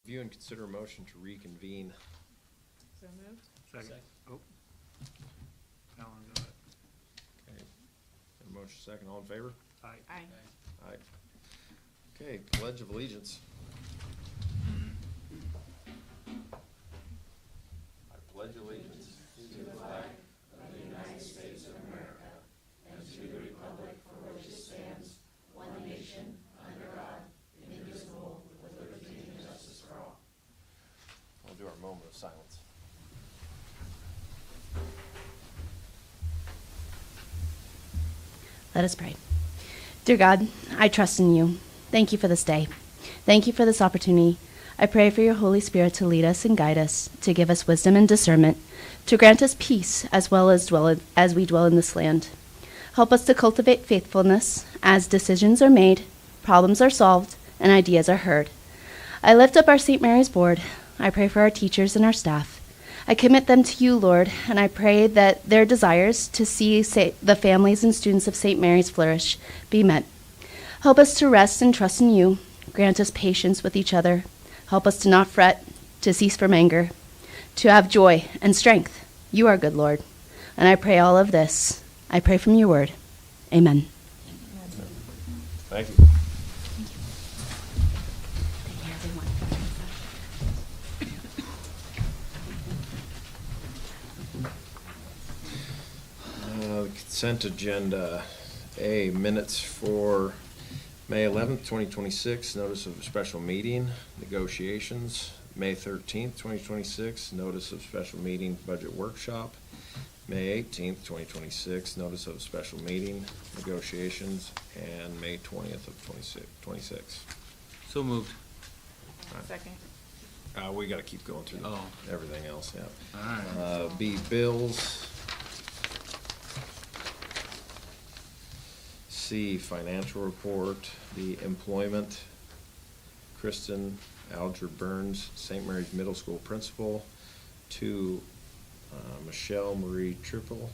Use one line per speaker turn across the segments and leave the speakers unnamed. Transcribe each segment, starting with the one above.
Review and consider a motion to reconvene.
So moved?
Second. Oh. Alan got it.
Okay. Have a motion second, all in favor?
Aye.
Aye.
Aye. Okay, Pledge of Allegiance. I pledge allegiance to the flag of the United States of America and to the republic for which it stands, one nation, under God, indivisible, with liberty and justice for all. We'll do our moment of silence.
Let us pray. Dear God, I trust in you. Thank you for this day. Thank you for this opportunity. I pray for your Holy Spirit to lead us and guide us, to give us wisdom and discernment, to grant us peace as well as we dwell in this land. Help us to cultivate faithfulness as decisions are made, problems are solved, and ideas are heard. I lift up our St. Mary's board. I pray for our teachers and our staff. I commit them to you, Lord, and I pray that their desires to see the families and students of St. Mary's flourish be met. Help us to rest and trust in you. Grant us patience with each other. Help us to not fret, to cease from anger, to have joy and strength. You are good, Lord. And I pray all of this. I pray from your word. Amen.
Thank you.
Thank you, everyone.
Consent agenda. A, minutes for May 11th, 2026, notice of special meeting, negotiations. May 13th, 2026, notice of special meeting, budget workshop. May 18th, 2026, notice of special meeting, negotiations, and May 20th of 26.
So moved.
Second.
We gotta keep going through
Oh.
everything else, yeah.
All right.
B, bills. C, financial report. The employment, Kristen Alger Burns, St. Mary's Middle School principal. To Michelle Marie Triple,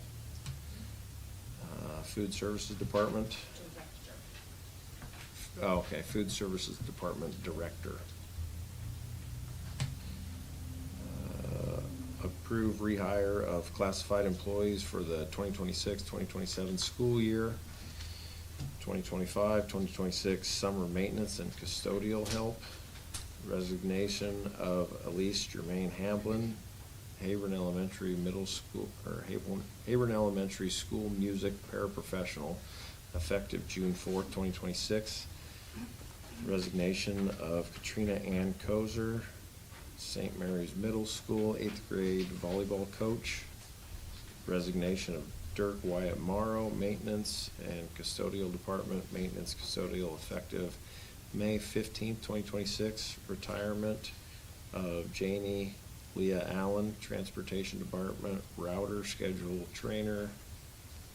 Food Services Department. Oh, okay, Food Services Department Director. Approve rehire of classified employees for the 2026-2027 school year. 2025-2026 summer maintenance and custodial help. Resignation of Elise Germain Hamblin, Havern Elementary Middle School, or Havern Elementary School Music Paraprofessional, effective June 4th, 2026. Resignation of Katrina Ann Kozer, St. Mary's Middle School 8th grade volleyball coach. Resignation of Dirk Wyatt Morrow, Maintenance and Custodial Department, Maintenance Custodial, effective May 15th, 2026. Retirement of Janie Leah Allen, Transportation Department Router Schedule Trainer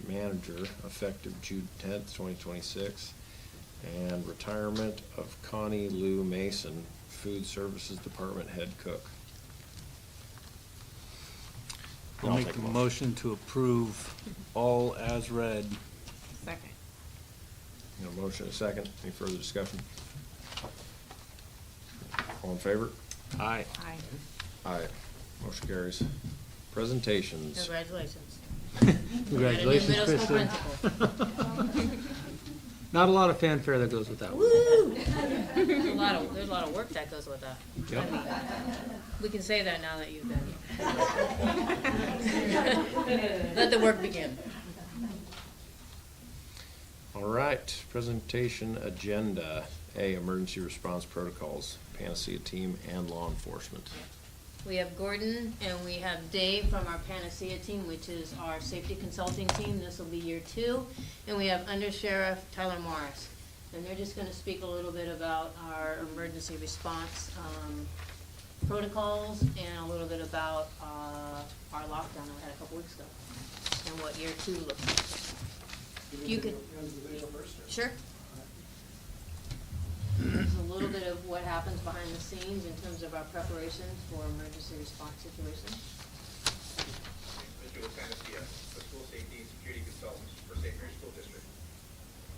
Manager, effective June 10th, 2026. And retirement of Connie Lou Mason, Food Services Department Head Cook.
We'll
I'll
make
take
a
a
motion to approve all as read.
Second.
A motion and a second. Any further discussion? All in favor?
Aye.
Aye.
Aye. Motion carries. Presentations.
Congratulations.
Congratulations,
You got a new middle
Kristen.
school principal.
Not a lot of fanfare that goes with that one.
Woo! There's a lot of work that goes with that.
Yep.
We can say that now that you've been here. Let the work begin.
All right, presentation agenda. A, emergency response protocols, Panacea team and law enforcement.
We have Gordon and we have Dave from our Panacea team, which is our safety consulting team. This will be year 2. And we have Under Sheriff Tyler Morris. And they're just gonna speak a little bit about our emergency response protocols and a little bit about our lockdown that we had a couple weeks ago and what year 2 looks like. You could. Sure. There's a little bit of what happens behind the scenes in terms of our preparations for emergency response situations.
Mr. Panacea, the school safety and security consultant for St. Mary's School District.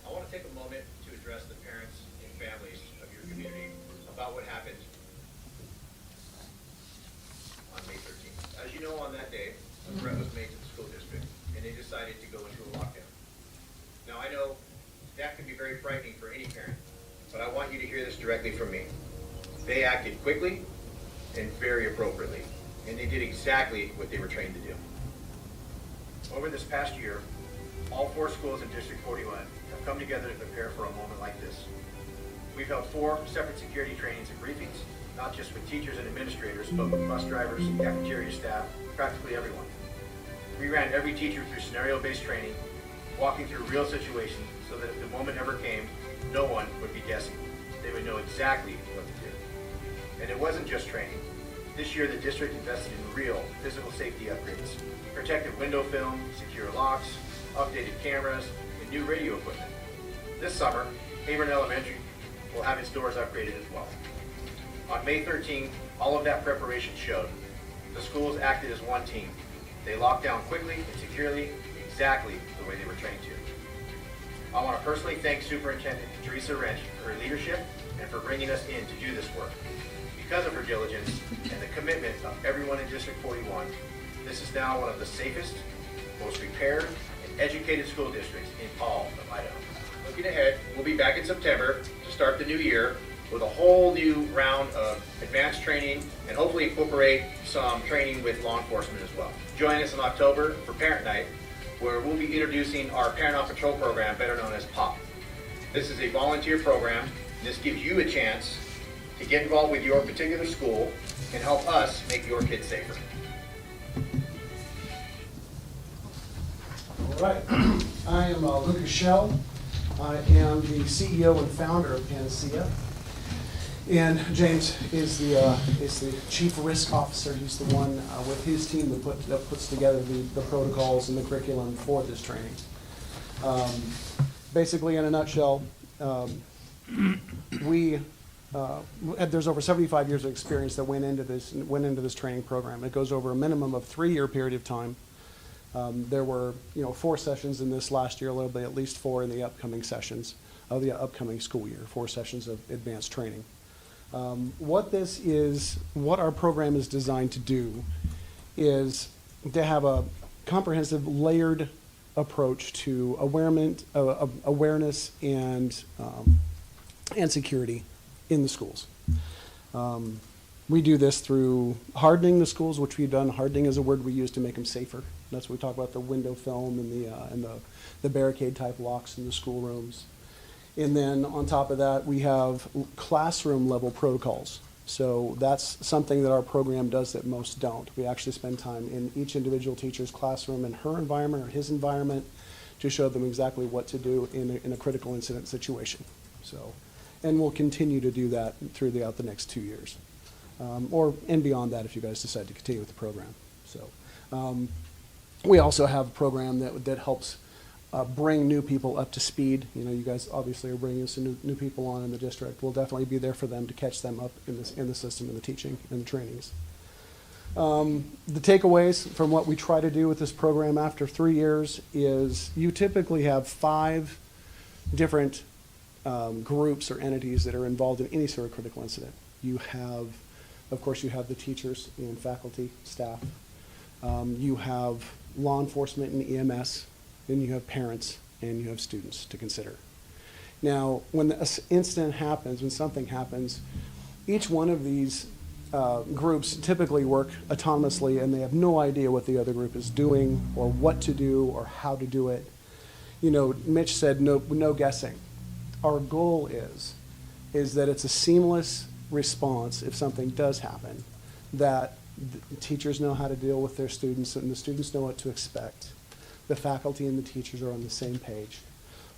I want to take a moment to address the parents and families of your community about what happened That can be very frightening for any parent, but I want you to hear this directly from me. They acted quickly and very appropriately, and they did exactly what they were trained to do. Over this past year, all 4 schools in District 41 have come together to prepare for a moment like this. We've held 4 separate security trainings and briefings, not just with teachers and administrators, but with bus drivers, cafeteria staff, practically everyone. We ran every teacher through scenario-based training, walking through real situations so that if the moment ever came, no one would be guessing. They would know exactly what to do. And it wasn't just training. This year, the district invested in real physical safety upgrades, protective window film, secure locks, updated cameras, and new radio equipment. This summer, Haven Elementary will have its doors upgraded as well. On May 13th, all of that preparation showed. The schools acted as one team. They locked down quickly and securely, exactly the way they were trained to. I want to personally thank Superintendent Teresa Wrench for her leadership and for bringing us in to do this work. Because of her diligence and the commitment of everyone in District 41, this is now one of the safest, most prepared, and educated school districts in all of Idaho. Looking ahead, we'll be back in September to start the new year with a whole new round of advanced training and hopefully incorporate some training with law enforcement as well. Join us in October for Parent Night, where we'll be introducing our Parent on Patrol program, better known as POP. This is a volunteer program. This gives you a chance to get involved with your particular school and help us make your kids safer.
All right, I am Lucas Schell. I am the CEO and founder of Panacea. And James is the chief risk officer. He's the one with his team that puts together the protocols and the curriculum for this training. Basically, in a nutshell, there's over 75 years of experience that went into this training program. It goes over a minimum of 3-year period of time. There were 4 sessions in this last year. There'll be at least 4 in the upcoming sessions of the upcoming school year. 4 sessions of advanced training. What our program is designed to do is to have a comprehensive, layered approach to awareness and security in the schools. We do this through hardening the schools, which we've done. Hardening is a word we use to make them safer. That's what we talk about, the window film and the barricade type locks in the schoolrooms. And then on top of that, we have classroom level protocols. So that's something that our program does that most don't. We actually spend time in each individual teacher's classroom in her environment or his environment to show them exactly what to do in a critical incident situation. So, and we'll continue to do that throughout the next 2 years. And beyond that if you guys decide to continue with the program. So we also have a program that helps bring new people up to speed. You guys obviously are bringing some new people on in the district. We'll definitely be there for them to catch them up in the system, in the teaching and the trainings. The takeaways from what we try to do with this program after 3 years is you typically have 5 different groups or entities that are involved in any sort of critical incident. Of course, you have the teachers and faculty, staff. You have law enforcement and EMS. Then you have parents and you have students to consider. Now, when the incident happens, when something happens, each one of these groups typically work autonomously and they have no idea what the other group is doing or what to do or how to do it. Mitch said no guessing. Our goal is that it's a seamless response if something does happen, that the teachers know how to deal with their students and the students know what to expect. The faculty and the teachers are on the same page.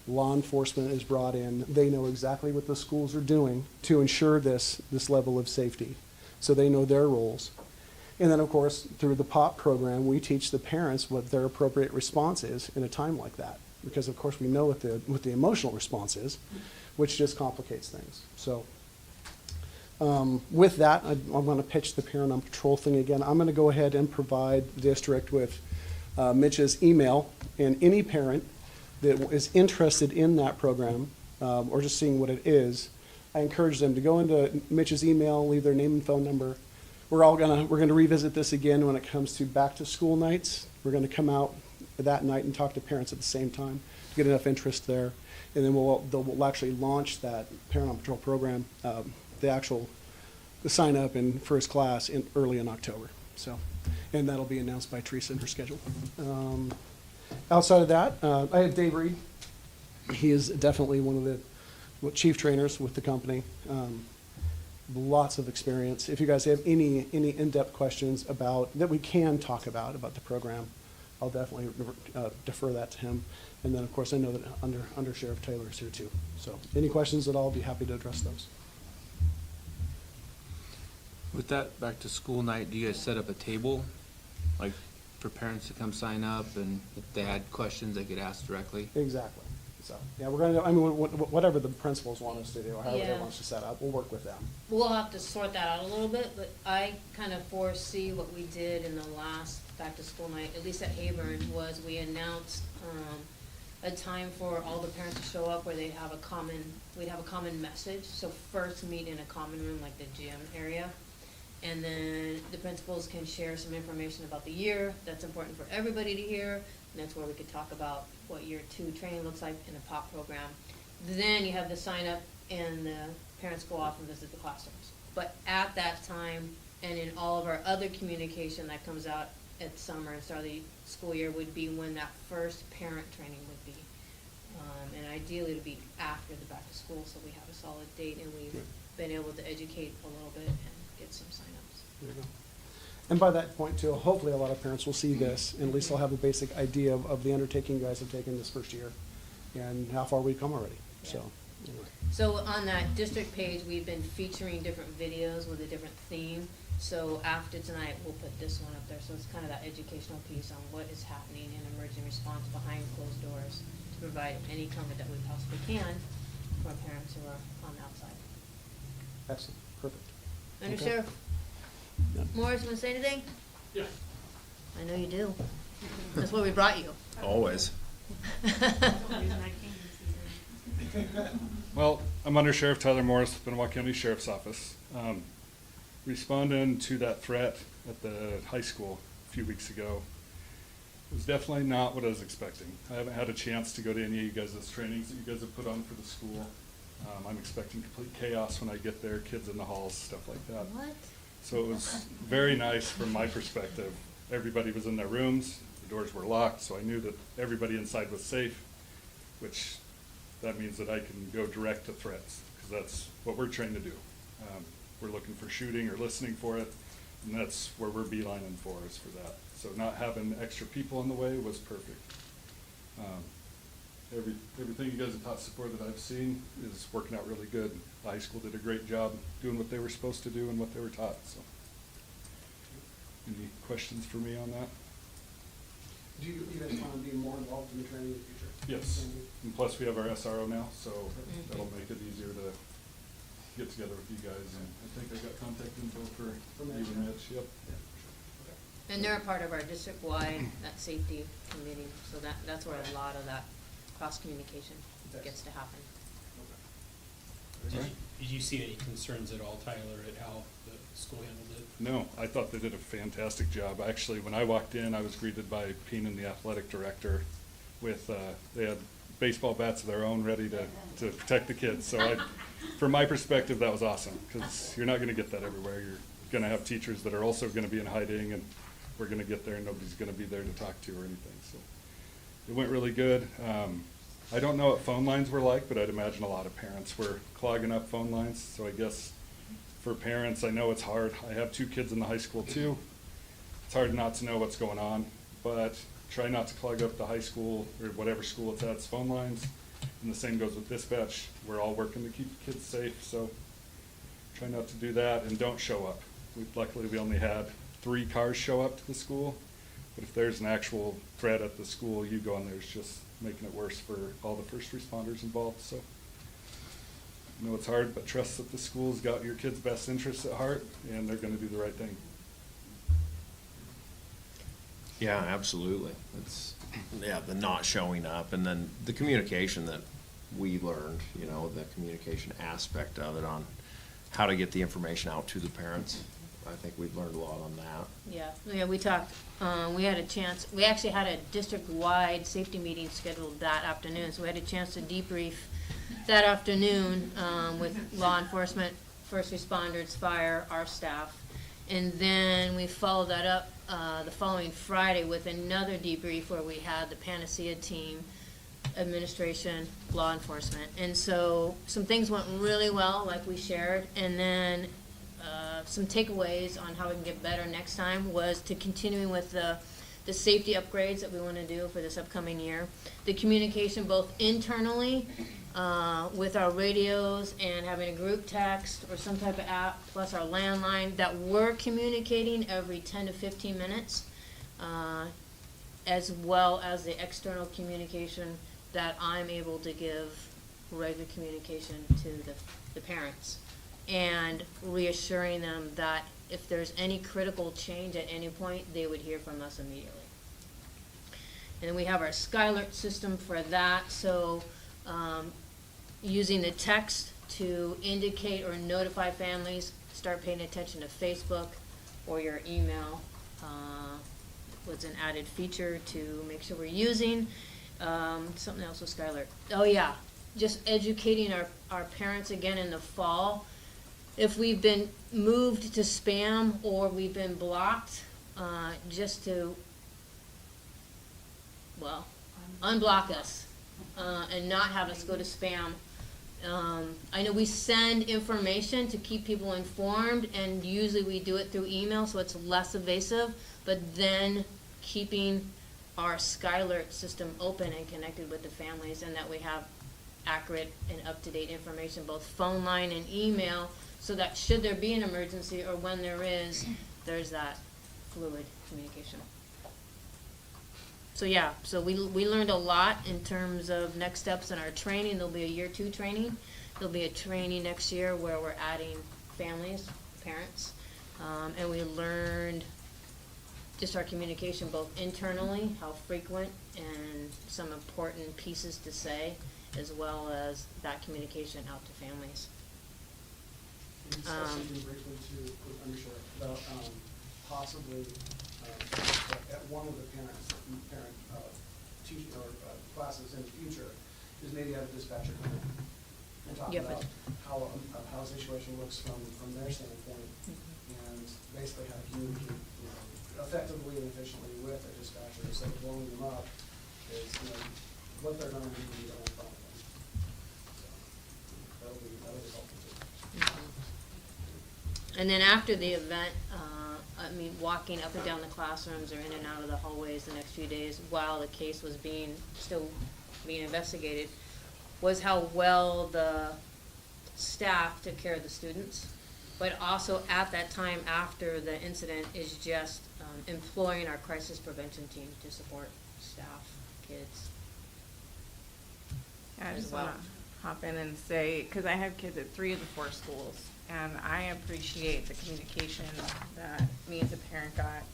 Law enforcement is brought in. They know exactly what the schools are doing to ensure this level of safety. So they know their roles. And then, of course, through the POP program, we teach the parents what their appropriate response is in a time like that. Because, of course, we know what the emotional response is, which just complicates things. So with that, I'm going to pitch the Parent on Patrol thing again. I'm going to go ahead and provide the district with Mitch's email, and any parent that is interested in that program or just seeing what it is, I encourage them to go into Mitch's email, leave their name and phone number. We're gonna revisit this again when it comes to back to school nights. We're going to come out that night and talk to parents at the same time to get enough interest there. And then we'll actually launch that Parent on Patrol program, the sign up in first class early in October. So, and that'll be announced by Teresa in her schedule. Outside of that, I had Dave Reed. He is definitely one of the chief trainers with the company. Lots of experience. If you guys have any in-depth questions that we can talk about the program, I'll definitely defer that to him. And then, of course, I know that Under Sheriff Taylor is here too. So any questions at all, I'll be happy to address those.
With that back to school night, do you guys set up a table, like for parents to come sign up, and if they had questions, they could ask directly?
Exactly. So, yeah, we're going to, I mean, whatever the principals want us to do, or however they
Yeah.
want us to set up, we'll work with them.
We'll have to sort that out a little bit, but I kind of foresee what we did in the last back-to-school night, at least at Hayburn, was we announced a time for all the parents to show up where we'd have a common message. So first meet in a common room like the gym area, and then the principals can share some information about the year that's important for everybody to hear, and that's where we could talk about what year 2 training looks like in a POP program. Then you have the sign up and the parents go off and visit the classrooms. But at that time, and in all of our other communication that comes out at summer and start of the school year, would be when that first parent training would be. And ideally it'd be after the back to school, so we have a solid date and we've been able to educate a little bit and get some signups.
There you go. And by that point too, hopefully a lot of parents will see this, and at least they'll have a basic idea of the undertaking you guys have taken this first year and how far we've come already. So, anyway.
So on that district page, we've been featuring different videos with a different theme. So after tonight, we'll put this one up there. So it's kind of that educational piece on what is happening in emergency response behind closed doors to provide any comfort that we possibly can for parents who are on the outside.
Excellent, perfect.
Under
Okay.
Sheriff
Yeah.
Morris, want to say anything?
Yeah.
I know you do. That's why we brought you.
Always.
Well, I'm Under Sheriff Tyler Morris, Benoit County Sheriff's Office. Responding to that threat at the high school a few weeks ago was definitely not what I was expecting. I haven't had a chance to go to any of you guys' trainings that you guys have put on for the school. I'm expecting complete chaos when I get there, kids in the halls, stuff like that.
What?
So it was very nice from my perspective. Everybody was in their rooms, the doors were locked, so I knew that everybody inside was safe, which that means that I can go direct to threats, because that's what we're trained to do. We're looking for shooting or listening for it, and that's where we're beelining for, is for that. So not having extra people in the way was perfect. Everything you guys have taught so far that I've seen is working out really good. The high school did a great job doing what they were supposed to do and what they were taught, so. Any questions for me on that?
Do you guys plan on being more involved in the training in the future?
Yes, and plus we have our SRO now, so that'll make it easier to get together with you guys, and I think I got contact info for you and Mitch, yep.
And they're a part of our district-wide, that safety committee, so that's where a lot of that cross-communication gets to happen.
Did you see any concerns at all, Tyler, at how the school handled it?
No, I thought they did a fantastic job. Actually, when I walked in, I was greeted by Peenan, the athletic director, with, they had baseball bats of their own ready to protect the kids. So from my perspective, that was awesome, because you're not gonna get that everywhere. You're gonna have teachers that are also gonna be in hiding, and we're gonna get there and nobody's gonna be there to talk to or anything, so. It went really good. I don't know what phone lines were like, but I'd imagine a lot of parents were clogging up phone lines, so I guess for parents, I know it's hard. I have 2 kids in the high school too. It's hard not to know what's going on, but try not to clog up the high school or whatever school it's at's phone lines. And the same goes with dispatch. We're all working to keep the kids safe, so try not to do that and don't show up. Luckily, we only had 3 cars show up to the school, but if there's an actual threat at the school, you going there is just making it worse for all the first responders involved, so. I know it's hard, but trust that the school's got your kids' best interests at heart, and they're gonna do the right thing.
Yeah, absolutely. It's, yeah, the not showing up, and then the communication that we learned, the communication aspect of it on how to get the information out to the parents. I think we've learned a lot on that.
Yeah, we talked, we had a chance, we actually had a district-wide safety meeting scheduled that afternoon, so we had a chance to debrief that afternoon, with law enforcement, first responders, fire, our staff. And then we followed that up, the following Friday with another debrief where we had the Panacea team, administration, law enforcement. And so some things went really well, like we shared, and then some takeaways on how we can get better next time was to continuing with the safety upgrades that we want to do for this upcoming year. The communication both internally with our radios and having a group text or some type of app, plus our landline, that we're communicating every 10 to 15 minutes, as well as the external communication that I'm able to give regular communication to the parents, and reassuring them that if there's any critical change at any point, they would hear from us immediately. And then we have our Skylert system for that, so using the text to indicate or notify families, start paying attention to Facebook or your email was an added feature to make sure we're using. Something else with Skylert. Oh yeah, just educating our parents again in the fall. If we've been moved to spam or we've been blocked, just to, well, unblock us and not have us go to spam. I know we send information to keep people informed, and usually we do it through email, so it's less evasive, but then keeping our Skylert system open and connected with the families, and that we have accurate and up-to-date information, both phone line and email, so that should there be an emergency or when there is, there's that fluid communication. So yeah, so we learned a lot in terms of next steps in our training. There'll be a year 2 training. There'll be a training next year where we're adding families, parents, and we learned just our communication both internally, how frequent, and some important pieces to say, as well as that communication out to families.
We discussed something briefly too with Undersheriff about possibly at one of the parent teaching or classes in the future is maybe have a dispatcher come in and talk
Yep.
about how a situation looks from their standpoint, and basically how to communicate, effectively and efficiently with a dispatcher instead of blowing them up is, what they're going to do to be done in front of them. So that'll be helpful too.
And then after the event, walking up and down the classrooms or in and out of the hallways the next few days while the case was still being investigated, was how well the staff took care of the students. But also at that time after the incident is just employing our crisis prevention team to support staff, kids.
Yeah, I
as
just
well.
want to hop in and say, because I have kids at 3 of the 4 schools, and I appreciate the communication that me as a parent got,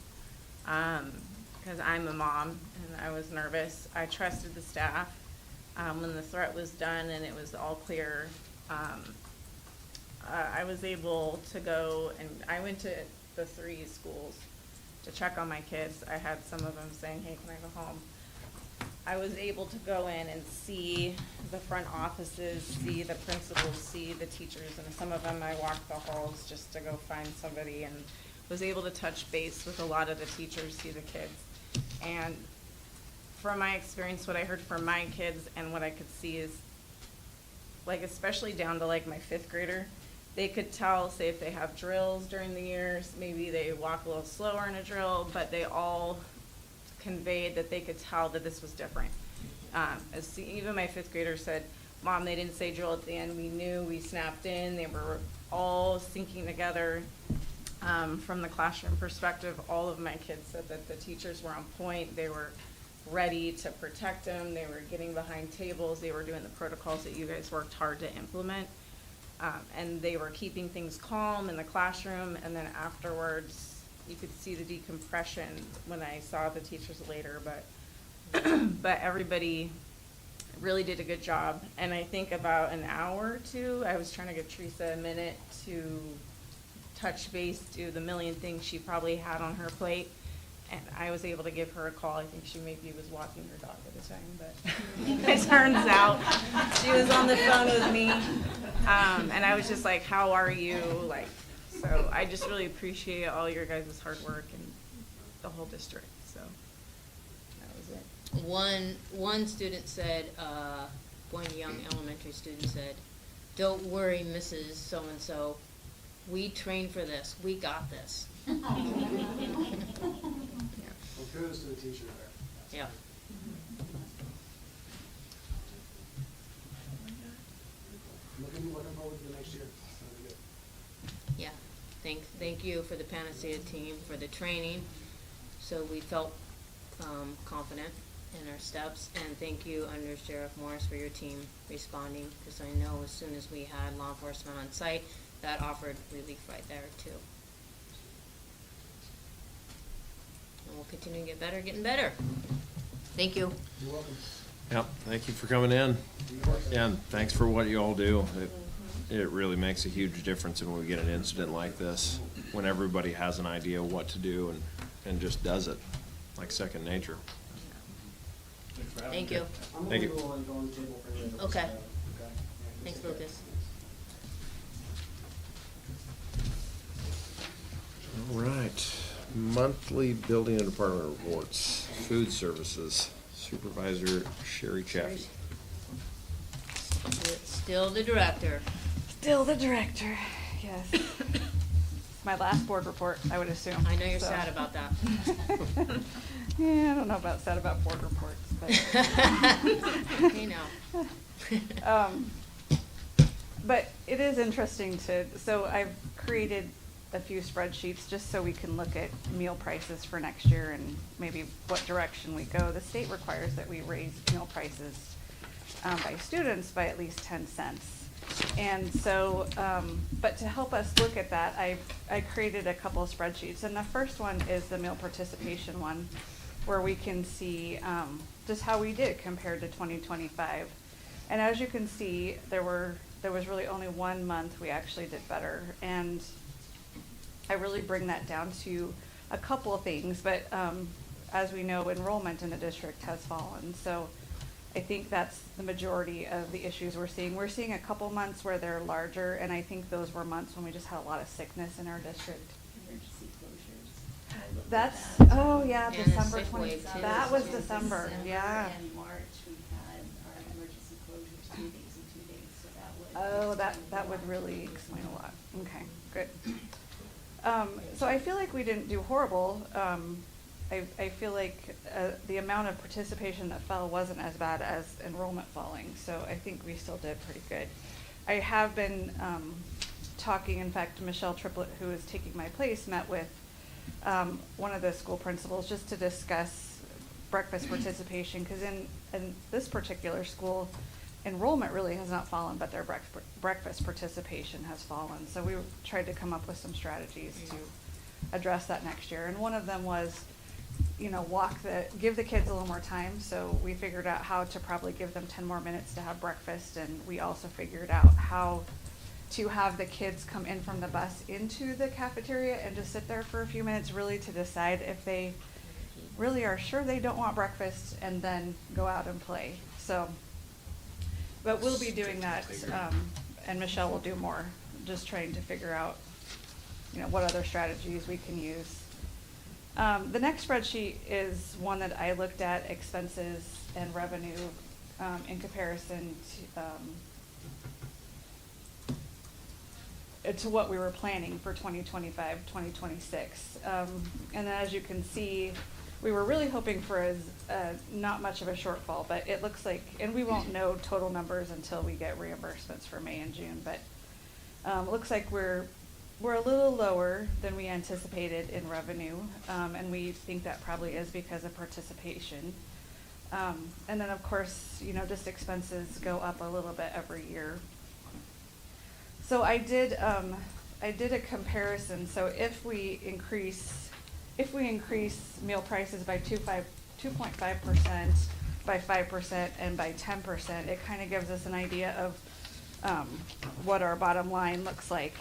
because I'm a mom and I was nervous. I trusted the staff. When the threat was done and it was all clear, I was able to go, and I went to the 3 schools to check on my kids. I had some of them saying, hey, can I go home? I was able to go in and see the front offices, see the principals, see the teachers, and some of them I walked the halls just to go find somebody, and was able to touch base with a lot of the teachers, see the kids. And from my experience, what I heard from my kids and what I could see is, like, especially down to like my 5th grader, they could tell, say if they have drills during the years, maybe they walk a little slower in a drill, but they all conveyed that they could tell that this was different. Even my 5th grader said, Mom, they didn't say drill at the end. We knew, we snapped in. They were all syncing together. From the classroom perspective, all of my kids said that the teachers were on point. They were ready to protect them. They were getting behind tables. They were doing the protocols that you guys worked hard to implement. And they were keeping things calm in the classroom, and then afterwards, you could see the decompression when I saw the teachers later, but everybody really did a good job. And I think about an hour or 2, I was trying to give Teresa a minute to touch base, do the million things she probably had on her plate. And I was able to give her a call. I think she maybe was walking her dog at the time, but it turns out she was on the phone with me. And I was just like, how are you? Like, so I just really appreciate all your guys' hard work and the whole district, so that was it.
One student said, one young elementary student said, "Don't worry, Mrs. So-and-so, we trained for this, we got this."
Well, kudos to the teacher there.
Yeah.
Looking forward to the next year. Sounds good.
Yeah, thank you for the Panacea team for the training, so we felt confident in our steps, and thank you, Under Sheriff Morris, for your team responding, because I know as soon as we had law enforcement on site, that offered relief right there too. And we'll continue to get better, getting better. Thank you.
You're welcome.
Yep, thank you for coming in. Yeah, and thanks for what you all do. It really makes a huge difference when we get an incident like this, when everybody has an idea what to do and just does it, like second nature.
Thank you.
Thank you.
Go on the table for you.
Okay.
Okay.
Thanks, Lucas.
All right, monthly building and department reports, food services, Supervisor Sherry Chaffee.
Still the director.
Still the director, yes. It's my last board report, I would assume.
I know you're
so.
sad about that.
Yeah, I don't know about sad about board reports, but.
You know.
But it is interesting so I've created a few spreadsheets just so we can look at meal prices for next year and maybe what direction we go. The state requires that we raise meal prices by students by at least 10 cents. And so, but to help us look at that, I created a couple of spreadsheets. And the first one is the meal participation one, where we can see just how we did compared to 2025. And as you can see, there was really only 1 month we actually did better. And I really bring that down to a couple of things, but as we know, enrollment in the district has fallen. So I think that's the majority of the issues we're seeing. We're seeing a couple months where they're larger, and I think those were months when we just had a lot of sickness in our district.
Emergency closures.
That's, oh yeah,
And the
December
sick
20,
wave, too.
that was
In
December, yeah.
And March, we had our emergency closures 2 days and 2 days, so that would.
Oh, that
explain a
would
lot.
really explain a lot. Okay, good. So I feel like we didn't do horrible. I feel like the amount of participation that fell wasn't as bad as enrollment falling, so I think we still did pretty good. I have been talking, in fact, Michelle Triplett, who is taking my place, met with one of the school principals just to discuss breakfast participation, because in this particular school, enrollment really has not fallen, but their breakfast participation has fallen. So we tried to come up with some strategies to address that next year. And one of them was, give the kids a little more time. So we figured out how to probably give them 10 more minutes to have breakfast. And we also figured out how to have the kids come in from the bus into the cafeteria and just sit there for a few minutes, really to decide if they really are sure they don't want breakfast, and then go out and play. But we'll be doing that, and Michelle will do more, just trying to figure out, what other strategies we can use. The next spreadsheet is one that I looked at, expenses and revenue in comparison to what we were planning for 2025, 2026. And then as you can see, we were really hoping for not much of a shortfall, but it looks like, and we won't know total numbers until we get reimbursements for May and June, but it looks like we're a little lower than we anticipated in revenue, and we think that probably is because of participation. And then of course, just expenses go up a little bit every year. So I did a comparison. So if we increase meal prices by 2.5%, by 5%, and by 10%, it kind of gives us an idea of what our bottom line looks like.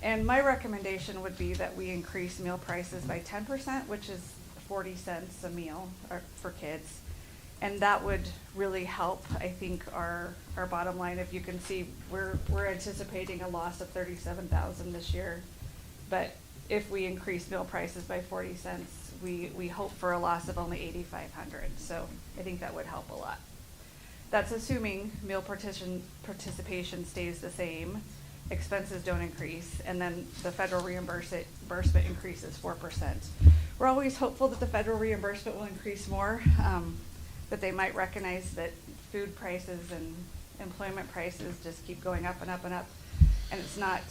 And my recommendation would be that we increase meal prices by 10%, which is 40 cents a meal for kids. And that would really help, I think, our bottom line. If you can see, we're anticipating a loss of 37,000 this year. But if we increase meal prices by 40 cents, we hope for a loss of only 8,500. So I think that would help a lot. That's assuming meal participation stays the same, expenses don't increase, and then the federal reimbursement increases 4%. We're always hopeful that the federal reimbursement will increase more, but they might recognize that food prices and employment prices just keep going up and up and up, and it's not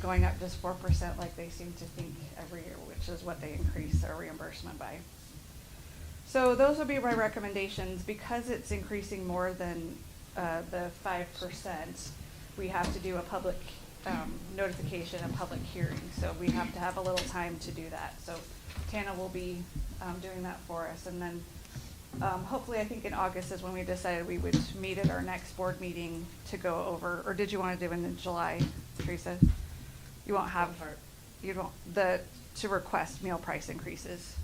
going up just 4% like they seem to think every year, which is what they increase our reimbursement by. So those would be my recommendations. Because it's increasing more than the 5%, we have to do a public notification, a public hearing. So we have to have a little time to do that. So Tana will be doing that for us. And then hopefully, I think in August is when we decided we would meet at our next board meeting to go over, or did you want to do it in July, Teresa? You won't have, to request meal price increases.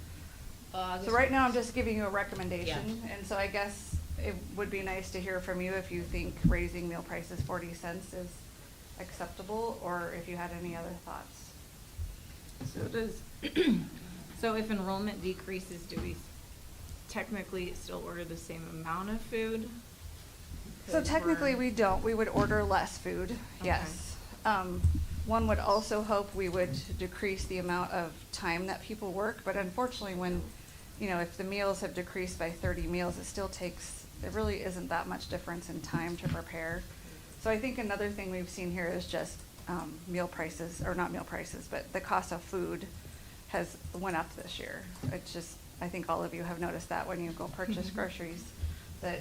So right now, I'm just giving you a recommendation, and so I guess it would be nice to hear from you if you think raising meal prices 40 cents is acceptable, or if you had any other thoughts. So if enrollment decreases, do we technically still order the same amount of food? So technically we don't. We would order less food, yes. One would also hope we would decrease the amount of time that people work, but unfortunately when, if the meals have decreased by 30 meals, it really isn't that much difference in time to prepare. So I think another thing we've seen here is just meal prices, or not meal prices, but the cost of food has went up this year. It's just, I think all of you have noticed that when you go purchase groceries, that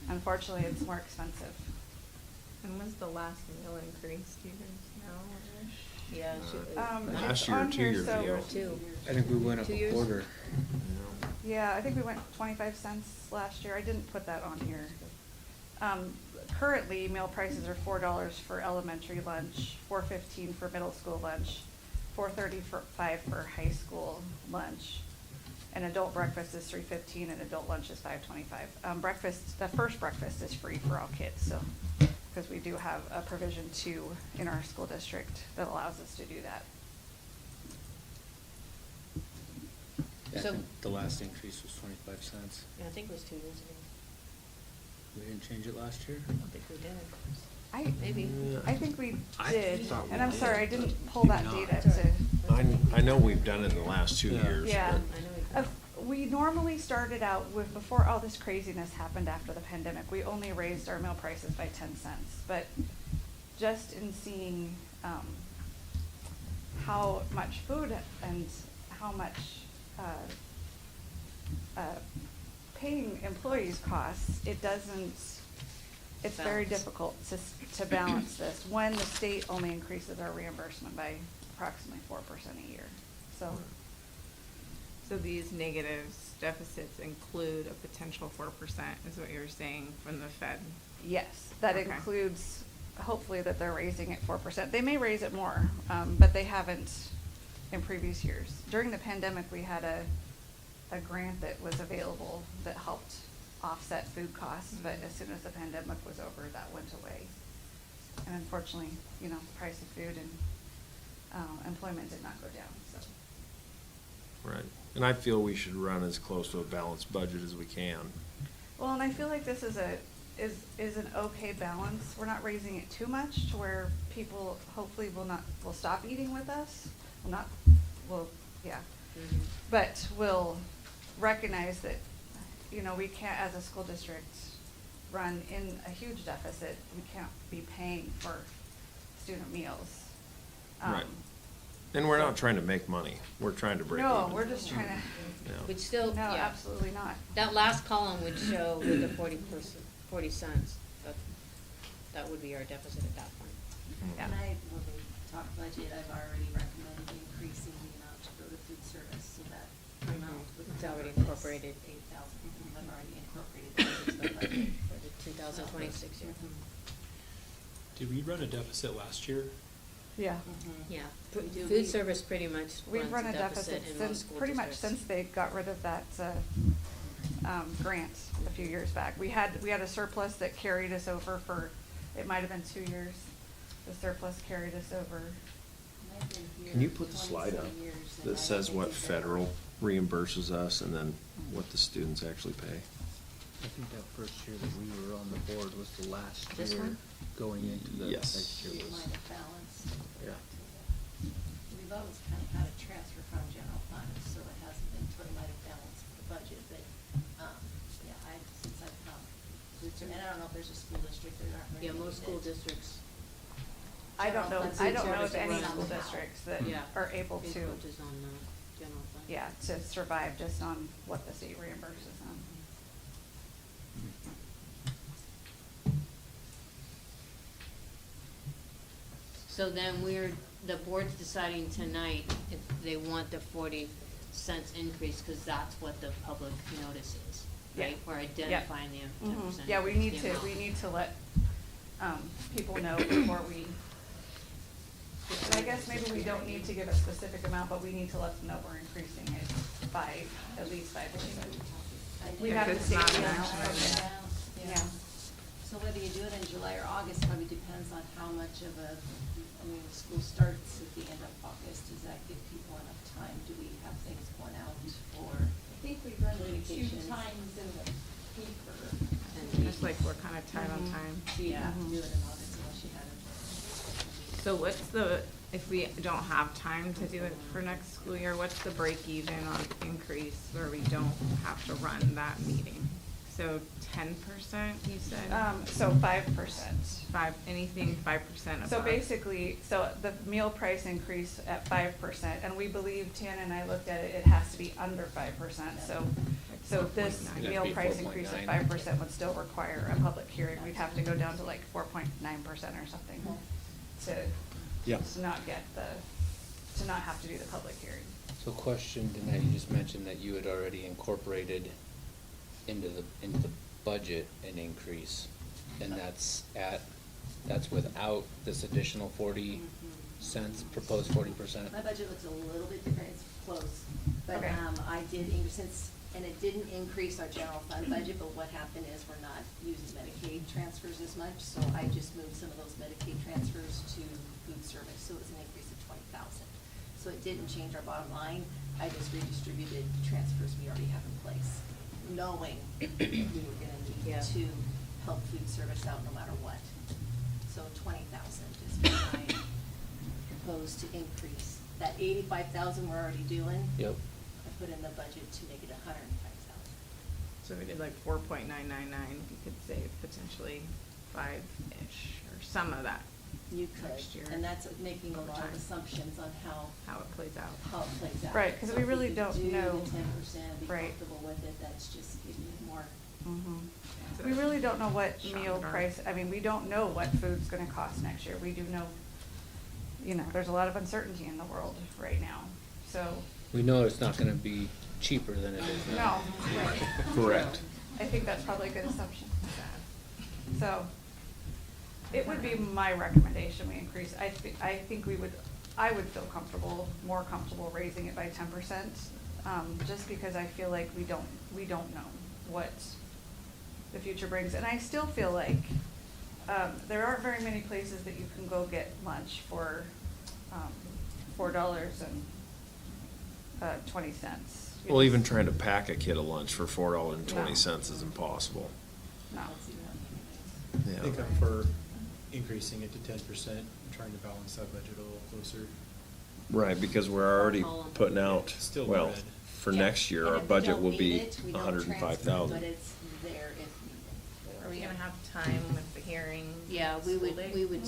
unfortunately it's more expensive.
When was the last meal increase? Do you guys know?
Yeah.
Last
It's
year,
on
2
here,
years
so-
ago.
Two.
I think we went up
2
a
years?
quarter.
Yeah, I think we went 25 cents last year. I didn't put that on here. Currently, meal prices are $4 for elementary lunch, $4.15 for middle school lunch, $4.35 for high school lunch. And adult breakfast is $3.15 and adult lunch is $5.25. The first breakfast is free for all kids, so, because we do have a provision 2 in our school district that allows us to do that.
I
So-
think the last increase was 25 cents.
Yeah, I think it was 2 years ago.
We didn't change it last year?
I don't think we did. Maybe.
I think we
I
did,
thought we
and I'm
did.
sorry, I didn't pull
Maybe
that
not.
data to.
I know we've done it in the last 2
Yeah.
years.
Yeah.
I know
We normally started out with, before all this craziness happened after the pandemic, we only raised our meal prices by 10 cents. But just in seeing how much food and how much paying employees costs, it's very
Balance.
difficult to balance this when the state only increases our reimbursement by approximately 4% a year.
So these negatives, deficits include a potential 4%, is what you're saying from the Fed?
Yes, that
Okay.
includes, hopefully that they're raising it 4%. They may raise it more, but they haven't in previous years. During the pandemic, we had a grant that was available that helped offset food costs, but as soon as the pandemic was over, that went away. And unfortunately, price of food and employment did not go down, so.
Right. And I feel we should run as close to a balanced budget as we can.
Well, and I feel like this is an okay balance. We're not raising it too much to where people hopefully will stop eating with us. But we'll recognize that, we can't, as a school district, run in a huge deficit. We can't be paying for student meals.
Right. And we're not trying to make money. We're trying to break even.
No, we're just trying to,
Yeah.
Which still,
no,
yeah.
absolutely not.
That last column would show with the 40 cents, that would be our deficit at that point.
Yeah.
And when we talk budget, I've already recommended increasing the amount to go to food service, so that amount would.
It's already
cover
incorporated.
this 8,000, I've already incorporated that into the budget.
For the 2026 year.
Mhm.
Did we run a deficit last year?
Yeah.
Yeah,
We do.
food service pretty much
We've
runs
run
a
a deficit
in most
since,
school
pretty much
districts.
since they got rid of that, grant a few years back. We had a surplus that carried us over for, it might have been 2 years. The surplus carried us over.
I've been here
Can you put the slide
27
up
years, and I
that
don't
says
think
what
we've
federal
ever-
reimburses us and then what the students actually pay?
I think that first year that we were on the board was the last
This
year
one?
going into the
Yes.
next year
We
was.
might have balanced.
Yeah.
We've always kind of had a transfer from general fund, so it hasn't been, so it might have balanced the budget, but, yeah, since I've come, and I don't know if there's a school district, there aren't very
Yeah,
many
most school
that-
districts,
I don't know,
General
I
fund
don't know
food
of any
service
school
runs
districts
somehow.
that
yeah.
are able
big
to,
coaches on the general fund.
yeah, to survive just on what the state reimburses them.
So then the board's deciding tonight if they want the 40 cents increase, cause that's what the public notice is, right?
Yeah.
We're identifying the 10%.
Yeah, we need to, let, people know before we, and I guess maybe we don't need to give a specific amount, but we need to let them know we're increasing it by at least 5%. We
Yeah,
have to
'cause
say,
it's not an
yeah,
action
okay.
item.
Yeah.
So whether you do it in July or August probably depends on how much of a, I mean, school starts at the end of August, does that give people enough time? Do we have things going out for? I think we've run it 2
Communications.
times in the paper.
It's like we're kind of tight on time.
So you have to do it in August unless you had it.
So what's the, if we don't have time to do it for next school year, what's the break even on increase where we don't have to run that meeting? So 10%, you said?
So 5%.
Anything 5% above?
So basically, so the meal price increase at 5%, and we believe, Tiana and I looked at it, it has to be under 5%, so this
4.9.
meal
It'd be
price increase at
4.9.
5% would still require a public hearing, we'd have to go down to like 4.9% or something
Yeah.
to not get to not have to do the public hearing.
So question, Danette, you just mentioned that you had already incorporated into the budget an increase, and that's without this additional 40 cents, proposed 40%?
My budget looks a little bit different, it's close, but,
Okay.
I did increase, and it didn't increase our general fund budget, but what happened is we're not using Medicaid transfers as much, so I just moved some of those Medicaid transfers to food service, so it was an increase of 20,000. So it didn't change our bottom line, I just redistributed the transfers we already have in place, knowing we were gonna need
Yeah.
to help food service out no matter what. So 20,000 is what I proposed to increase. That 85,000 we're already doing.
Yep.
I put in the budget to make it 105,000.
So we did like 4.999, you could say potentially 5-ish, or some of that,
You could,
Next year.
and that's making a
Over
lot of
time.
assumptions on how
how it plays out.
it plays out.
Right, 'cause
So
we
if
really
could
don't
do
know.
the 10%, be
Right.
comfortable with it, that's just giving you more.
So-
We really don't know what
Shot in
meal
the dark.
price, I mean, we don't know what food's gonna cost next year. We do know, there's a lot of uncertainty in the world right now, so.
We know it's not gonna be cheaper than it is now.
No, right.
Correct.
I think that's probably a good assumption. So, it would be my recommendation we increase, I think I would feel more comfortable raising it by 10%, just because I feel like we don't know what the future brings. And I still feel like, there aren't very many places that you can go get lunch for, $4.20.
Well, even trying to pack a kid a lunch for $4.20 is impossible.
No.
I think I'm for increasing it to 10%, trying to balance that budget a little closer.
Right, because we're already
Column.
putting out,
Still
well,
red.
for
Yeah.
next year,
And
our
if we
budget
don't
will
need
be
it, we don't transfer it,
105,000.
But it's there if needed.
Are we gonna have time with the hearing?
Yeah, we
school
would,
day?
we would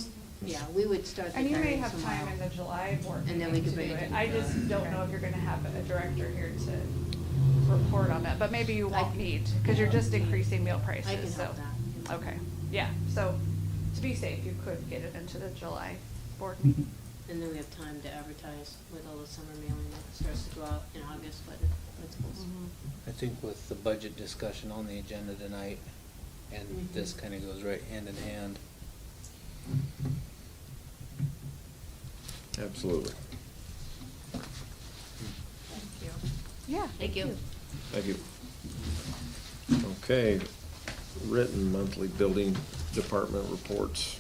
start the
And you may
hearing
have time
tomorrow.
in the July board
And then
meeting
we
to
could
do
bring it
it.
to
I
the-
just don't know if you're gonna have a director here to report on that, but maybe you won't need, because you're just increasing meal prices, so.
I can help that.
Okay, yeah, so to be safe, you could get it into the July board meeting.
And then we have time to advertise with all the summer mailing that starts to go out in August by the principals.
I think with the budget discussion on the agenda tonight, and this kinda goes right hand in hand.
Absolutely.
Thank you.
Yeah.
Thank you.
Thank you. Okay, written monthly building department reports.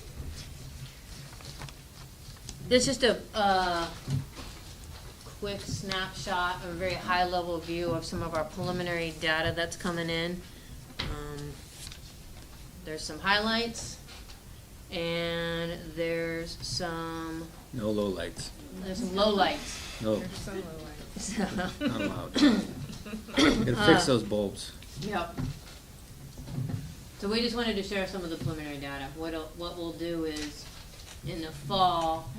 This is just a quick snapshot, a very high-level view of some of our preliminary data that's coming in. There's some highlights, and there's some
No lowlights.
lowlights.
No,
There's some low lights.
not allowed. Gotta fix those bulbs.
Yep. So we just wanted to share some of the preliminary data. What we'll do is, in the fall,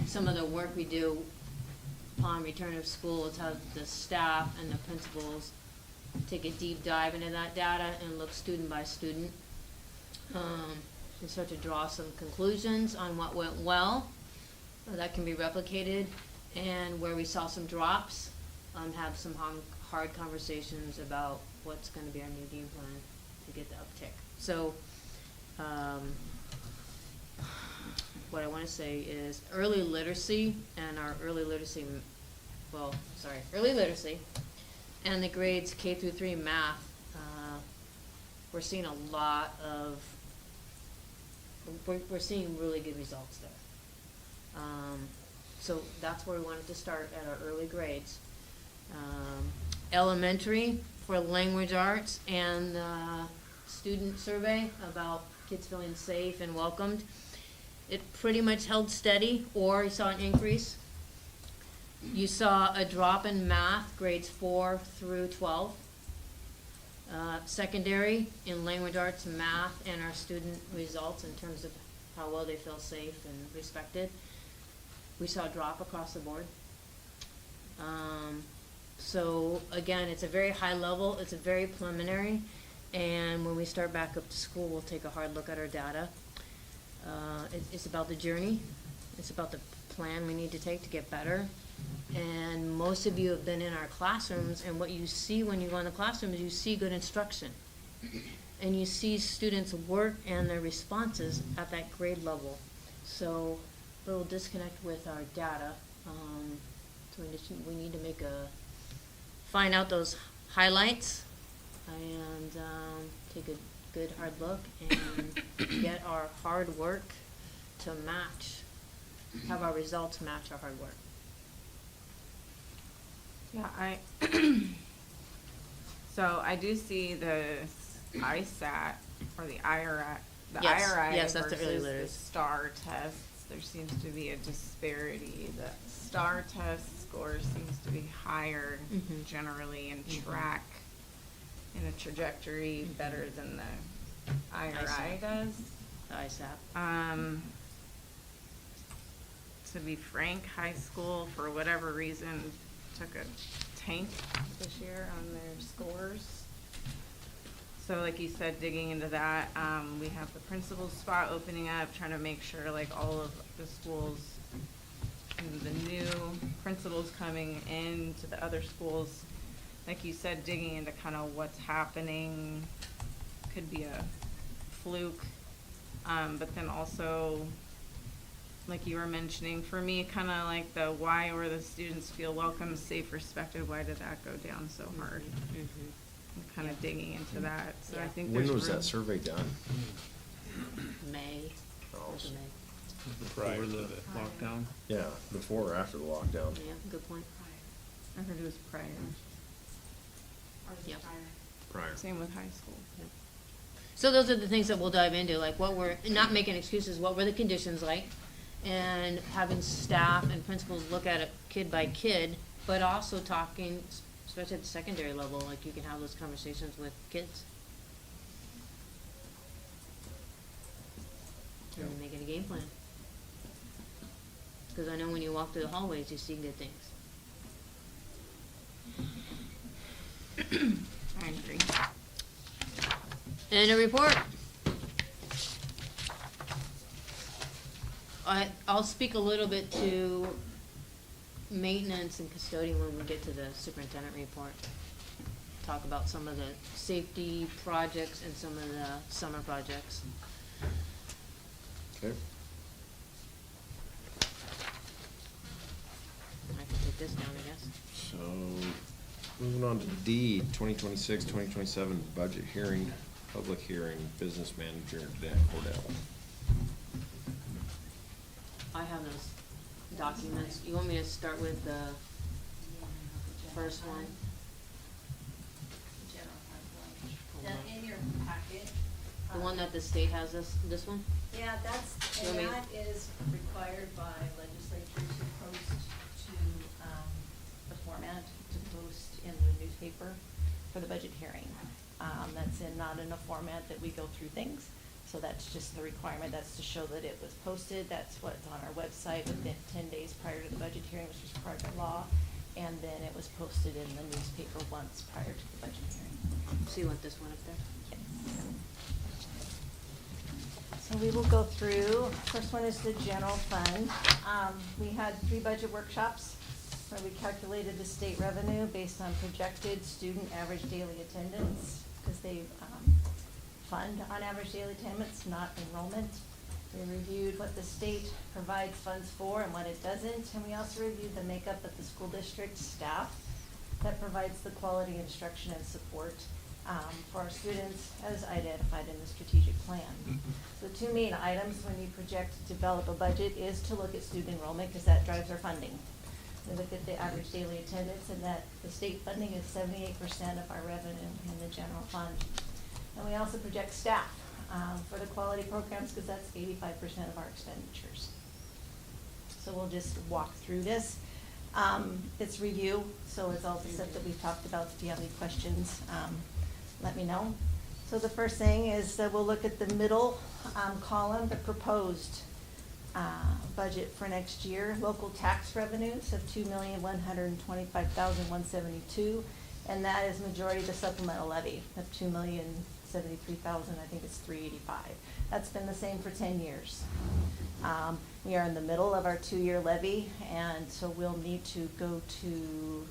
some of the work we do upon return of school is have the staff and the principals take a deep dive into that data and look student by student. And start to draw some conclusions on what went well, that can be replicated, and where we saw some drops, have some hard conversations about what's gonna be our new game plan to get the uptick. So, what I wanna say is early literacy and our early literacy and the grades K through 3 math, we're seeing a lot of, we're seeing really good results there. So that's where we wanted to start at our early grades. Elementary for language arts and student survey about kids feeling safe and welcomed. It pretty much held steady, or you saw an increase. You saw a drop in math, grades 4 through 12. Secondary in language arts, math, and our student results in terms of how well they feel safe and respected. We saw a drop across the board. So again, it's a very high level, it's a very preliminary, and when we start back up to school, we'll take a hard look at our data. It's about the journey, it's about the plan we need to take to get better. And most of you have been in our classrooms, and what you see when you go in the classroom is you see good instruction. And you see students' work and their responses at that grade level. So, a little disconnect with our data. So we need to find out those highlights and take a good hard look and get our hard work to match, have our results match our hard work.
Yeah, so I do see the ISAT or the IRI,
Yes, that's the early
versus the
literacy.
STAR tests. There seems to be a disparity. The STAR test score seems to be higher
Mhm.
generally and track in a trajectory better than the IRI
ISAT.
does.
The ISAP.
To be frank, high school, for whatever reason, took a tank this year on their scores. So like you said, digging into that, we have the principal spot opening up, trying to make sure like all of the schools, and the new principals coming into the other schools, like you said, digging into kind of what's happening, could be a fluke, but then also, like you were mentioning, for me, kind of like the why were the students feel welcome, safe, respected, why did that go down so hard?
Mhm.
And kind of digging into that, so I
Yeah.
think
When
there's
was
room-
that survey done?
May.
Oh,
First of May.
Before the lockdown.
Yeah, before or after the lockdown?
Yeah, good point.
I heard it was prior,
Yep.
Prior.
same with high school.
So those are the things that we'll dive into, like what were, not making excuses, what were the conditions like? And having staff and principals look at it kid by kid, but also talking, especially at the secondary level, like you can have those conversations with kids. And then making a game plan. Because I know when you walk through the hallways, you see good things.
I agree.
And a report. I'll speak a little bit to maintenance and custodian when we get to the superintendent report. Talk about some of the safety projects and some of the summer projects.
Okay. Moving on to D, 2026-2027 budget hearing, public hearing, business manager, Dan Cordell.
I have those documents. You want me to start with the first one?
General fund one. And in your packet.
The one that the state has, this one?
Yeah, that's,
You
and
want me-
that is required by legislature to post to, the format, to post in the newspaper for the budget hearing. That's not in a format that we go through things, so that's just the requirement, that's to show that it was posted, that's what's on our website within 10 days prior to the budget hearing, which is required by law, and then it was posted in the newspaper once prior to the budget hearing.
So you want this one up there?
Yes. So we will go through, first one is the general fund. We had 3 budget workshops where we calculated the state revenue based on projected student average daily attendance, because they fund on average daily attendance, not enrollment. We reviewed what the state provides funds for and what it doesn't, and we also reviewed the makeup of the school district staff that provides the quality instruction and support for our students as identified in the strategic plan. So 2 main items when you project to develop a budget is to look at student enrollment, because that drives our funding. We look at the average daily attendance, and that the state funding is 78% of our revenue in the general fund. And we also project staff for the quality programs, because that's 85% of our expenditures. So we'll just walk through this. It's review, so it's all the stuff that we've talked about. If you have any questions, let me know. So the first thing is that we'll look at the middle column, the proposed budget for next year. Local tax revenues of $2,125,172, and that is majority of the supplemental levy of $2,073,000. I think it's $385. That's been the same for 10 years. We are in the middle of our 2-year levy, and so we'll need to go to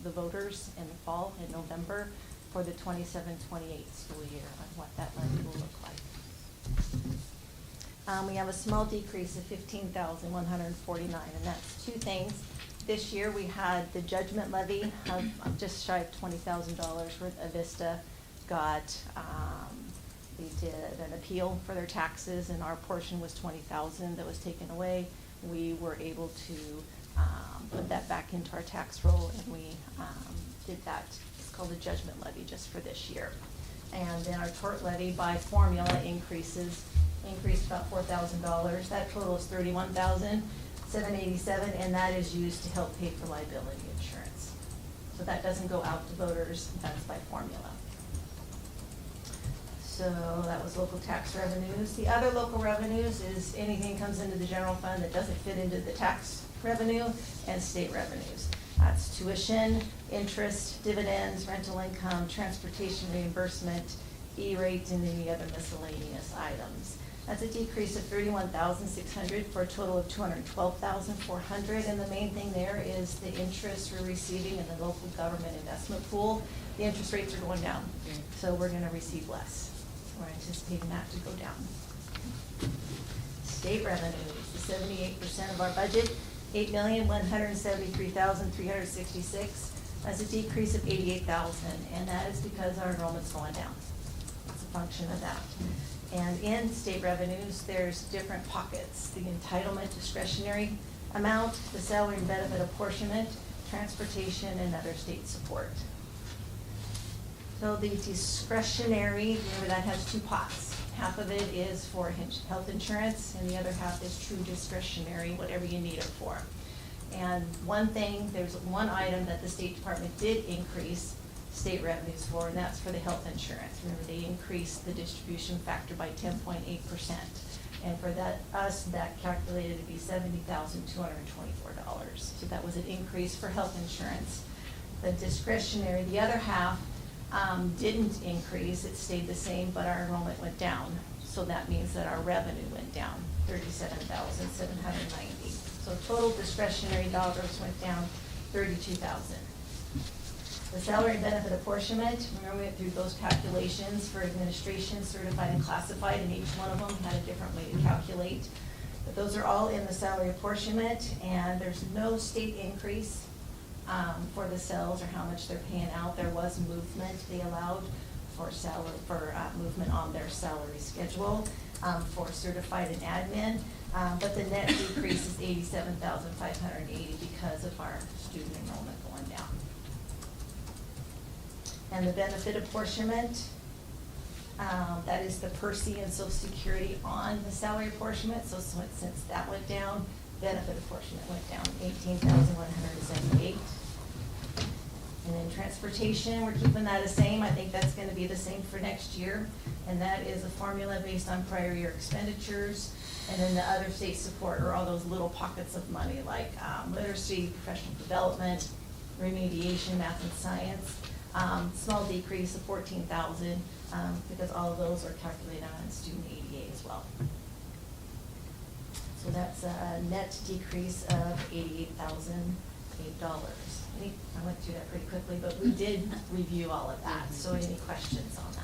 the voters in the fall, in November, for the 27-28 school year on what that levy will look like. We have a small decrease of $15,149, and that's 2 things. This year, we had the judgment levy of just shy of $20,000 worth. Avista got, they did an appeal for their taxes, and our portion was $20,000 that was taken away. We were able to put that back into our tax roll, and we did that. It's called the judgment levy just for this year. And then our tort levy by formula increased about $4,000. That total is $31,787, and that is used to help pay for liability insurance. So that doesn't go out to voters, that's by formula. So that was local tax revenues. The other local revenues is anything comes into the general fund that doesn't fit into the tax revenue, and state revenues. That's tuition, interest, dividends, rental income, transportation reimbursement, E-rates, and any other miscellaneous items. That's a decrease of $31,600 for a total of $212,400. And the main thing there is the interest we're receiving in the local government investment pool. The interest rates are going down, so we're going to receive less. We're anticipating that to go down. State revenues, the 78% of our budget, $8,173,366. That's a decrease of $88,000, and that is because our enrollment's going down. It's a function of that. And in state revenues, there's different pockets. The entitlement discretionary amount, the salary and benefit apportionment, transportation, and other state support. So the discretionary, remember that has 2 pots. Half of it is for health insurance, and the other half is true discretionary, whatever you need it for. And one thing, there's one item that the State Department did increase state revenues for, and that's for the health insurance. Remember, they increased the distribution factor by 10.8%. And for that, that calculated to be $70,224. So that was an increase for health insurance. The discretionary, the other half, didn't increase, it stayed the same, but our enrollment went down. So that means that our revenue went down, $37,790. So total discretionary dollars went down $32,000. The salary and benefit apportionment, remember we went through those calculations for administration, certified and classified, and each one of them had a different way to calculate. But those are all in the salary apportionment, and there's no state increase for the cells or how much they're paying out. There was movement they allowed for movement on their salary schedule for certified and admin. But the net decrease is $87,580 because of our student enrollment going down. And the benefit apportionment, that is the PERSI and Social Security on the salary apportionment. So since that went down, benefit apportionment went down $18,178. And then transportation, we're keeping that the same. I think that's gonna be the same for next year. And that is a formula based on prior year expenditures. And then the other state support are all those little pockets of money like literacy, professional development, remediation, math and science. Small decrease of 14,000 because all of those are calculated on student ADA as well. So that's a net decrease of $88,008. I went through that pretty quickly, but we did review all of that. So any questions on that?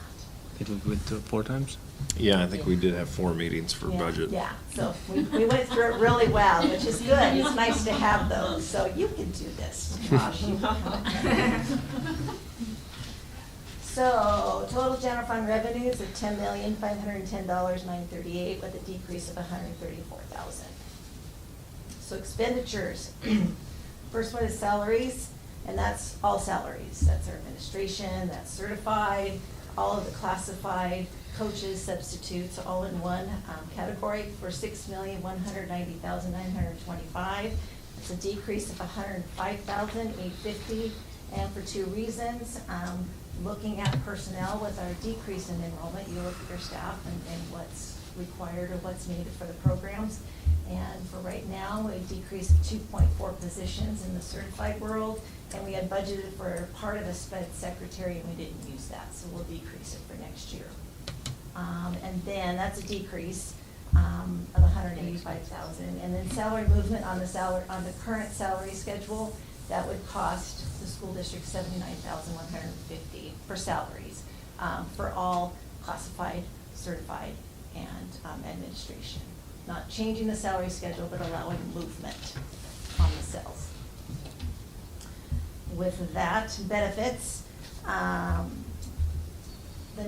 Did we went through it 4 times?
Yeah, I think we did have 4 meetings for
Yeah,
budget.
Yeah, so we went through it really well, which is good. It's nice to have those, so you can do this, Josh. You can. So, total general fund revenues of $10,510,938 with a decrease of $134,000. So expenditures, first one is salaries, and that's all salaries. That's our administration, that's certified, all of the classified, coaches, substitutes, all in one category for $6,190,925. It's a decrease of $105,850, and for 2 reasons. Looking at personnel with our decrease in enrollment, you look at your staff and what's required or what's needed for the programs. And for right now, a decrease of 2.4 positions in the certified world, and we had budgeted for part of a sped secretary and we didn't use that, so we'll decrease it for next year. And then that's a decrease of $185,000. And then salary movement on the current salary schedule, that would cost the school district $79,150 for salaries for all classified, certified, and administration. Not changing the salary schedule, but allowing movement on the cells. With that, benefits, the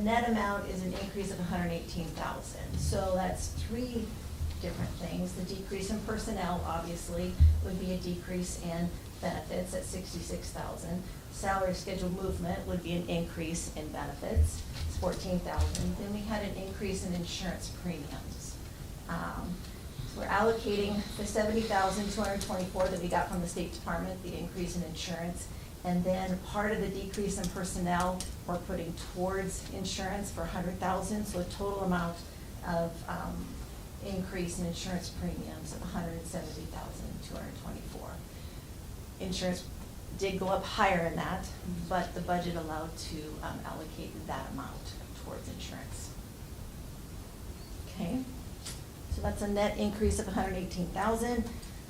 net amount is an increase of $118,000. So that's 3 different things. The decrease in personnel, obviously, would be a decrease in benefits at $66,000. Salary schedule movement would be an increase in benefits, it's $14,000. Then we had an increase in insurance premiums. So we're allocating the $70,224 that we got from the State Department, the increase in insurance, and then part of the decrease in personnel we're putting towards insurance for $100,000. So a total amount of increase in insurance premiums of $170,224. Insurance did go up higher in that, but the budget allowed to allocate that amount towards insurance. Okay, so that's a net increase of $118,000.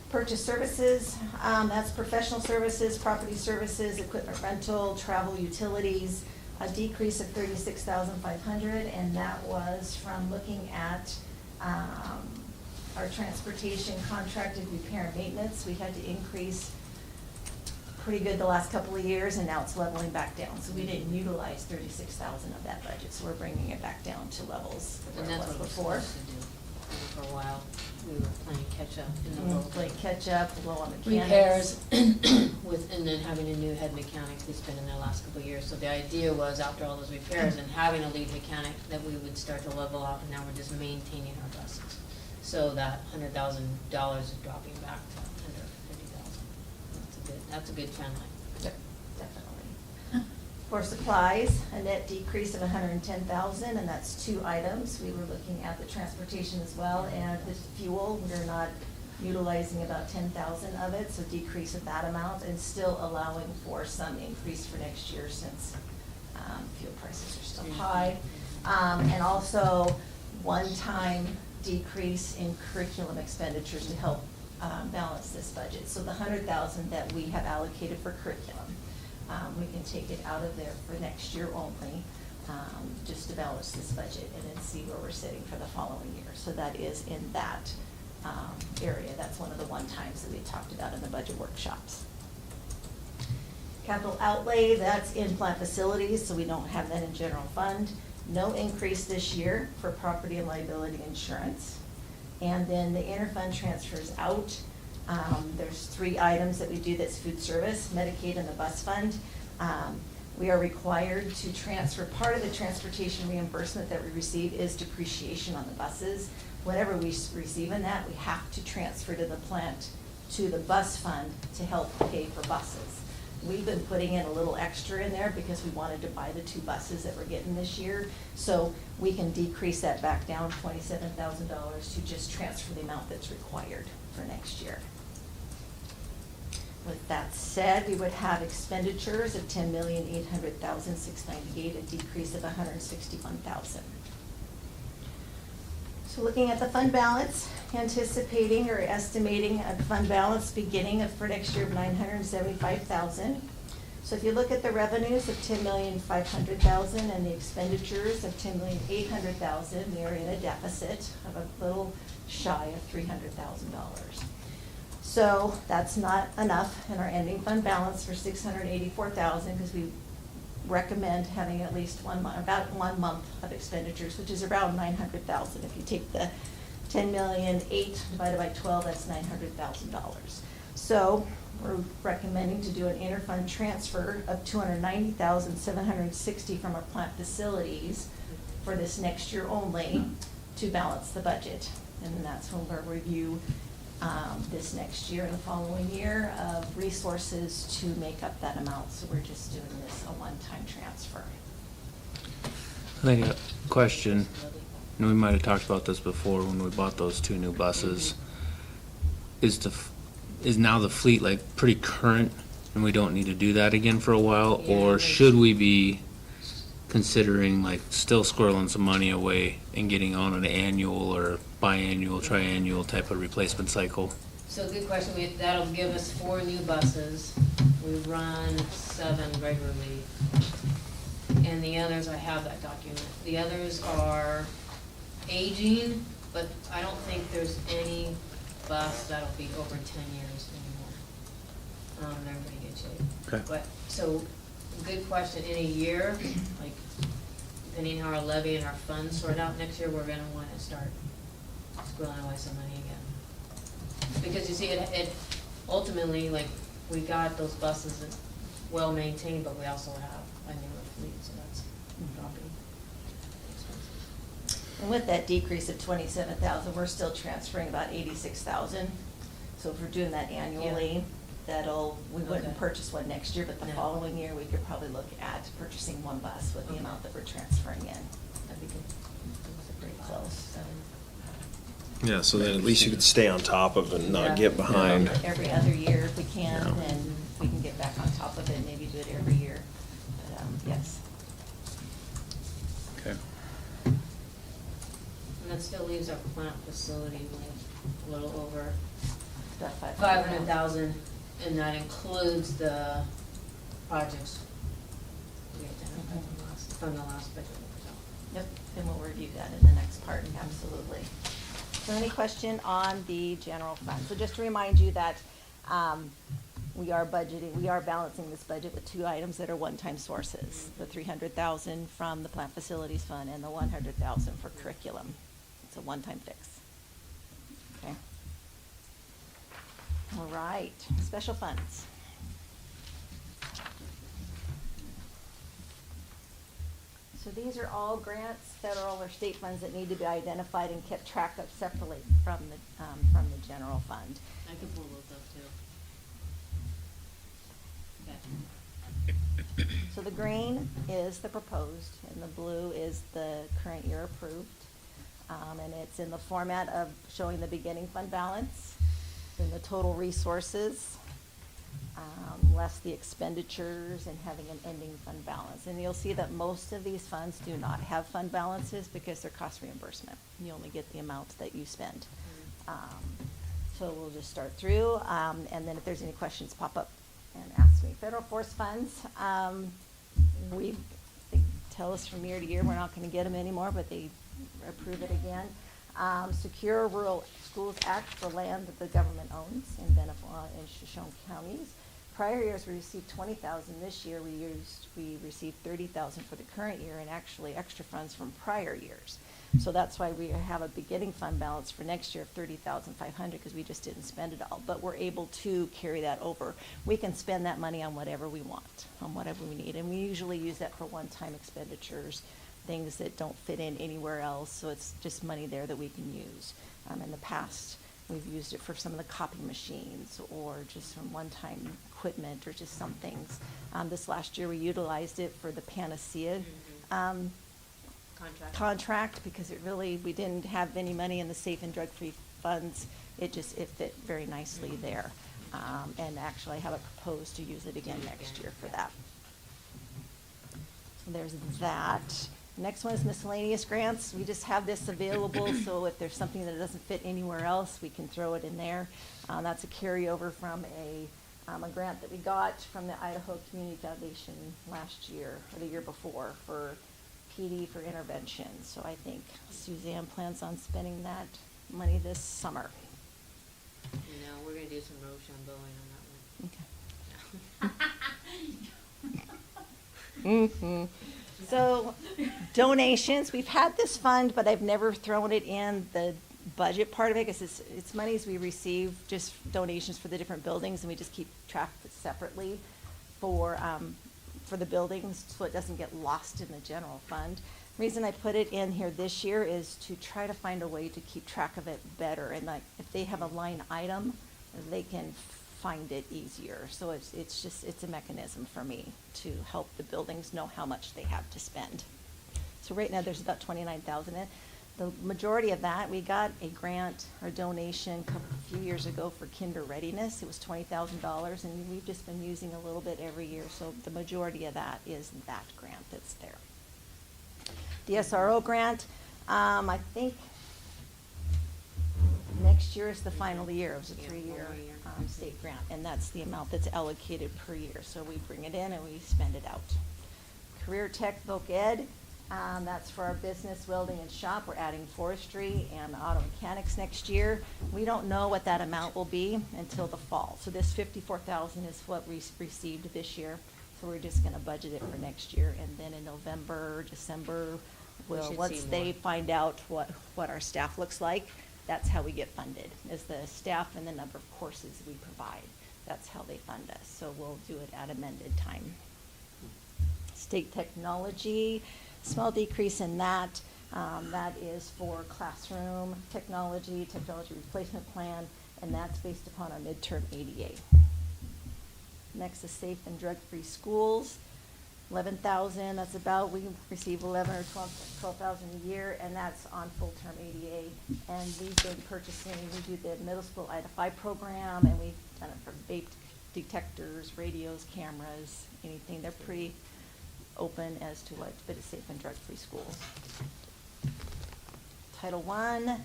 Purchase services, that's professional services, property services, equipment rental, travel, utilities, a decrease of $36,500, and that was from looking at our transportation contracted repair and maintenance. We had to increase pretty good the last couple of years, and now it's leveling back down. So we didn't utilize $36,000 of that budget, so we're bringing it back down to levels where
And
it
that's
was
what we're
before.
supposed to do. For a while, we were playing catch up in the
We'll
low.
play catch up, low on mechanics.
Repairs with, and then having a new head mechanic who's been in there last couple of years. So the idea was after all those repairs and having a lead mechanic, that we would start to level out, and now we're just maintaining our buses. So that $100,000 is dropping back to under $50,000. That's a good trend line.
Yep, definitely. For supplies, a net decrease of $110,000, and that's 2 items. We were looking at the transportation as well, and the fuel, we're not utilizing about 10,000 of it, so decrease of that amount, and still allowing for some increase for next year since fuel prices are still high. And also, one-time decrease in curriculum expenditures to help balance this budget. So the $100,000 that we have allocated for curriculum, we can take it out of there for next year only, just to balance this budget and then see where we're sitting for the following year. So that is in that area. That's one of the one-times that we talked about in the budget workshops.
Capital outlay, that's in plant facilities, so we don't have that in general fund. No increase this year for property and liability insurance. And then the interfund transfers out. There's 3 items that we do that's food service, Medicaid, and the bus fund. We are required to transfer, part of the transportation reimbursement that we receive is depreciation on the buses. Whatever we receive in that, we have to transfer to the plant, to the bus fund to help pay for buses. We've been putting in a little extra in there because we wanted to buy the 2 buses that we're getting this year. So we can decrease that back down $27,000 to just transfer the amount that's required for next year. With that said, we would have expenditures of $10,800,698, a decrease of $161,000. So looking at the fund balance, anticipating or estimating a fund balance beginning for next year of $975,000. So if you look at the revenues of $10,500,000 and the expenditures of $10,800,000, we are in a deficit of a little shy of $300,000. So that's not enough in our ending fund balance for $684,000 because we recommend having at least about 1 month of expenditures, which is around $900,000. If you take the 10,000,008 divided by 12, that's $900,000. So we're recommending to do an interfund transfer of $290,760 from our plant facilities for this next year only to balance the budget. And then that's when we'll review this next year and the following year of resources to make up that amount. So we're just doing this a one-time transfer.
I think a question, and we might have talked about this before when we bought those 2 new buses, is now the fleet like pretty current and we don't need to do that again for a while? Or should we be considering like still squirreling some money away and getting on an annual or biannual, triannual type of replacement cycle?
So good question. That'll give us 4 new buses. We run 7 regularly. And the others, I have that document. The others are aging, but I don't think there's any bus that'll be over 10 years anymore. They're in pretty good shape.
Okay.
But, so, good question. In a year, like, depending how our levy and our funds sort out next year, we're gonna wanna start squirreling away some money again. Because you see, it ultimately, like, we got those buses that well maintained, but we also have a newer fleet, so that's dropping expenses.
And with that decrease of $27,000, we're still transferring about $86,000. So if we're doing that annually, we wouldn't
Okay.
purchase one next year, but the
No.
following year, we could probably look at purchasing 1 bus with the amount that we're transferring in.
That'd be good. That's a pretty
Close.
Yeah, so then at least you could stay on top of it and not get behind.
Every other year if we can,
Yeah.
then we can get back on top of it, maybe do it every year. But, yes.
Okay.
And that still leaves our plant facility with a little over
About
500,000, and that includes the projects we identified from the last budget.
Yep, and we'll review that in the next part, absolutely. So any question on the general fund? So just to remind you that we are balancing this budget with 2 items that are one-time sources. The $300,000 from the plant facilities fund and the $100,000 for curriculum. It's a one-time fix. Okay. All right, special funds. So these are all grants, federal or state funds that need to be identified and kept track of separately from the general fund.
I could pull those up too. Okay.
So the green is the proposed, and the blue is the current year approved. And it's in the format of showing the beginning fund balance, then the total resources, less the expenditures, and having an ending fund balance. And you'll see that most of these funds do not have fund balances because they're cost reimbursement. You only get the amount that you spend. So we'll just start through, and then if there's any questions, pop up and ask me. Federal force funds, they tell us from year to year we're not going to get them anymore, but they approve it again. Secure Rural Schools Act for land that the government owns in Shoshone counties. Prior years, we received 20,000. This year, we received 30,000 for the current year, and actually extra funds from prior years. So that's why we have a beginning fund balance for next year of 30,500, because we just didn't spend it all. But we're able to carry that over. We can spend that money on whatever we want, on whatever we need, and we usually use that for one-time expenditures, things that don't fit in anywhere else. So it's just money there that we can use. In the past, we've used it for some of the copy machines, or just some one-time equipment, or just some things. This last year, we utilized it for the Panacea contract, because we didn't have any money in the safe and drug-free funds. It fit very nicely there. And actually, I have it proposed to use it again next year for that. So there's that. Next one is miscellaneous grants. We just have this available, so if there's something that doesn't fit anywhere else, we can throw it in there. That's a carryover from a grant that we got from the Idaho Community Foundation last year, or the year before, for PD for intervention. So I think Suzanne plans on spending that money this summer.
No, we're gonna do some Rochambeauing on that one.
Okay. So donations, we've had this fund, but I've never thrown it in the budget part of it, because it's monies we receive, just donations for the different buildings, and we just keep track of it separately for the buildings, so it doesn't get lost in the general fund. Reason I put it in here this year is to try to find a way to keep track of it better, and like if they have a line item, they can find it easier. So it's a mechanism for me to help the buildings know how much they have to spend. So right now there's about 29,000 in it. The majority of that, we got a grant or donation a few years ago for kinder readiness. It was $20,000, and we've just been using a little bit every year. So the majority of that is that grant that's there. The SRO grant, I think next year is the final year. It was a 3-year state grant, and that's the amount that's allocated per year. So we bring it in and we spend it out. Career Tech Voc Ed, that's for our business, welding, and shop. We're adding forestry and auto mechanics next year. We don't know what that amount will be until the fall. So this $54,000 is what we received this year. So we're just going to budget it for next year, and then in November, December, once they find out what our staff looks like, that's how we get funded, is the staff and the number of courses we provide. That's how they fund us. So we'll do it at amended time. State technology, small decrease in that. That is for classroom technology replacement plan, and that's based upon our midterm ADA. Next is safe and drug-free schools, 11,000. That's about, we receive 11 or 12,000 a year, and that's on full-term ADA. And we've been purchasing, we do the middle school IDA-5 program, and we've done it for vape detectors, radios, cameras, anything. They're pretty open as to what, but it's safe and drug-free schools. Title I,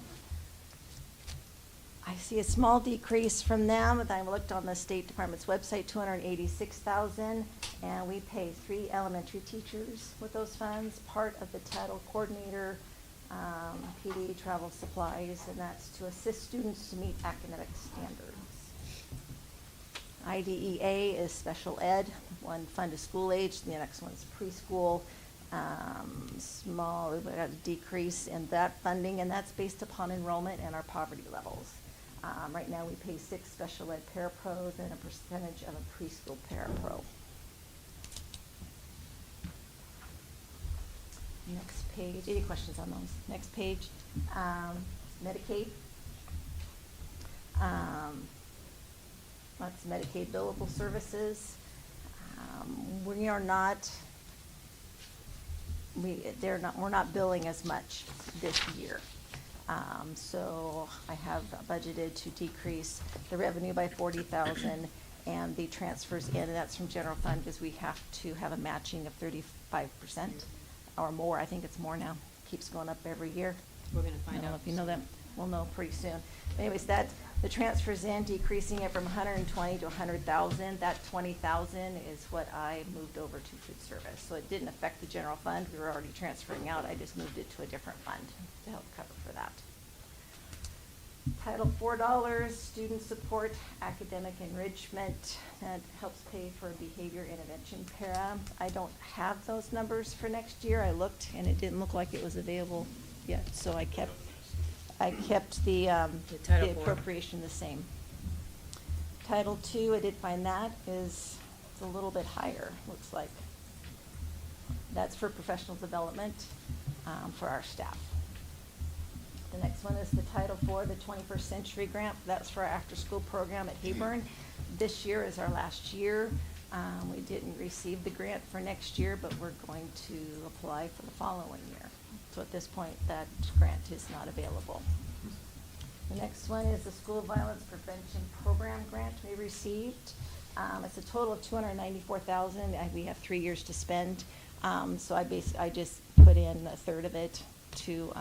I see a small decrease from them. I looked on the State Department's website, $286,000, and we pay 3 elementary teachers with those funds, part of the title coordinator, PD, travel supplies, and that's to assist students to meet academic standards. IDEA is special ed. One fund is school age, the next one's preschool. Small, we got a decrease in that funding, and that's based upon enrollment and our poverty levels. Right now we pay 6 special ed parapros and a percentage of a preschool parapro. Next page, any questions on those? Next page, Medicaid. That's Medicaid billable services. We're not billing as much this year. So I have budgeted to decrease the revenue by $40,000 and the transfers in, and that's from general fund, because we have to have a matching of 35% or more. I think it's more now. Keeps going up every year.
We're gonna find out.
I don't know if you know that. We'll know pretty soon. Anyways, the transfers in, decreasing it from 120 to 100,000. That 20,000 is what I moved over to food service. So it didn't affect the general fund. We were already transferring out. I just moved it to a different fund to help cover for that. Title $4, student support, academic enrichment, that helps pay for behavior intervention para. I don't have those numbers for next year. I looked and it didn't look like it was available yet, so I kept the
Title IV.
appropriation the same. Title II, I did find that is it's a little bit higher, looks like. That's for professional development for our staff. The next one is the Title IV, the 21st Century Grant. That's for our after-school program at Hayburn. This year is our last year. We didn't receive the grant for next year, but we're going to apply for the following year. So at this point, that grant is not available. The next one is the School Violence Prevention Program grant we received. It's a total of $294,000. We have 3 years to spend. So I just put in a third of it to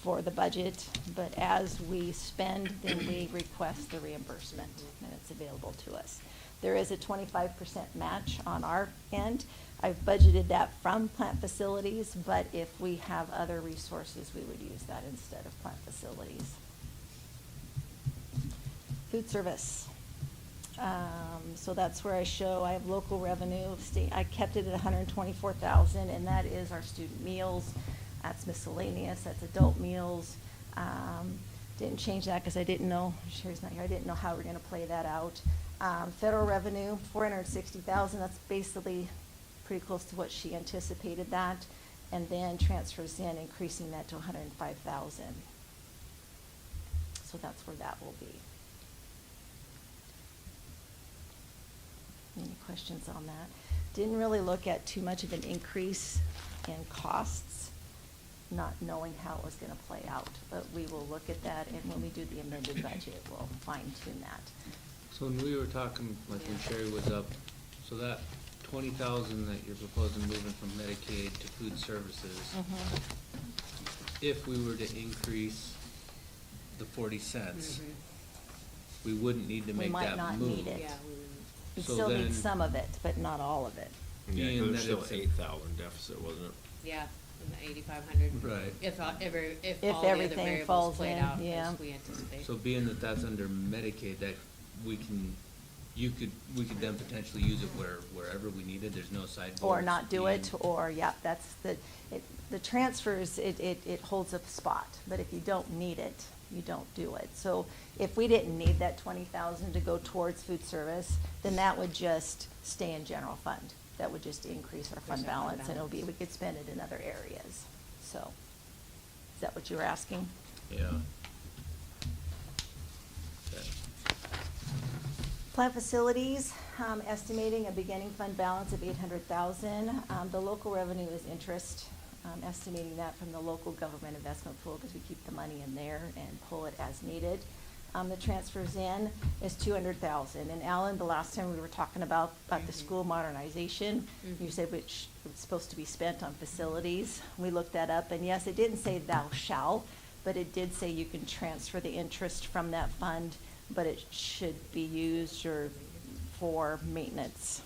for the budget, but as we spend, then we request the reimbursement, and it's available to us. There is a 25% match on our end. I've budgeted that from plant facilities, but if we have other resources, we would use that instead of plant facilities. Food service. So that's where I show I have local revenue. I kept it at $124,000, and that is our student meals. That's miscellaneous, that's adult meals. Didn't change that because I didn't know, Sherry's not here, I didn't know how we're gonna play that out. Federal revenue, $460,000, that's basically pretty close to what she anticipated that. And then transfers in, increasing that to $105,000. So that's where that will be. Any questions on that? Didn't really look at too much of an increase in costs, not knowing how it was gonna play out. But we will look at that, and when we do the amended budget, we'll fine tune that.
So when we were talking, like when Sherry was up, so that 20,000 that you're proposing moving from Medicaid to food services, if we were to increase the 40 cents, we wouldn't need to
We
make
might
that
not
move.
need it.
Yeah, we wouldn't.
We
So
still
then-
need some of it, but not all of it.
Yeah,
Being
'cause
that
there's still
it's-
8,000 deficit, wasn't it?
Yeah, in the 8,500.
Right.
If all the
If
other
everything
variables
falls
played
in,
out
yeah.
as we anticipate.
So being that that's under Medicaid, that we could then potentially use it wherever we needed, there's no sideboards.
Or not do it,
being-
or, yeah, that's the transfers, it holds a spot, but if you don't need it, you don't do it. So if we didn't need that 20,000 to go towards food service, then that would just stay in general fund. That would just increase our fund
Increase our fund
balance, and we could spend it in other areas. So, is that what you were asking?
Yeah. Okay.
Plant facilities, estimating a beginning fund balance of 800,000. The local revenue is interest, estimating that from the local government investment pool, because we keep the money in there and pull it as needed. The transfers in is 200,000. And Alan, the last time we were talking about the school modernization, you said which was supposed to be spent on facilities. We looked that up, and yes, it didn't say thou shall, but it did say you can transfer the interest from that fund, but it should be used for maintenance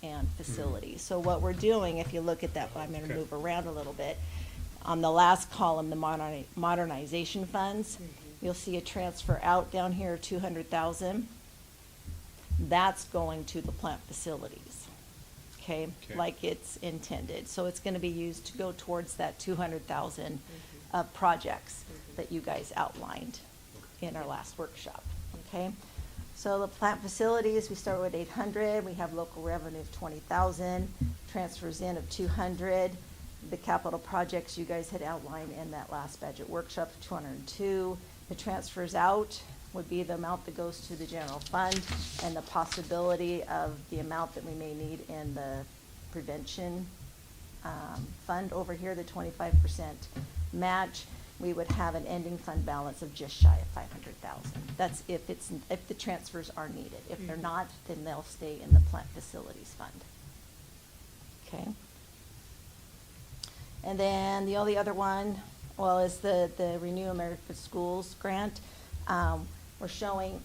and facilities. So what we're doing, if you look at that, I'm gonna move around a little bit. On the last column, the modernization funds, you'll see a transfer out down here, 200,000. That's going to the plant facilities, okay? Like it's intended. So it's gonna be used to go towards that 200,000 of projects that you guys outlined in our last workshop, okay? So the plant facilities, we start with 800, we have local revenue of 20,000, transfers in of 200. The capital projects you guys had outlined in that last budget workshop, 202. The transfers out would be the amount that goes to the general fund, and the possibility of the amount that we may need in the prevention fund over here, the 25% match. We would have an ending fund balance of just shy of 500,000. That's if the transfers are needed. If they're not, then they'll stay in the plant facilities fund. Okay. And then the only other one, well, is the Renew America Schools grant. We're showing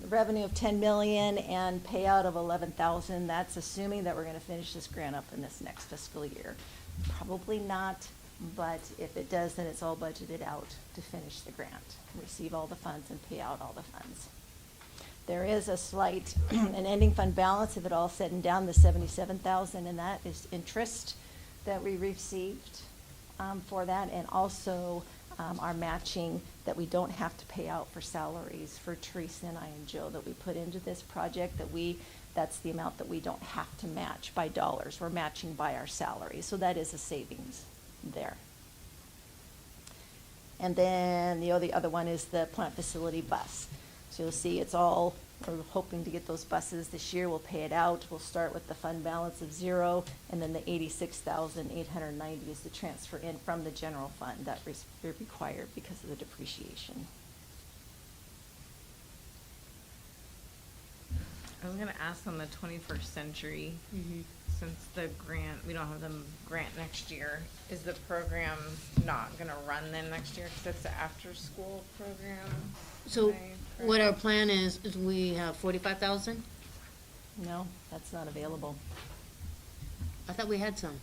revenue of 10 million and payout of 11,000. That's assuming that we're gonna finish this grant up in this next fiscal year. Probably not But if it does, then it's all budgeted out to finish the grant, receive all the funds and pay out all the funds. There is a slight, an ending fund balance, if it all said and done, the 77,000, and that is interest that we received for that, and also our matching that we don't have to pay out for salaries for Teresa and I and Joe that we put into this project, that's the amount that we don't have to match by dollars. We're matching by our salaries, so that is a savings there. And then the other one is the plant facility bus. So you'll see it's all, we're hoping to get those buses this year. We'll pay it out. We'll start with the fund balance of 0, and then the 86,890 is the transfer in from the general fund that is required because of the depreciation.
I was gonna ask on the 21st century,
Mhm.
since the grant, we don't have the grant next year, is the program not gonna run then next year, cause it's an after-school program?
So
Am I
what our
correct?
plan is we have 45,000?
No, that's not available.
I thought we had some.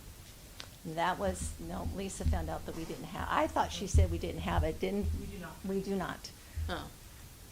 That was, no, Lisa found out that we didn't have, I thought she said we didn't have it, didn't?
We do not.
We do not.
Oh,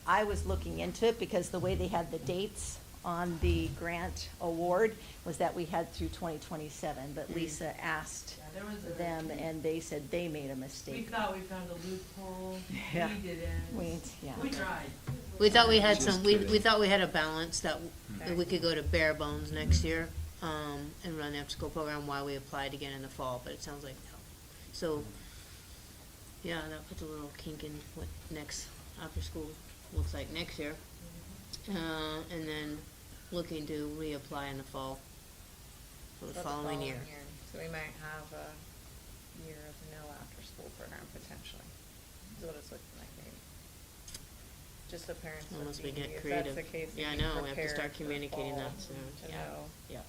I was looking into it because the way they had the dates on the grant award was that we had through 2027, but Lisa asked
Yeah, there was a-
them and they said they made a
We
mistake.
thought we found a loophole.
Yeah.
We didn't.
Yeah.
We tried.
we thought we had
Just
some, we
kidding.
thought we had a balance that
Okay.
we could go to bare bones next year, and run the after-school program while we applied again in the fall, but it sounds like no. So, yeah, that puts a little kink in what next after-school looks like next year. And then looking to reapply in the fall for the following year.
So we might have a year of no after-school program potentially, is what it's looking like maybe. Just the parents would
Unless we
be,
get
if
creative.
that's the case,
Yeah, I
be
know, we have to
prepared
start
for
communicating
fall
that soon,
to
yeah.
know.
Yeah.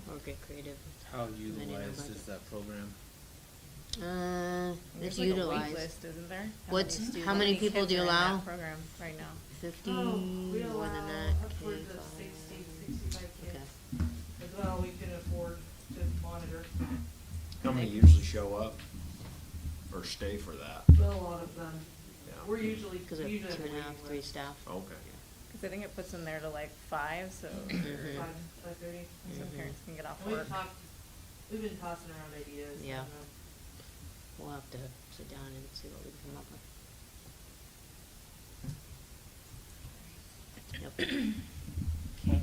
Or get creative.
How
Amending our
utilized
budget.
is that program?
It's
There's like a wait
utilized.
list, isn't there?
What's-
students-
how many people
kids
do you
are in that
allow?
Program right now.
50,
Oh, we
more than
allow
that,
upwards of
K-5.
60, 65 kids.
Okay.
As well, we can afford to monitor.
How many usually show up or stay for that?
Well, a lot of them.
Yeah.
We're usually,
Because we
we usually
have
have a
2.5,
waiting
3
list.
staff.
Okay.
Cause I think it puts them there to like 5, so
Mhm.
5:30.
some
Mhm.
parents can get off
And
work.
we've been tossing around ideas.
Yeah.
and,
We'll have to sit down and see what we can come up with. Yep.
Okay.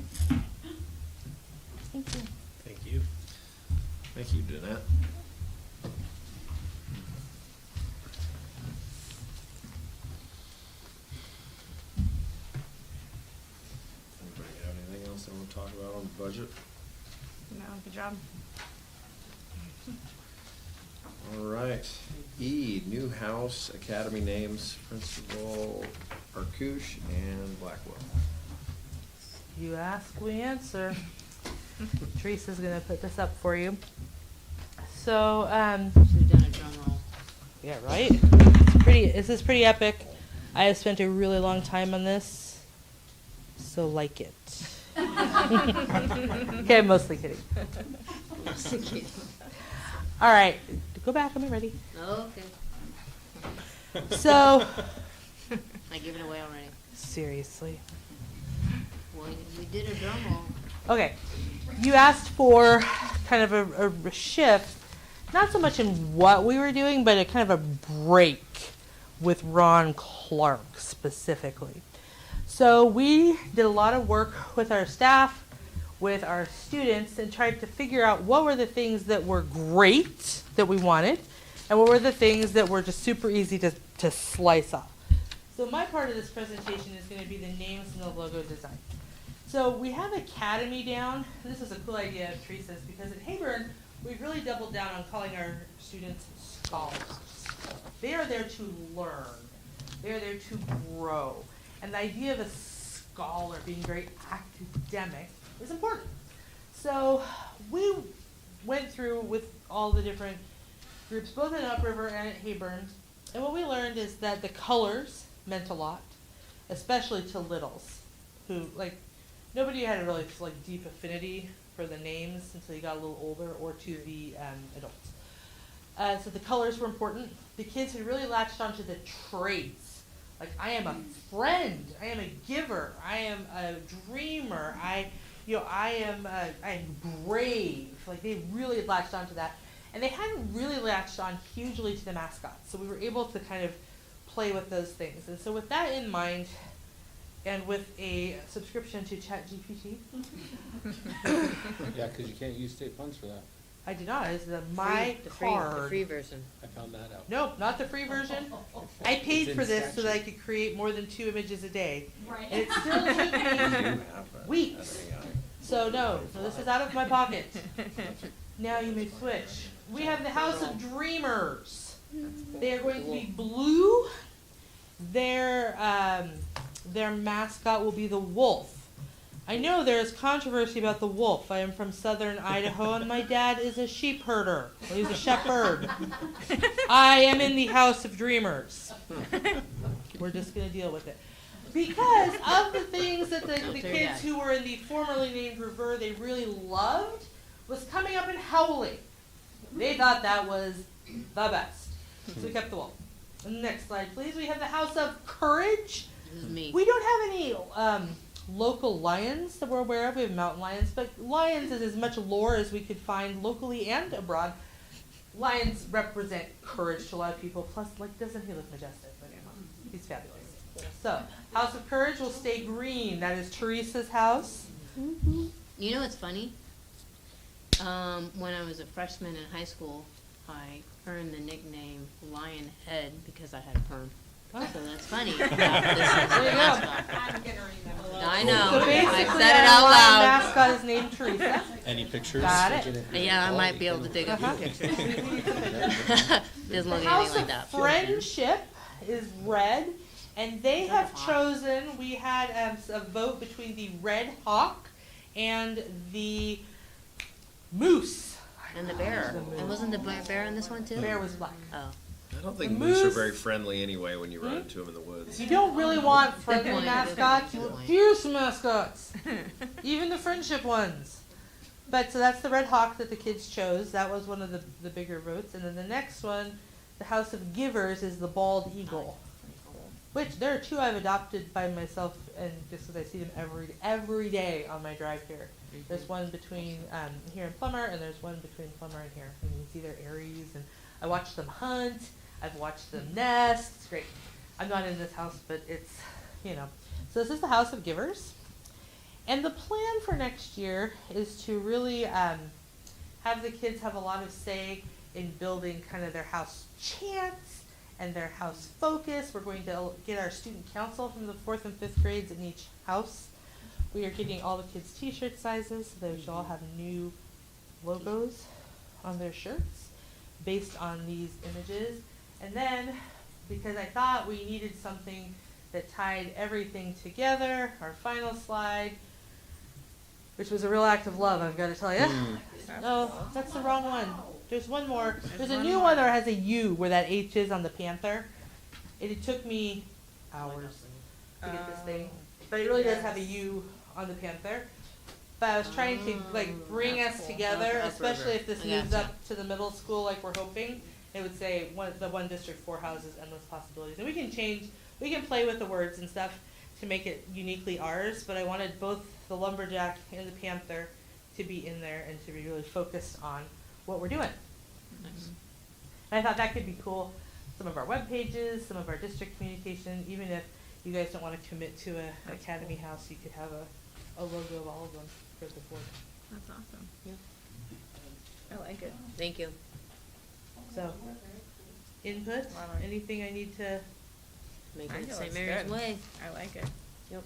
Thank you.
Thank you. Thank you, Danette. Anybody have anything else they want to talk about on the budget?
No, good job.
All right. E, new house, academy names, Principal Arcouche and Blackwell.
You ask, we answer. Teresa's gonna put this up for you. So,
Should've done a drum roll.
yeah, right? It's pretty, this is pretty epic. I have spent a really long time on this, so like it. Okay, I'm mostly kidding. All right, go back, I'm ready.
Okay.
So,
I give it away already.
seriously.
Well, we did a drum roll.
Okay, you asked for kind of a shift, not so much in what we were doing, but a kind of a break with Ron Clark specifically. So we did a lot of work with our staff, with our students, and tried to figure out what were the things that were great that we wanted, and what were the things that were just super easy to slice off. So my part of this presentation is going to be the names and the logo design. So we have Academy down. This is a cool idea of Teresa's because at Hayburn, we've really doubled down on calling our students scholars. They are there to learn. They are there to grow. And the idea of a scholar being very academic is important. So we went through with all the different groups, both at Upriver and at Hayburn, and what we learned is that the colors meant a lot, especially to littles, who, like, nobody had a really, like, deep affinity for the names until you got a little older, or to the adults. So the colors were important. The kids had really latched onto the traits. Like, I am a friend, I am a giver, I am a dreamer, I am brave. Like, they really latched onto that. And they hadn't really latched on hugely to the mascots. So we were able to kind of play with those things. And so with that in mind, and with a subscription to ChatGPT,
Yeah, because you can't use state funds for that.
I do not. It's my card.
The free version.
I found that out.
Nope, not the free version. I paid
It's
for
in
this so that I
statute.
could create more than 2 images a day.
Right.
And it still took
We do
me
have
weeks.
an AI.
So no, this is out of my pocket. Now you may switch. We have the House of Dreamers. They are going to be blue. Their mascot will be the wolf. I know there is controversy about the wolf. I am from southern Idaho, and my dad is a sheep herder. Well, he's a shepherd. I am in the House of Dreamers. We're just going to deal with it. Because of the things that the kids who were in the formerly named Revere they really loved was coming up and howling. They thought that was the best. So we kept the wolf. Next slide, please. We have the House of Courage.
This is me.
We don't have any local lions that we're aware of. We have mountain lions, but lions is as much lore as we could find locally and abroad. Lions represent courage to a lot of people. Plus, like, doesn't he look majestic? He's fabulous. So, House of Courage will stay green. That is Teresa's house.
You know what's funny? When I was a freshman in high school, I earned the nickname Lion Head because I had a perm.
Oh.
So that's funny.
There you go.
I'm gonna remember.
I know.
So
I
basically,
said it
our
out
lion
loud.
mascot is named Teresa.
Any pictures?
Got it.
Yeah, I might be able to dig a few
Uh-huh.
pictures. Doesn't look
The
anything
House
like
of
that.
Friendship is red, and they have chosen, we had a vote between the red hawk and the moose.
And the bear. And wasn't the bear in this one too?
The bear was black.
Oh.
I don't think
The
moose are
moose-
very friendly anyway when you run into them in the woods.
You don't really want friendly
point,
mascots, you
good
want
point.
fierce mascots. Even the friendship ones. But so that's the red hawk that the kids chose. That was one of the bigger votes. And then the next one, the House of Givers, is the bald eagle. Which there are 2 I've adopted by myself, and just because I see them every day on my drive here. There's one between here and Plummer, and there's one between Plummer and here. And you can see their Aries, and I watch them hunt. I've watched them nest. It's great. I'm not in this house, but it's, So this is the House of Givers. And the plan for next year is to really have the kids have a lot of say in building kind of their house chants and their house focus. We're going to get our student council from the 4th and 5th grades in each house. We are getting all the kids' t-shirt sizes so they should all have new logos on their shirts based on these images. And then, because I thought we needed something that tied everything together, our final slide, which was a real act of love, I've got to tell you. No, that's the wrong one. There's one more. There's a new one that has a U where that H is on the panther. It took me hours to get this thing. But it really does have a U on the panther. But I was trying to bring us together, especially if this moves up to the middle school like we're hoping. It would say the one district, 4 houses, endless possibilities. And we can play with the words and stuff to make it uniquely ours, but I wanted both the lumberjack and the panther to be in there and to be really focused on what we're doing.
Nice.
And I thought that could be cool. Some of our web pages, some of our district communication, even if you guys don't want to commit to an academy house, you could have a logo of all of them for the board.
That's awesome.
Yeah.
I like it.
Thank you.
So, input, anything I need to,
Make
I
it
feel
St.
it's
Mary's
good.
way.
I like it.
Yep.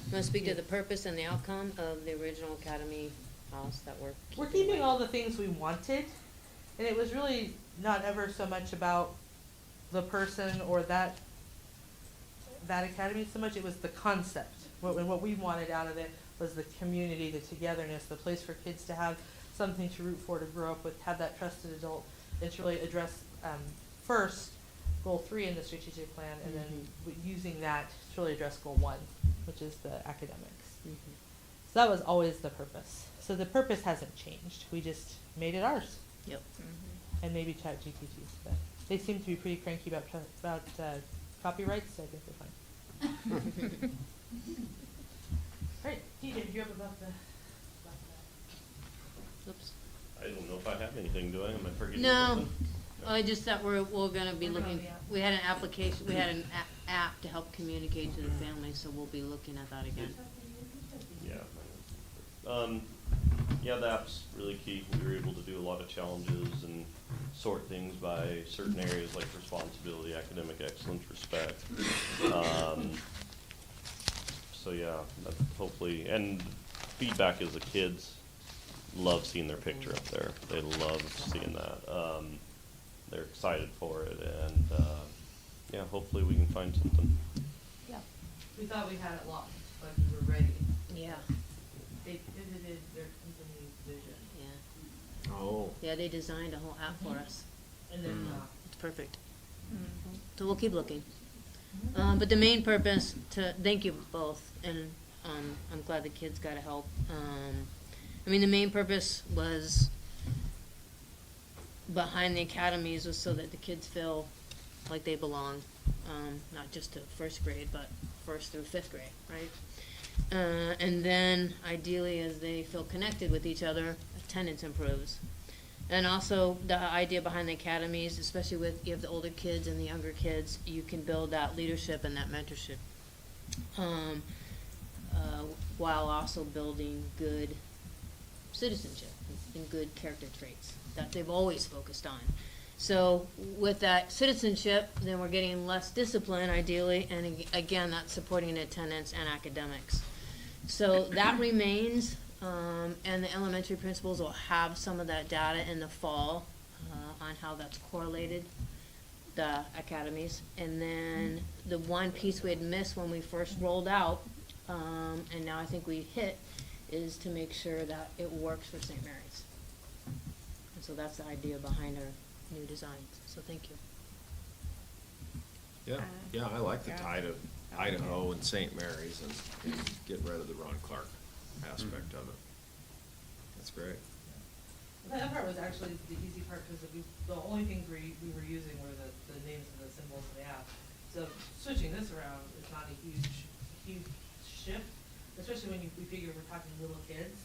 You want to speak to the purpose and the outcome of the original Academy house that
we're keeping all the things we wanted, and it was really not ever so much about the person or that academy so much, it was the concept. What we wanted out of it was the community, the togetherness, the place for kids to have something to root for, to grow up with, have that trusted adult, and to really address first goal 3 in the strategic plan, and then using that to really address goal 1, which is the academics. So that was always the purpose. So the purpose hasn't changed. We just made it ours.
Yep.
And maybe ChatGPT's, but they seem to be pretty cranky about copyrights, so I think we're fine. All right, DJ, did you have about the?
Oops.
I don't know if I have anything, do I? Am I forgetting
No,
something?
I just thought we're gonna be
Working on
looking,
the app.
we had an application, we had an app to help communicate to the family, so we'll be looking at that again.
Yeah. Yeah, the app's really key. We were able to do a lot of challenges and sort things by certain areas like responsibility, academic excellence, respect. So yeah, that's hopefully, and feedback is the kids love seeing their picture up there. They love seeing that. They're excited for it, and yeah, hopefully we can find something.
Yeah.
We thought we had it locked, but we were ready.
Yeah,
They pivoted their company's vision.
yeah.
Oh.
Yeah, they designed a whole app for us.
And then,
It's perfect. So we'll keep looking. But the main purpose thank you both, and I'm glad the kids got to help. I mean, the main purpose was behind the academies was so that the kids feel like they belong, not just to first grade, but first through fifth grade, right? And then ideally, as they feel connected with each other, attendance improves. And also the idea behind the academies, especially with you have the older kids and the younger kids, you can build that leadership and that mentorship, while also building good citizenship and good character traits that they've always focused on. So with that citizenship, then we're getting less discipline ideally, and again, that's supporting attendance and academics. So that remains, and the elementary principals will have some of that data in the fall on how that's correlated, the academies. And then the one piece we had missed when we first rolled out, and now I think we hit, is to make sure that it works for St. Mary's. And so that's the idea behind our new designs, so thank you.
Yeah, yeah, I like the tie to Idaho and St. Mary's and getting rid of the Ron Clark aspect of it. That's great.
That part was actually the easy part, because the only things we were using were the names and the symbols in the app. So switching this around is not a huge shift, especially when we figure we're talking little kids.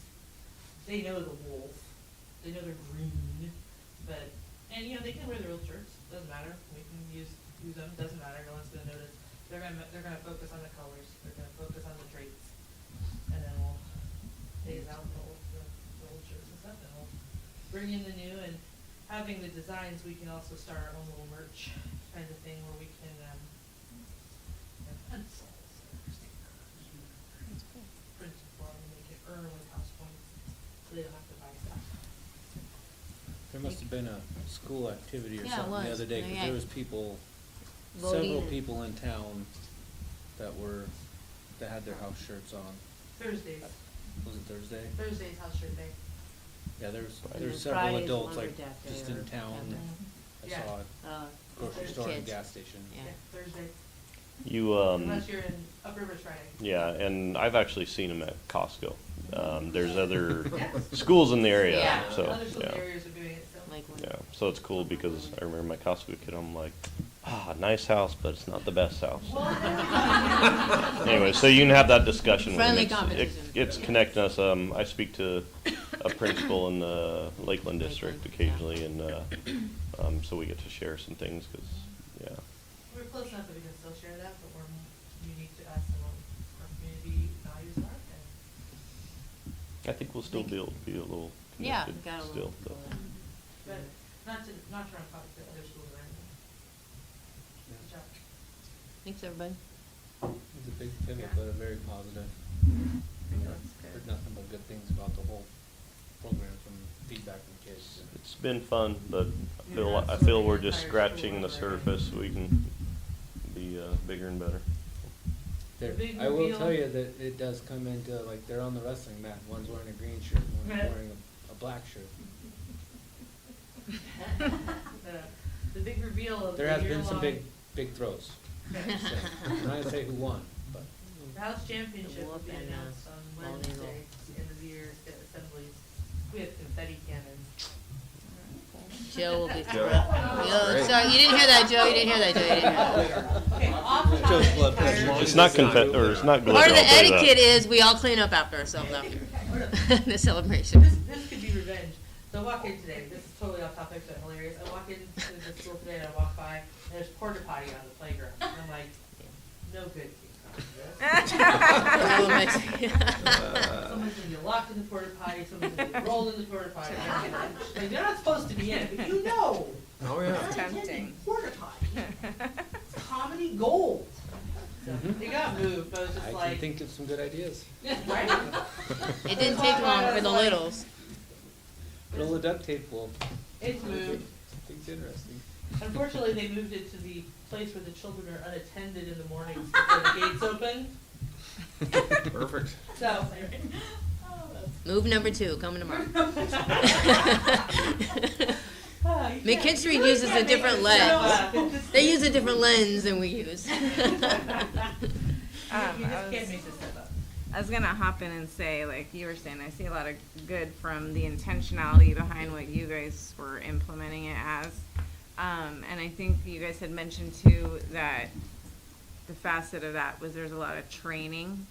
They know the wolf, they know they're green, but, and you know, they can wear their old shirts, doesn't matter. We can use them, doesn't matter, no one's gonna notice. They're gonna focus on the colors, they're gonna focus on the traits, and then we'll phase out the old shirts and stuff, and we'll bring in the new. And having the designs, we can also start our own little merch kind of thing where we can, have pencils or stickers, printed for them, they can earn with house points, so they don't have to buy stuff.
There must have been a school activity or
Yeah, it
something the
was.
other day, 'cause
Yeah.
there was people,
Voting
several
and-
people in town that had their house shirts on.
Thursdays.
Was it Thursday?
Thursday's house shirt day.
Yeah, there was
And
several
Friday's
adults, like,
lumberjack day
just
or
in town.
something.
I
Yeah.
saw it, grocery
the
store and
kids.
gas station.
Yeah.
Thursday,
You,
unless you're in Up Rivers Friday.
yeah, and I've actually seen them at Costco. There's other schools in the area,
Yeah,
so,
other school
yeah.
areas are doing it, so.
Like when-
Yeah, so it's cool because I remember my Costco kid, I'm like, nice house, but it's not the best house. Anyway, so you can have that discussion with them.
Friendly
It's-
competition.
It's connecting us. I speak to a principal in the Lakeland district occasionally, and so we get to share some things, because, yeah.
We're close enough that we can still share that, but we're unique to us and what our community values are, and,
I think we'll still be able to be a little
Yeah,
connected
got a
still.
little.
but-
but not to run conflict to other schools or anything. Good job.
Thanks, everybody.
It's a big pivot, but a very positive. Heard nothing but good things about the whole program from feedback from kids.
It's been fun, but I feel we're just scratching the surface. We can be bigger and better.
There,
Big
I will
reveal.
tell you that it does come into, like, they're on the wrestling mat, one's wearing a green shirt, one's
Right.
wearing a black shirt.
The big reveal of the
There has been some
year-long-
big throws. So, I'm not gonna say who won, but
The House Championship will be
Wolf and,
announced on
Bald
Wednesday.
Eagle.
the year assemblies, we had confetti cannons.
Joe will be
Joe.
thrilled. Yo, sorry, you didn't hear that, Joe. You didn't hear that, Joe. You didn't hear that.
Okay, off the
Joe's
topic,
blood
Tyler.
pressure.
It's not confet, or it's not glitter.
Part of the
I'll tell you that.
etiquette is we all clean up after ourselves after the celebration.
This could be revenge. So I walk in today, this is totally off topic, but hilarious. I walk into the school today and I walk by, and there's porta potty on the playground. And I'm like, no good can come of this. Someone's gonna get locked in the porta potty, someone's gonna get rolled in the porta potty. Like, they're not supposed to be in it, but you know.
Oh, yeah.
It's tempting.
Porta potty. It's comedy gold. So they got moved, but I was just
I
like.
can think of some good ideas.
Right?
It didn't take long for the littles.
Roll of duct tape will.
It's moved.
It's interesting.
Unfortunately, they moved it to the place where the children are unattended in the mornings before the gates open.
Perfect.
So.
Move number 2, coming tomorrow. McKinstry
really
uses a
can't
different
make this
lens.
up.
They use a different lens than we use.
You just can't make this stuff up.
I was gonna hop in and say, like you were saying, I see a lot of good from the intentionality behind what you guys were implementing it as. And I think you guys had mentioned too that the facet of that was there's a lot of training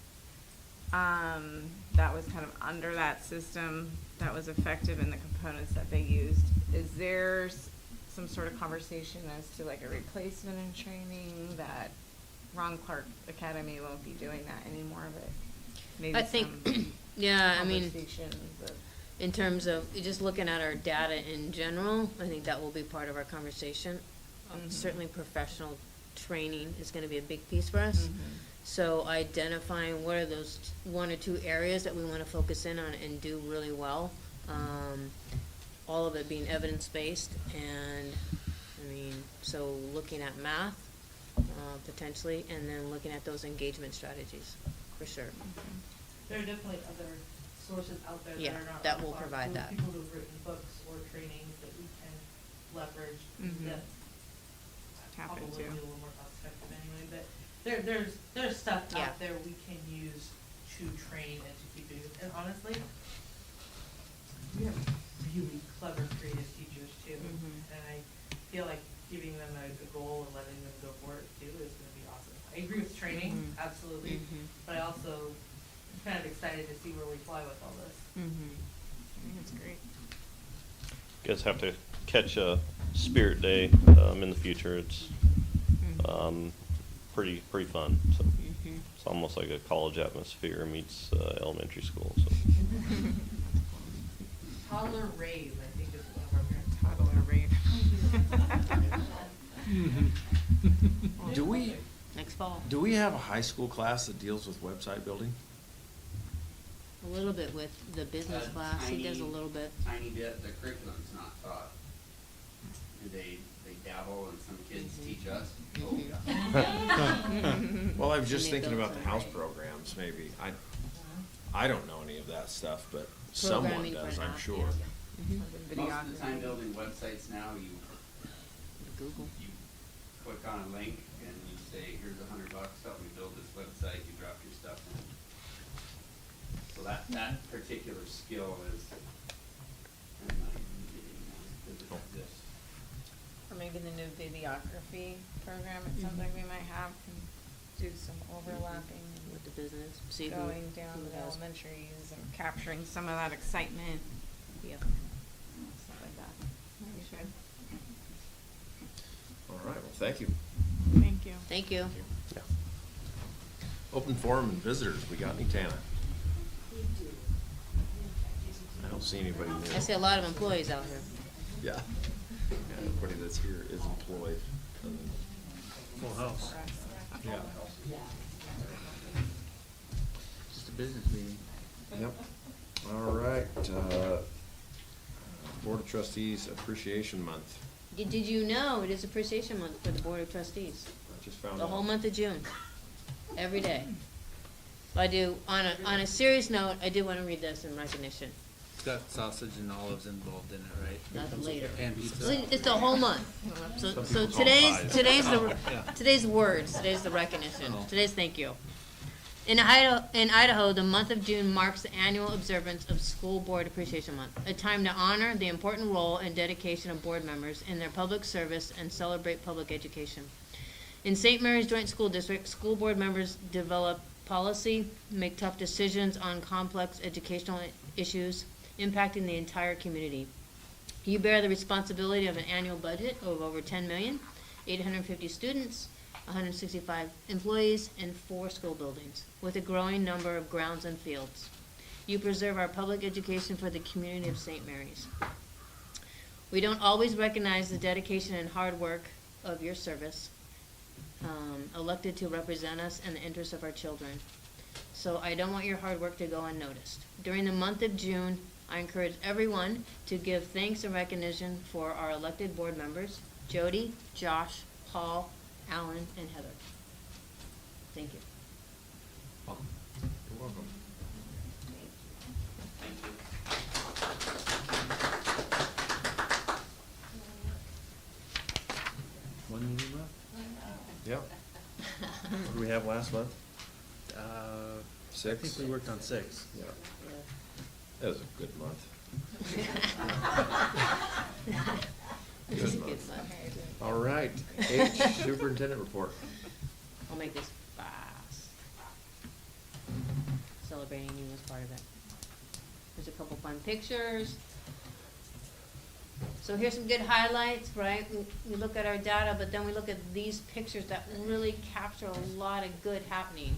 that was kind of under that system that was effective in the components that they used. Is there some sort of conversation as to like a replacement in training that Ron Clark Academy won't be doing that anymore, but maybe
I think,
some
yeah, I mean,
conversations of-
in terms of just looking at our data in general, I think that will be part of our conversation. Certainly professional training is gonna be a big piece for us. So identifying what are those 1 or 2 areas that we wanna focus in on and do really well. All of it being evidence-based, and, I mean, so looking at math, potentially, and then looking at those engagement strategies, for sure.
There are definitely other sources out there that
Yeah,
are not.
that will
Ron Clark,
provide
so
that.
People who've written books or trainings that we can leverage that
Tap
probably
into.
be a little more cost effective anyway, but there's stuff
Yeah.
out there we can use to train and to keep doing. And honestly, we have really clever, creative teachers too. And I feel like giving them a goal and letting them go for it too is gonna be awesome. I agree with training, absolutely, but I also am kind of excited to see where we fly with all this.
I think it's great.
You guys have to catch a Spirit Day in the future. It's pretty fun. So it's almost like a college atmosphere meets elementary school. So.
Toddler rave, I think is one of our
Toddler rave.
Next fall.
Do we have a high school class that deals with website building?
A little bit with the business class, he does a little bit.
Tiny bit, the curriculum's not taught. They dabble and some kids teach us. Oh, yeah.
Well, I was just thinking about the house programs, maybe. I don't know any of that stuff, but someone
Programming
does,
for
I'm
that,
sure.
yeah.
Most of the time building websites now, you
Google.
click on a link and you say, here's $100, help me build this website, you drop your stuff in. So that particular skill is, I'm not even getting that, because it exists.
Or maybe the new videography program, it sounds like we might have, can do some overlapping.
With the business, see who,
Going down
who
the
has.
elementaries and capturing some of that excitement.
Yep.
Stuff like that. That'd be good.
All right, well, thank you.
Thank you.
Thank you.
Yeah. Open forum and visitors, we got any, Tana? I don't see anybody new.
I see a lot of employees out here.
Yeah. Everybody that's here is employed.
Full house.
Yeah.
Just a business meeting.
Yep. All right, Board of Trustees Appreciation Month.
Did you know it is Appreciation Month for the Board of Trustees?
I just found out.
The whole month of June, every day. I do, on a serious note, I do want to read this in recognition.
It's got sausage and olives involved in it, right?
That's later.
And pizza.
It's the whole month.
Some
So
people call it pies.
today's
Yeah.
today's words, today's the recognition,
Oh.
today's thank you. In Idaho, the month of June marks the annual observance of School Board Appreciation Month, a time to honor the important role and dedication of board members in their public service and celebrate public education. In St. Mary's Joint School District, school board members develop policy, make tough decisions on complex educational issues impacting the entire community. You bear the responsibility of an annual budget of over 10 million, 850 students, 165 employees, and 4 school buildings, with a growing number of grounds and fields. You preserve our public education for the community of St. Mary's. We don't always recognize the dedication and hard work of your service, elected to represent us and the interests of our children. So I don't want your hard work to go unnoticed. During the month of June, I encourage everyone to give thanks and recognition for our elected board members, Jody, Josh, Paul, Alan, and Heather. Thank you.
Welcome. You're welcome.
One meeting left?
Yep. What did we have last month?
I
6?
think we worked on 6.
Yeah. That was a good month.
This is a
Good
good
month.
month.
All right, H, superintendent report.
I'll make this fast. Celebrating you was part of it. There's a couple fun pictures. So here's some good highlights, right? We look at our data, but then we look at these pictures that really capture a lot of good happening.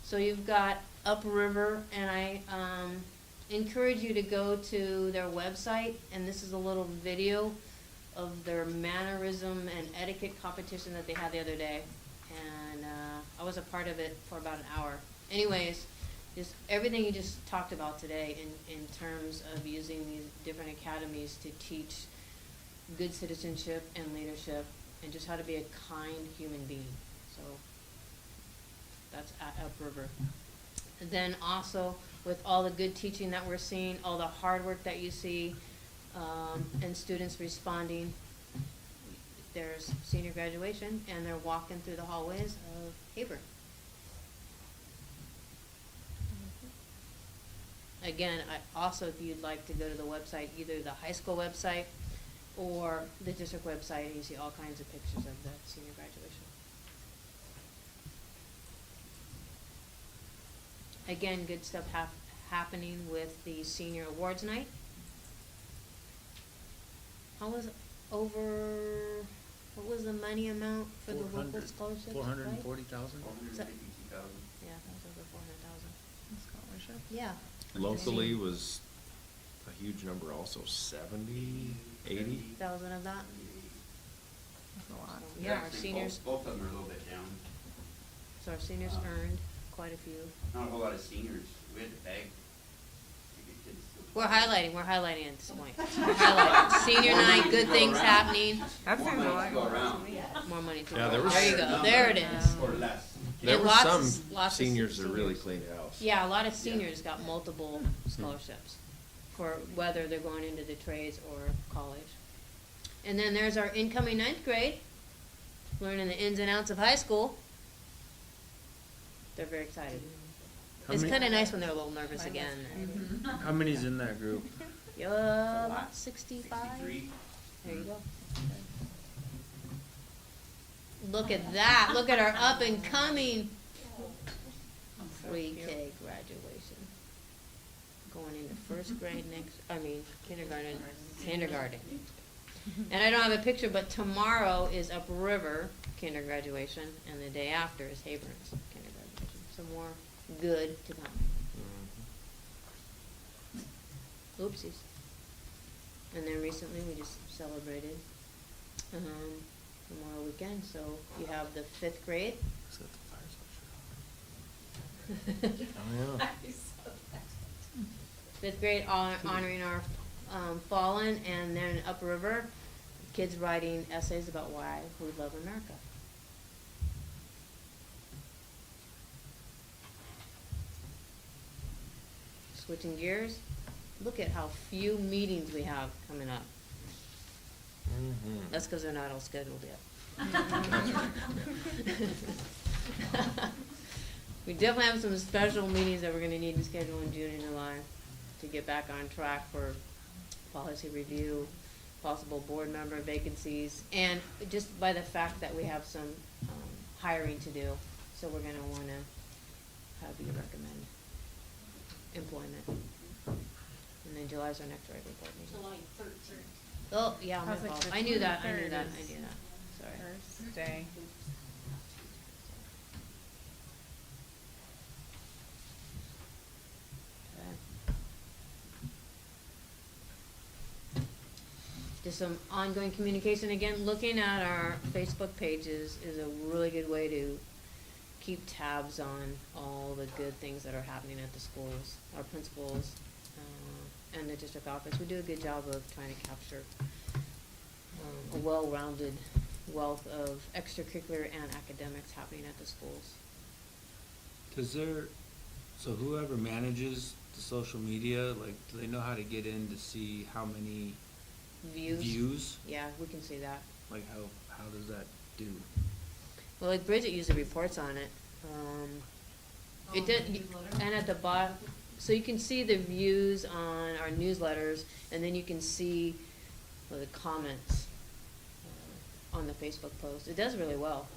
So you've got Upriver, and I encourage you to go to their website, and this is a little video of their mannerism and etiquette competition that they had the other day. And I was a part of it for about an hour. Anyways, just everything you just talked about today in terms of using these different academies to teach good citizenship and leadership and just how to be a kind human being. So that's at Upriver. And then also with all the good teaching that we're seeing, all the hard work that you see, and students responding, there's senior graduation and they're walking through the hallways of Haber. Again, if you'd like to go to the website, either the high school website or the district website, and you see all kinds of pictures of the senior graduation. Again, good stuff happening with the senior awards night. What was the money amount for the local scholarships?
440,000?
Yeah, that was over 400,000.
Scholarship?
Yeah.
Locally was a huge number also, 70, 80?
1,000 of that.
That's a lot.
Yeah, our
Actually,
seniors,
Both of them are a little bit down.
so our seniors earned quite a few.
Not a whole lot of seniors. We had to beg to get kids to.
We're highlighting at this point. We're highlighting. Senior night, good things happening.
That
More
seems a
money
lot
to go around.
More money to
Yeah,
go.
there was-
There you go, there it is.
Or less.
There
And
were
lots
some
of- lots of
seniors that really
seniors.
cleaned house.
Yeah, a lot of seniors got multiple scholarships for whether they're going into the trades or college. And then there's our incoming 9th grade, learning the ins and outs of high school. They're very excited.
How
It's
many-
kind of nice when they're a little nervous again.
How many's in that group?
About 65.
63.
There you go. Look at that. Look at our up and coming pre-K graduation. Going into first grade kindergarten. And I don't have a picture, but tomorrow is Upriver kinder graduation, and the day after is Habron's kinder graduation. So more good to come. Oopsies. And then recently we just celebrated Memorial Weekend, so you have the 5th grade.
Oh, yeah.
5th grade honoring our fallen, and then Upriver, kids writing essays about why we love America. Switching gears, look at how few meetings we have coming up.
Mhm.
That's because they're not all scheduled yet. We definitely have some special meetings that we're gonna need to schedule in June and July to get back on track for policy review, possible board member vacancies, and just by the fact that we have some, hiring to do, so we're gonna wanna have you recommend employment. And then July's our next regular board meeting.
July 13th.
Oh, yeah,
I
my
was like,
fault.
the
I knew that,
23rd
I
is
knew that, sorry.
First day.
Just some ongoing communication. Again, looking at our Facebook pages is a really good way to keep tabs on all the good things that are happening at the schools, our principals, and the district office. We do a good job of trying to capture a well-rounded wealth of extracurricular and academics happening at the schools.
So whoever manages the social media, like, do they know how to get in to see how many views?
Yeah, we can see that.
Like, how does that do?
Well, like Bridget usually reports on it. It did, and at the bottom, so you can see the views on our newsletters, and then you can see the comments on the Facebook post. It does really well.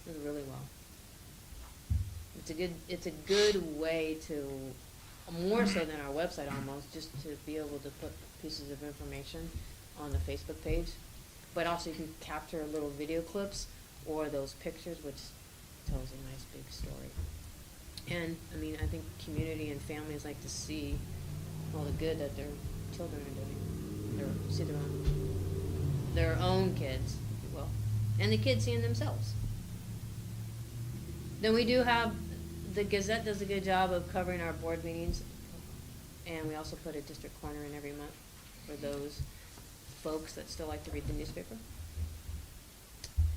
It does really well. It's a good way to, more so than our website almost, just to be able to put pieces of information on the Facebook page. But also you can capture little video clips or those pictures, which tells a nice big story. And, I mean, I think community and families like to see all the good that their children are doing. See their own kids, if you will. And the kids seeing themselves. Then we do have, the Gazette does a good job of covering our board meetings. And we also put a district corner in every month for those folks that still like to read the newspaper.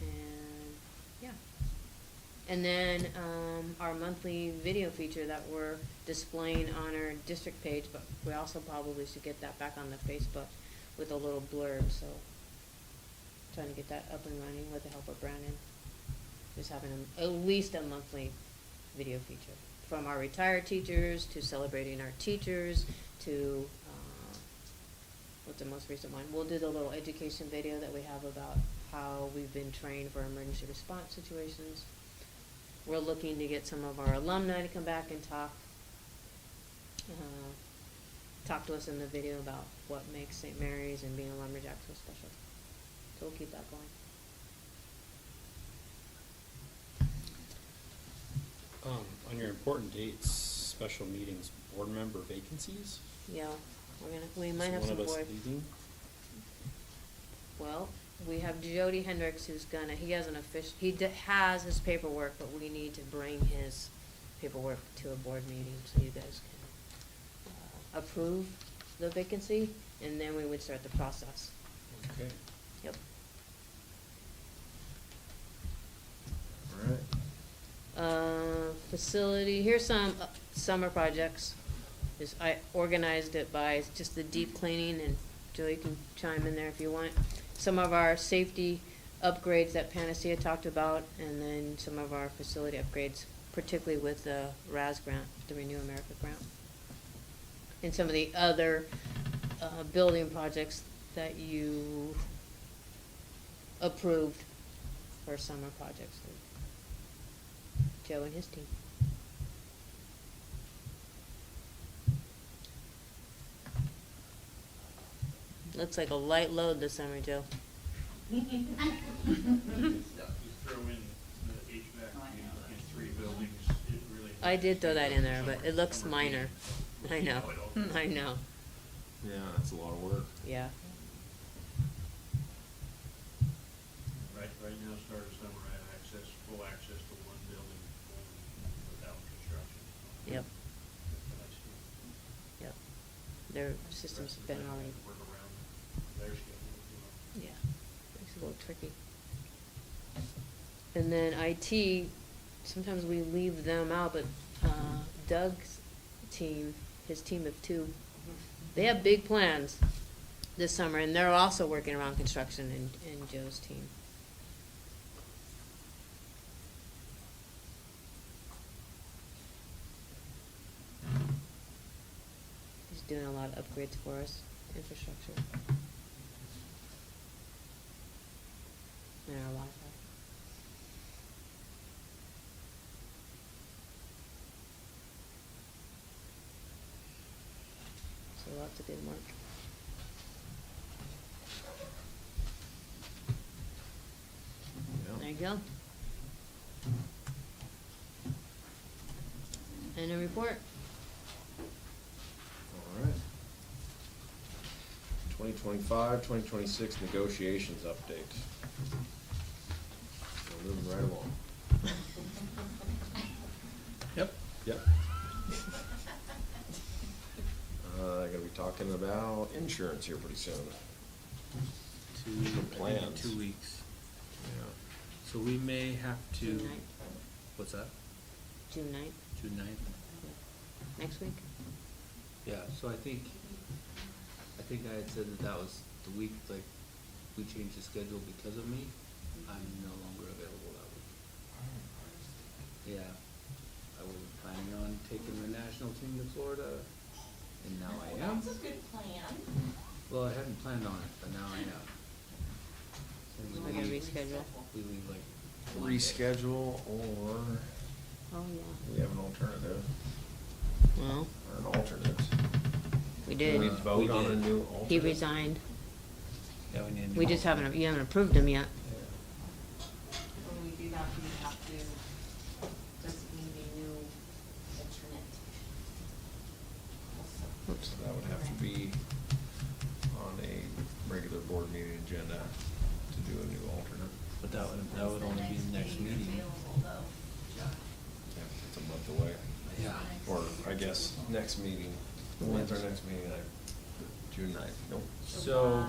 And, yeah. And then, our monthly video feature that we're displaying on our district page, but we also probably should get that back on the Facebook with a little blurb, so trying to get that up and running with the help of Brandon. Just having at least a monthly video feature. From our retired teachers, to celebrating our teachers, to, what's the most recent one? We'll do the little education video that we have about how we've been trained for emergency response situations. We're looking to get some of our alumni to come back and talk to us in the video about what makes St. Mary's and being a lumberjack so special. So we'll keep that going.
On your important dates, special meetings, board member vacancies?
Yeah, we might have some
One of us
board.
leaving?
Well, we have Jody Hendricks who's he has has his paperwork, but we need to bring his paperwork to a board meeting so you guys can approve the vacancy, and then we would start the process.
Okay.
Yep.
All right.
Facility, here's some summer projects. I organized it by just the deep cleaning, and Joey can chime in there if you want. Some of our safety upgrades that Panacea talked about, and then some of our facility upgrades, particularly with the RAS grant, the Renew America grant. And some of the other building projects that you approved for summer projects. Joe and his team. Looks like a light load this summer, Joe.
Just throw in the HVAC in 3 buildings, it really.
I did throw that in there, but it looks minor. I know, I know.
Yeah, that's a lot of work.
Yeah.
Right now, start of summer, I have full access to 1 building without construction.
Yep. Yep. Their systems have been already.
Work around their schedule.
Yeah, makes it a little tricky. And then IT, sometimes we leave them out, but Doug's team, his team of 2, they have big plans this summer, and they're also working around construction in Joe's team. doing a lot of upgrades for us, infrastructure. And our Wi-Fi. So lots of good work. There you go. And a report.
All right. 2025, 2026 negotiations update. We're moving right along.
Yep.
Yep. Gonna be talking about insurance here pretty soon. Plans.
2 weeks.
Yeah.
So we may have to.
June 9th.
What's that?
June 9th,
June 9th?
next week.
Yeah, so I think I had said that was the week, like, we changed the schedule because of me. I'm no longer available that week. Yeah, I was planning on taking the national team to Florida, and now I am.
That's a good plan.
Well, I hadn't planned on it, but now I am. So
So we're gonna reschedule.
We leave like.
Reschedule, or
Oh, yeah.
we have an alternative,
Well,
or an alternate.
we
Can we
did.
vote on a new alternate?
He resigned.
Yeah, we need.
We just haven't, you haven't approved him yet.
When we do that, we have to designate a new alternate.
Oops.
So that would have to be on a regular board meeting agenda to do a new alternate.
But that would only be the next meeting.
Yeah, it's a month away.
Yeah.
Or, I guess, next meeting. When's our next meeting? June 9th. Nope.
So,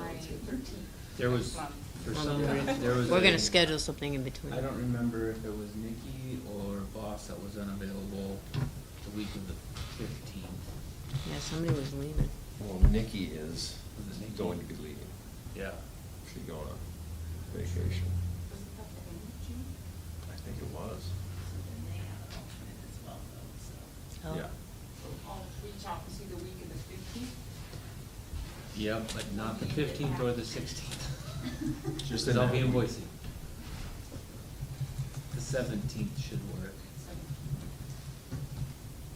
there was, for some reason, there was.
We're gonna
a-
schedule something in between.
I don't remember if it was Nikki or Boss that was unavailable the week of the 15th.
Yeah, somebody was leaving.
Well, Nikki is
Was it Nikki?
going to be leaving.
Yeah.
She's going on vacation. I think it was.
Oh.
Yeah.
I'll reach out to see the week of the 15th.
Yep, but not the 15th or the 16th.
Just
Because I'll
an
be in
hour.
Boise. The 17th should work.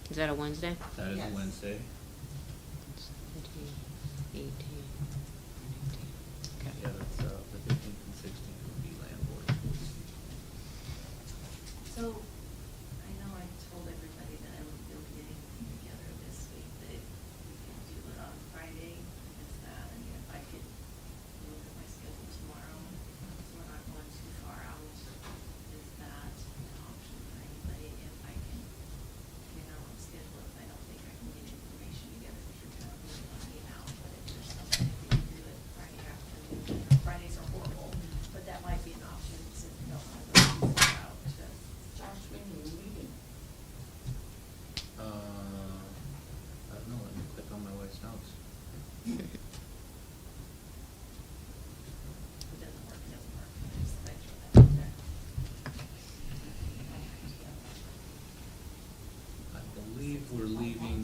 Is that a Wednesday?
That is a
Yes.
Wednesday.
17, 18, 19. Okay.
Yeah, that's, the 15th and 16th would be land board.
So, I know I told everybody that I would be getting together this week, but if we can do it on Friday, is that, I mean, if I could look at my schedule tomorrow, so we're not going too far out, is that an option for anybody? If I can, on schedule, if I don't think I can get information together, because you're kind of really on me now, but if there's something, if we can do it Friday afternoon, Fridays are horrible, but that might be an option, since we don't want to go too far out to. Josh, when are you leaving?
I don't know, let me click on my wife's notes.
It doesn't work, I just thought I'd throw that out there.
I believe we're leaving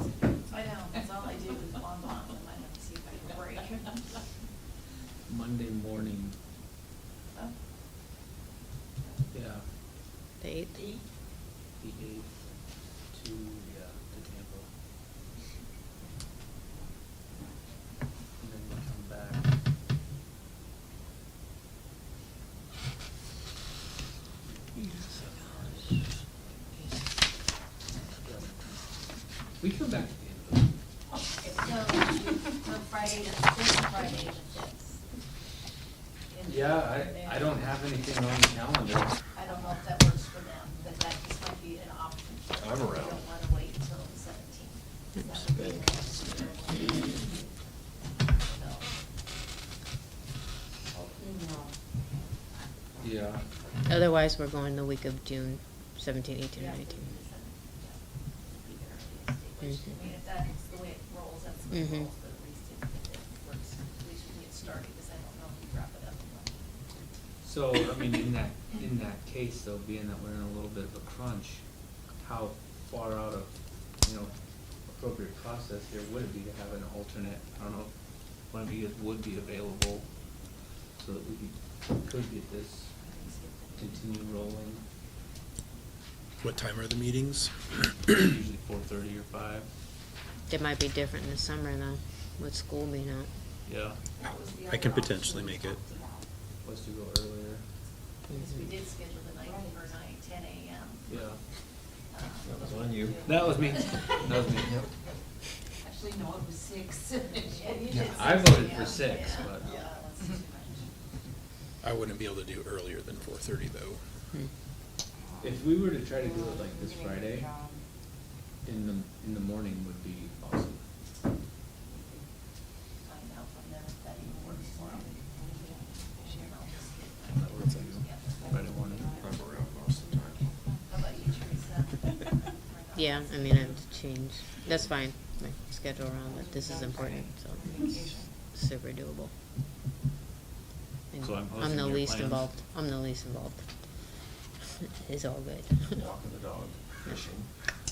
I know, that's all I do is log on, and I have to see if I can break.
Monday morning.
Oh.
Yeah,
The 8th?
the 8th to Tampa. And then we come back. We come back at the end of the week.
So Friday, this Friday, the 5th.
Yeah, I don't have anything on the calendar.
I don't know if that works for them, but that just might be an option. for them.
I'm
They
around.
don't wanna wait until the 17th.
Yeah.
Otherwise, we're going the week of June 17, 18,
Yeah.
19.
Which, I mean, if that's the way it rolls, that's the way it
Mhm.
rolls, but at least if it works, at least we can get started, because I don't know if we wrap it up in one.
So, I mean, in that case though, being that we're in a little bit of a crunch, how far out of, appropriate process here would be to have an alternate, I don't know, if one of you guys would be available so that we could get this continue rolling,
What time are the meetings?
usually 4:30 or 5.
It might be different in the summer though, with school being out.
Yeah.
I can potentially make it.
Was to go earlier.
Because we did schedule the night for 10 a.m.
Yeah.
That was on you.
That was me. That was me.
Actually, no, it was 6.
I voted for 6, but.
I wouldn't be able to do earlier than 4:30 though.
If we were to try to do it like this Friday, in the morning would be awesome.
Find out from them if that even works for them.
Friday morning.
I'm around most of the time.
How about you, Teresa?
Yeah, I mean, I have to change, that's fine, my schedule around, but this is important, so it's super doable. And
So I'm
I'm
posting
the
your
least
plans?
involved, I'm the least involved. It's all good.
Walking the dog, fishing.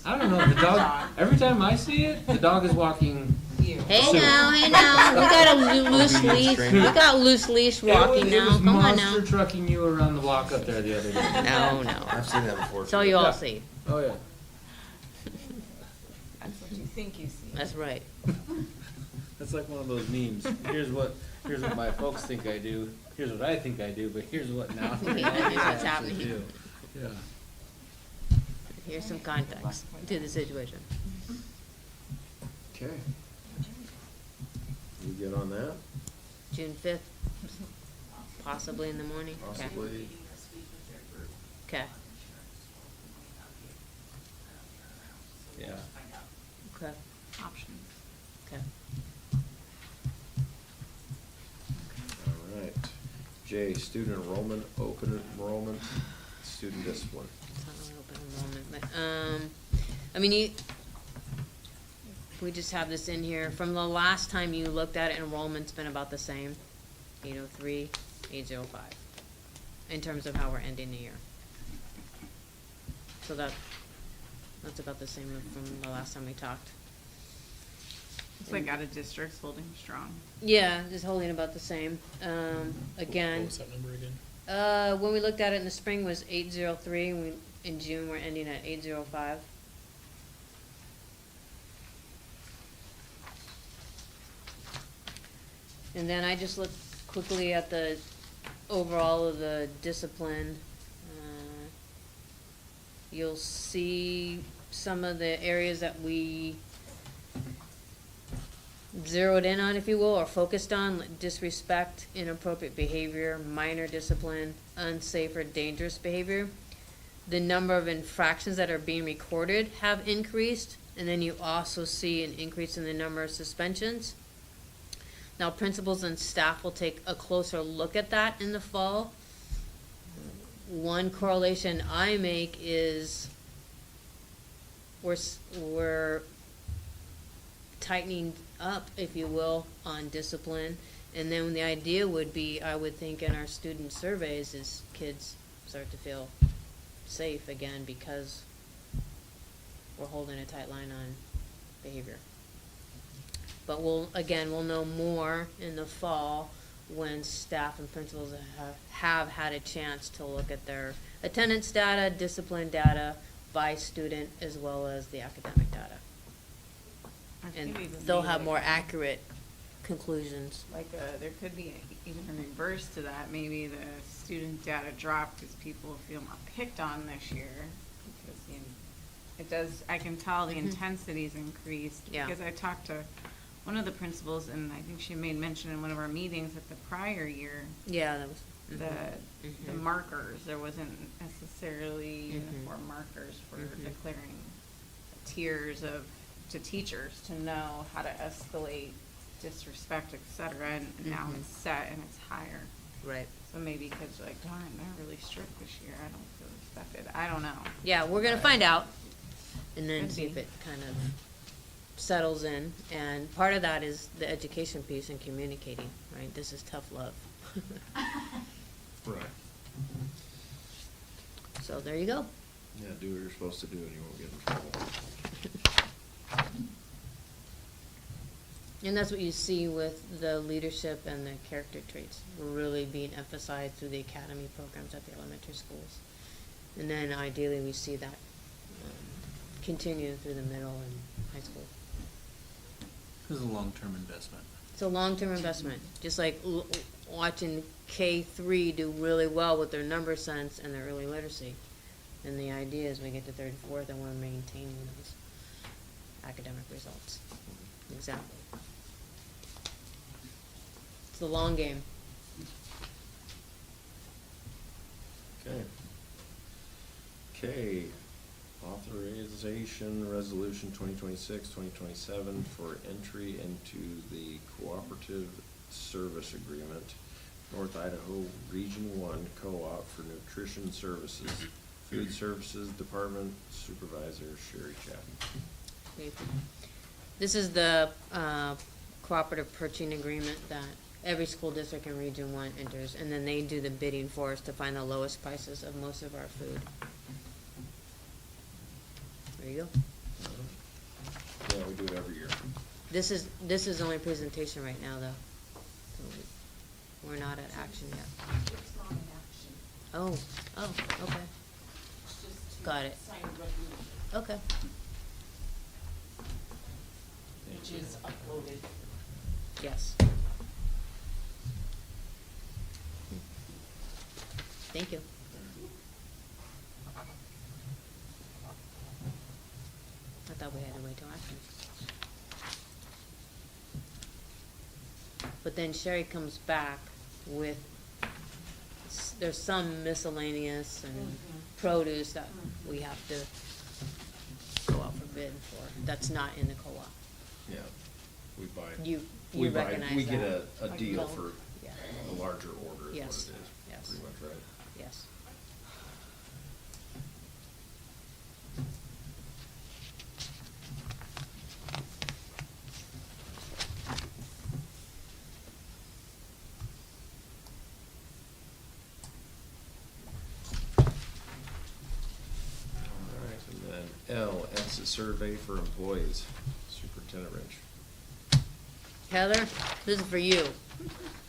I don't know, the dog, every time I see it, the dog is walking.
Hey now, we got a loose leash, we got loose leash walking
It
now,
was
come on now.
monster trucking you around the block up there the other day.
No, no.
I've seen that before.
That's all
too.
you all
Yeah.
see,
Oh, yeah.
That's what you think you see.
that's right.
That's like one of those memes. Here's what my folks think I do, here's what I think I do, but here's what now.
Here's what's
I actually
happening.
do. Yeah.
Here's some context to the situation.
Okay. You good on that?
June 5th, possibly in the morning? Okay.
Possibly.
Okay,
Yeah.
okay,
Options.
okay.
All right. J, student enrollment, open enrollment, student discipline.
It's not really open enrollment, but, I mean, we just have this in here, from the last time you looked at it, enrollment's been about the same, 803, 805, in terms of how we're ending the year. So that's about the same from the last time we talked.
It's like out of districts holding strong.
Yeah, just holding about the same, again.
What was that number again?
When we looked at it in the spring was 803, and in June, we're ending at 805. And then I just looked quickly at the overall of the discipline. You'll see some of the areas that we zeroed in on, if you will, or focused on, like disrespect, inappropriate behavior, minor discipline, unsafe or dangerous behavior. The number of infractions that are being recorded have increased, and then you also see an increase in the number of suspensions. Now, principals and staff will take a closer look at that in the fall. One correlation I make is we're tightening up, if you will, on discipline. And then the idea would be, I would think in our student surveys, is kids start to feel safe again because we're holding a tight line on behavior. But we'll know more in the fall when staff and principals have had a chance to look at their attendance data, discipline data by student, as well as the academic data. And they'll have more accurate conclusions.
Like, there could be even a reverse to that. Maybe the student data dropped because people feel more picked on this year. Because, it does, I can tell the intensity's increased.
Yeah.
Because I talked to one of the principals, and I think she made mention in one of our meetings that the prior year,
Yeah, that was.
the markers, there wasn't necessarily uniform markers for declaring tiers to teachers to know how to escalate disrespect, et cetera, and now it's set and it's higher.
Right.
So maybe kids are like, darn, they're really strict this year, I don't feel respected, I don't know.
Yeah, we're gonna find out, and then
Could
see if
be.
it kind of settles in. And part of that is the education piece and communicating, right? This is tough love.
Right.
So there you go.
Yeah, do what you're supposed to do and you won't get in trouble.
And that's what you see with the leadership and the character traits really being emphasized through the academy programs at the elementary schools. And then ideally we see that continue through the middle and high school.
This is a long-term investment.
It's a long-term investment, just like watching K3 do really well with their number sense and their early literacy. And the idea is we get to third and fourth and we're maintaining those academic results. Exactly. It's the long game.
Okay. Okay, authorization resolution 2026-2027 for entry into the cooperative service agreement, North Idaho Region 1 Co-op for Nutrition Services, Food Services Department Supervisor Sherry Chapman.
This is the cooperative purchasing agreement that every school district in Region 1 enters, and then they do the bidding for us to find the lowest prices of most of our food. There you go.
Yeah, we do it every year.
This is only presentation right now, though. So we're not at action yet.
It's not an action.
Oh, okay.
It's just to
Got it.
sign a resolution,
Okay.
which is uploaded.
Yes. Thank you. I thought we had to wait till action. But then Sherry comes back with, there's some miscellaneous and produce that we have to go out for bid for. That's not in the co-op.
Yeah, we buy.
You
we buy-
recognize
We get
that.
a deal for
Yeah.
a larger order is what it
Yes.
is.
Yes.
Pretty much, right?
Yes.
All right, and then L, exit survey for employees, Superintendent Rich.
Heather, this is for you.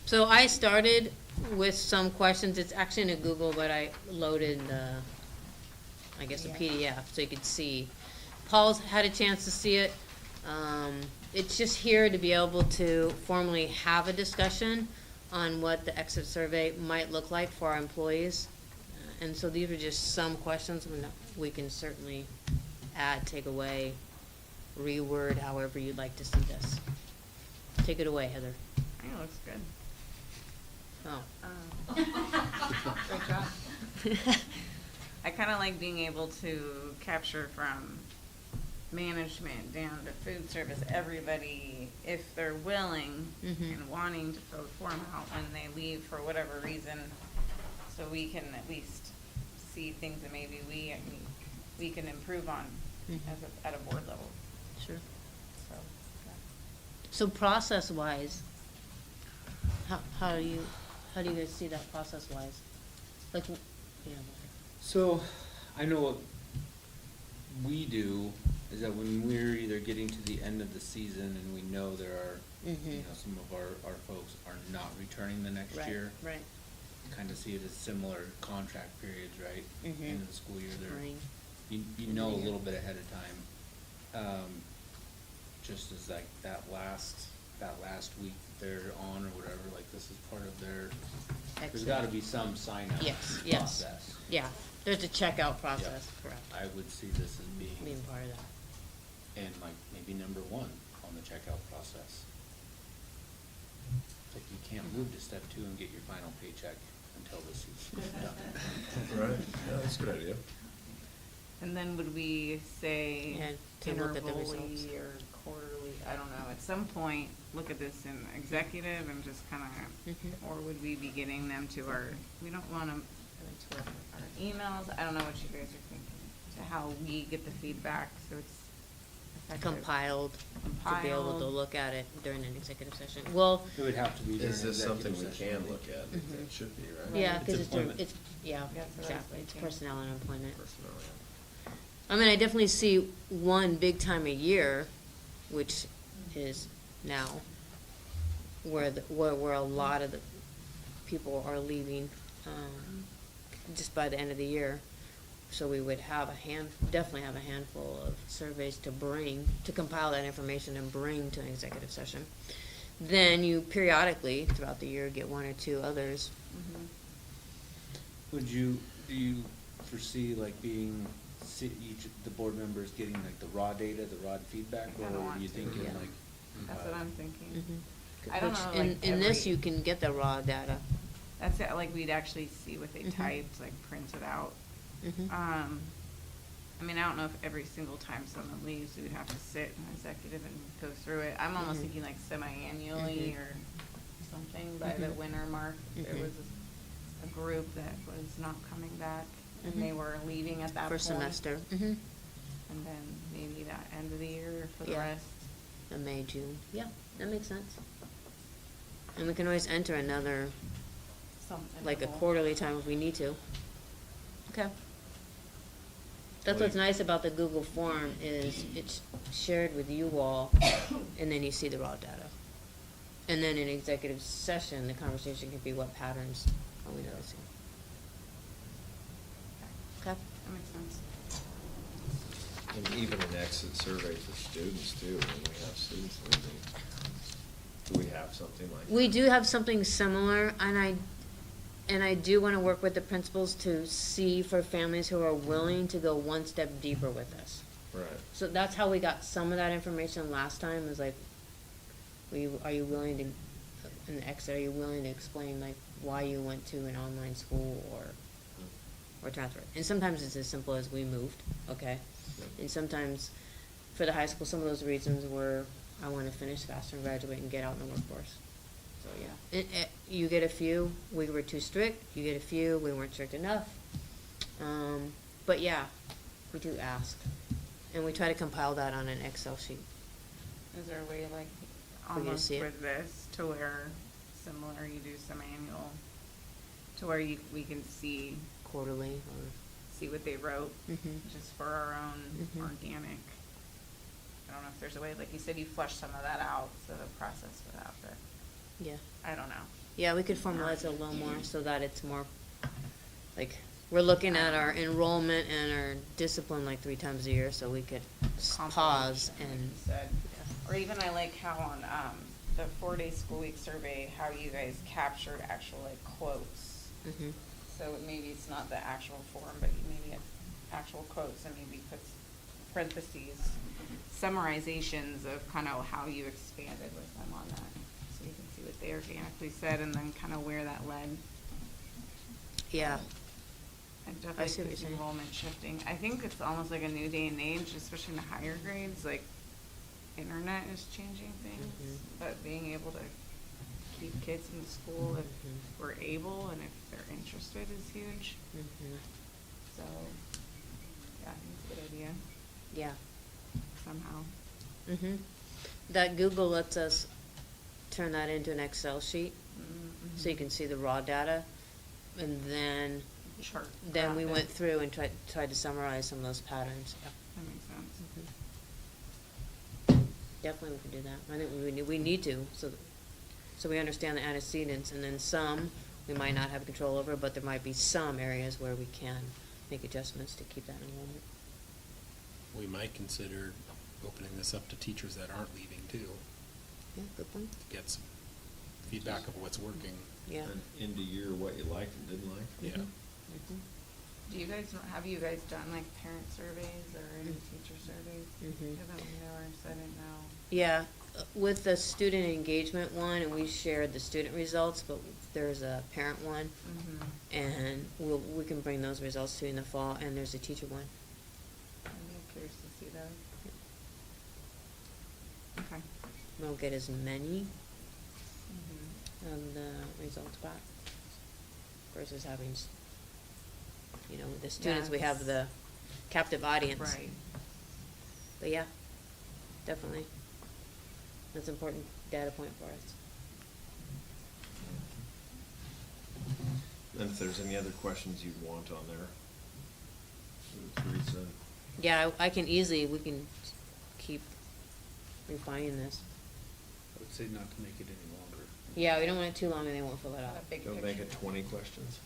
So I started with some questions. It's actually in a Google, but I loaded I guess, a PDF so you could see. Paul's had a chance to see it. It's just here to be able to formally have a discussion on what the exit survey might look like for our employees. And so these are just some questions we can certainly add, take away, reword, however you'd like to see this. Take it away, Heather.
I think it looks good.
Oh.
Great job. I kind of like being able to capture from management down to food service, everybody, if they're willing
Mhm.
and wanting to fill the form out when they leave for whatever reason, so we can at least see things that maybe we can improve on at a board level.
Sure.
So,
So process-wise, how do you guys see that process-wise? Like, you know.
So, I know what we do is that when we're either getting to the end of the season and we know there are, some of our folks are not returning the next year.
Right.
Kind of see it as similar contract periods, right?
Mhm.
End of the school year,
Spring.
you know a little bit ahead of time. Just as like that last week that they're on or whatever, like this is part of their, there's
Exit.
gotta be some sign up
Yes,
process.
Yeah, there's a checkout process, correct,
I would see this as
being part of that.
and like maybe number one on the checkout process. Like you can't move to step 2 and get your final paycheck until this is done.
Right, yeah, that's a good idea.
and then would we say
And to look at the results.
intervally or quarterly, I don't know, at some point, look at this in executive and just kind of, or would we be getting them to we don't want them to our emails, I don't know what you guys are thinking, to how we get the feedback, so it's effective.
Compiled, to be able to
Compiled.
look at it during an executive session. Well,
It would have to be during
Is this something
executive
we
session.
can look at?
Mhm.
It should be, right?
yeah,
It's
because
employment.
it's, yeah,
That's what I was
exactly, it's
thinking.
personnel and employment.
Personnel, yeah.
I mean, I definitely see one big time a year, which is now, where a lot of the people are leaving, just by the end of the year. So we would have definitely have a handful of surveys to compile that information and bring to an executive session. Then you periodically, throughout the year, get one or two others.
Do you foresee like each of the board members getting like the raw data, the raw feedback,
I
or
don't
are
want
you
to,
thinking
yeah.
like?
That's what I'm thinking.
Mhm.
I don't
Which
know, like
in this, you can get the raw data.
That's it, like we'd actually see what they
Mhm.
typed, like printed out.
Mhm.
I mean, I don't know if every single time someone leaves, we would have to sit in executive and go through it. I'm almost
Mhm.
thinking like semi-annually
Mhm.
or something by the
Mhm.
winter mark. There
Mhm.
was a group that was not coming back and
Mhm.
they were leaving at that
For
point.
semester. Mhm.
And then maybe that end of the year for the
Yeah.
rest.
In May, June. Yeah, that makes sense. And we can always enter another,
Some
like a
interval.
quarterly time if we need to. Okay. That's what's nice about the Google form is it's shared with you all, and then you see the raw data. And then in executive session, the conversation can be what patterns are we noticing. Okay.
That makes sense.
And even an exit survey for students too, when we have students leaving. Do we have something like that?
We do have something similar, and I do want to work with the principals to see for families who are willing to go one step deeper with us.
Right.
So that's how we got some of that information last time, is like, are you willing to, in the exit, are you willing to explain like why you went to an online school or transferred? And sometimes it's as simple as we moved, okay? And sometimes, for the high school, some of those reasons were, I want to finish faster and graduate and get out in the workforce. So, yeah. You get a few, we were too strict. You get a few, we weren't strict enough. But yeah, we do ask. And we try to compile that on an Excel sheet.
Is there a way like
For you to
almost
see it.
with this to where similar you do semi-annual to where we can see
Quarterly or.
see what they wrote
Mhm.
just for our own
Mhm.
organic. I don't know if there's a way, like you said, you flush some of that out so the process would have to.
Yeah.
I don't know.
Yeah, we could formalize it a little more so that it's more, like, we're looking at our enrollment and our discipline like 3 times a year, so we could pause
Compilation, like
and.
you said. Or even I like how on the 4-day school week survey, how you guys captured actual like quotes.
Mhm.
So maybe it's not the actual form, but maybe it's actual quotes and maybe puts parentheses, summarizations of kind of how you expanded with them on that. So you can see what they organically said and then kind of where that led.
Yeah.
And
I
definitely
see what you're
this
saying.
enrollment shifting. I think it's almost like a new day and age, especially in the higher grades, like internet is changing things.
Mhm.
But being able to keep kids in school if
Mhm.
we're able and if they're interested is huge.
Mhm.
So, yeah, I think it's a good idea
Yeah.
somehow.
Mhm. That Google lets us turn that into an Excel sheet, so you can see the raw data, and then.
Chart.
Then we
graphic.
went through and tried to summarize some of those patterns. Yeah.
That makes sense.
Definitely we can do that. I think we need to, so we understand the antecedents, and then some we might not have control over, but there might be some areas where we can make adjustments to keep that enrollment.
We might consider opening this up to teachers that aren't leaving too,
Yeah, good point.
to get some feedback of what's working.
Yeah.
And end of year, what you liked and didn't like.
Yeah.
Mhm.
Do you guys, have you guys done like parent surveys or any teacher surveys?
Mhm.
Haven't we, or I didn't know.
Yeah, with the student engagement one, and we shared the student results, but there's a parent one,
Mhm.
and we can bring those results to you in the fall, and there's a teacher one.
I'm curious to see those. Okay.
We don't get as many
Mhm.
of the results back versus having, the students, we have the captive audience.
Right.
But yeah, definitely. That's an important data point for us.
And if there's any other questions you'd want on there, Teresa.
Yeah, we can keep refining this.
say not to make it any longer.
Yeah, we don't want it too long and they won't fill it out.
Don't make it 20 questions.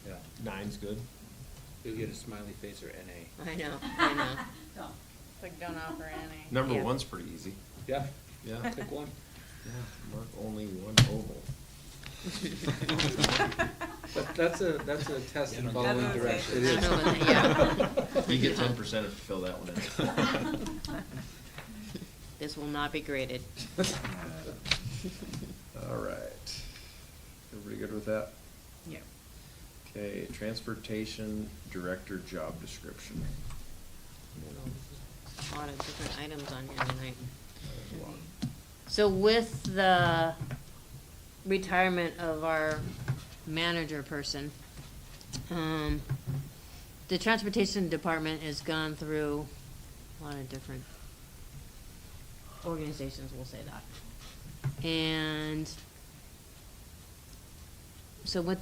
Yeah.
9's good.
You'll get a smiley face or NA.
I know, I know.
It's like don't offer any.
Number
Yeah.
1's pretty easy.
Yeah.
Yeah.
Pick one.
Yeah, mark only one oval.
That's a test
Yeah,
involving
That's what
direction.
it is.
Yeah.
You get 10% if you fill that one in.
This will not be graded.
All right. Everybody good with that?
Yep.
Okay, transportation director job description.
A lot of different items on here tonight.
There's a lot.
So with the retirement of our manager person, the transportation department has gone through a lot of different organizations, we'll say that. And so with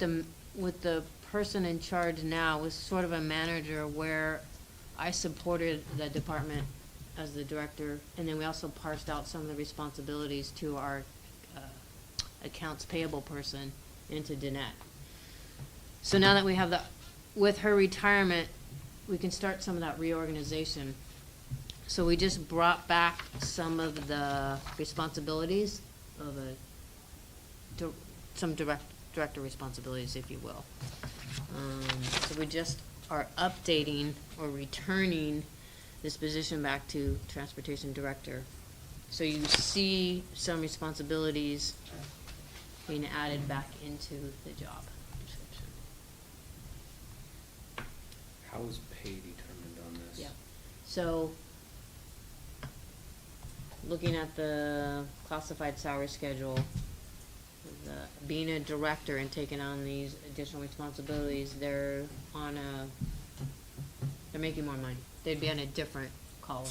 the person in charge now was sort of a manager where I supported the department as the director, and then we also parsed out some of the responsibilities to our accounts payable person into Danette. So now that we have with her retirement, we can start some of that reorganization. So we just brought back some of the responsibilities of some director responsibilities, if you will. So we just are updating or returning this position back to transportation director. So you see some responsibilities being added back into the job description.
How is pay determined on this?
Yeah. So, looking at the classified salary schedule, being a director and taking on these additional responsibilities, they're making more money. They'd be on a different column.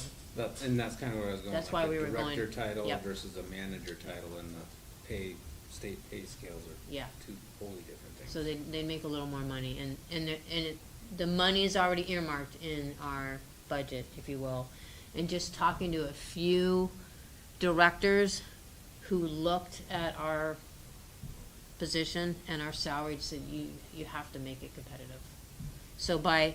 And that's kind of where I was going.
That's
like
why
a
we were going-
Director title
yep.
versus a manager title, and the state pay scales are
Yeah.
two wholly different things.
So they make a little more money, and the money is already earmarked in our budget, if you will. And just talking to a few directors who looked at our position and our salary, said you have to make it competitive. So by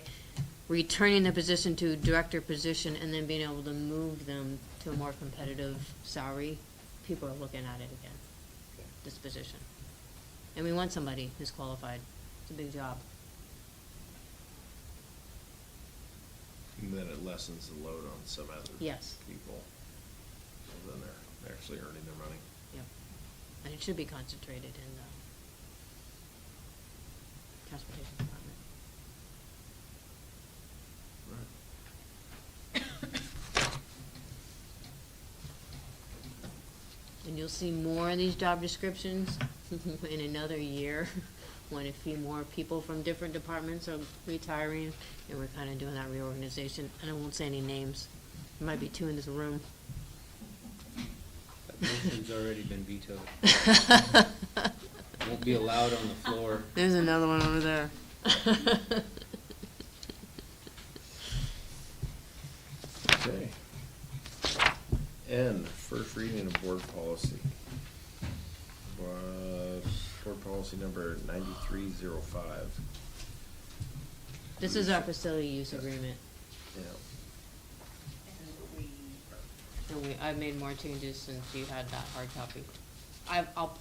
returning the position to director position and then being able to move them to a more competitive salary, people are looking at it again, this position. And we want somebody who's qualified. It's a big job.
And then it lessens the load on some other
Yes.
people. So then they're actually earning their money.
Yep. And it should be concentrated in the transportation department. And you'll see more of these job descriptions in another year when a few more people from different departments are retiring and we're kind of doing that reorganization. And I won't say any names. There might be 2 in this room.
That motion's already been vetoed. Won't be allowed on the floor.
There's another one over there.
Okay. N, first reading of board policy. Board policy number 9305.
This is our facility use agreement.
Yeah.
And I've made more changes since you had that hard copy. I'll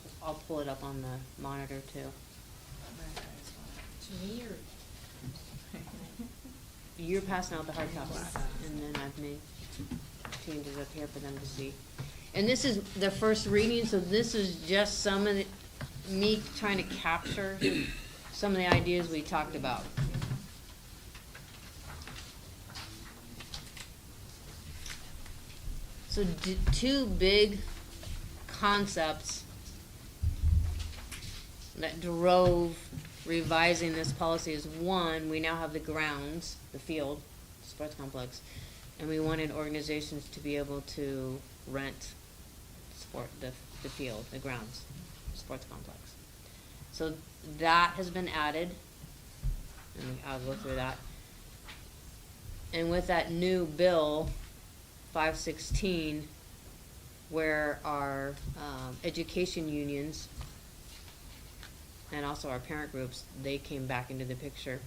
pull it up on the monitor too.
To me or?
You're passing out the hard copies, and then I've made changes up here for them to see. And this is the first reading, so this is just some of me trying to capture some of the ideas we talked about. So 2 big concepts that drove revising this policy is, 1, we now have the grounds, the field, sports complex, and we wanted organizations to be able to rent the field, the grounds, sports complex. So that has been added, and I'll go through that. And with that new bill, 516, where our education unions and also our parent groups, they came back into the picture.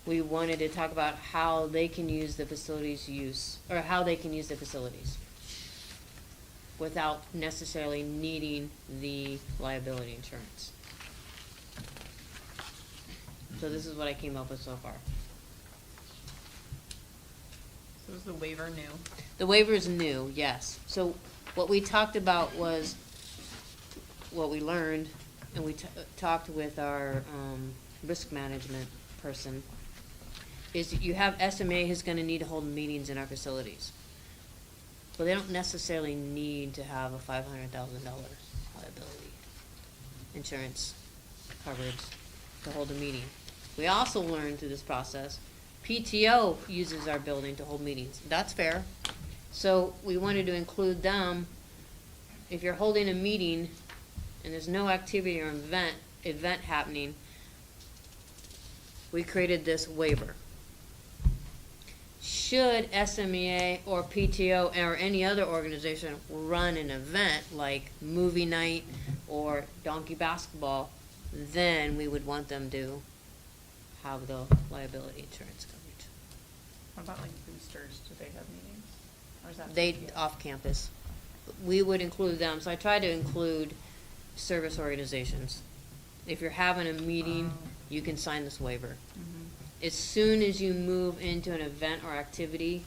We wanted to talk about how they can use the facilities without necessarily needing the liability insurance. So this is what I came up with so far.
So is the waiver new?
The waiver is new, yes. So what we talked about was what we learned, and we talked with our risk management person, is that you have SMA who's going to need to hold meetings in our facilities. But they don't necessarily need to have a $500,000 liability insurance coverage to hold a meeting. We also learned through this process, PTO uses our building to hold meetings. That's fair. So we wanted to include them. If you're holding a meeting and there's no activity or event happening, we created this waiver. Should SMEA or PTO or any other organization run an event like movie night or donkey basketball, then we would want them to have the liability insurance coverage.
What about like boosters? Do they have meetings? Or is that
They
PTO?
off campus. We would include them. So I try to include service organizations. If you're having a meeting, you can sign this waiver. As soon as you move into an event or activity,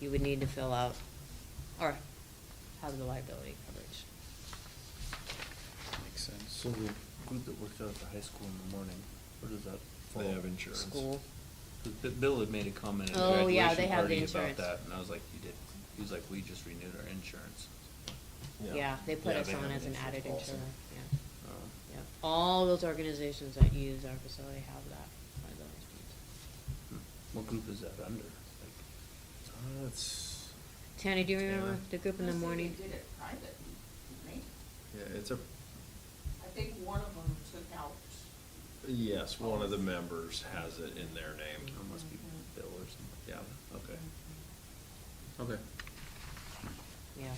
you would need to fill out or have the liability coverage.
Makes sense. So the group that works out at the high school in the morning, where does that fall?
They have insurance.
School.
'Cause Bill had made a comment at the
Oh, yeah,
graduation
they have the
party about
insurance.
that, and I was like, you did? He was like, we just renewed our insurance.
Yeah, they put
Yeah,
us
they
on
have
as an
insurance
added
policy.
insurer. Yeah.
Oh.
Yeah. All those organizations that use our facility have that liability insurance.
What group is that under? Like,
It's,
Tanny, do you remember
Yeah.
the group in the morning?
They did it private, didn't
yeah, it's a,
they? I think one of them took out.
yes, one of the members has it in their name.
it must be Bill or something. Yeah, okay. Okay.
Yeah.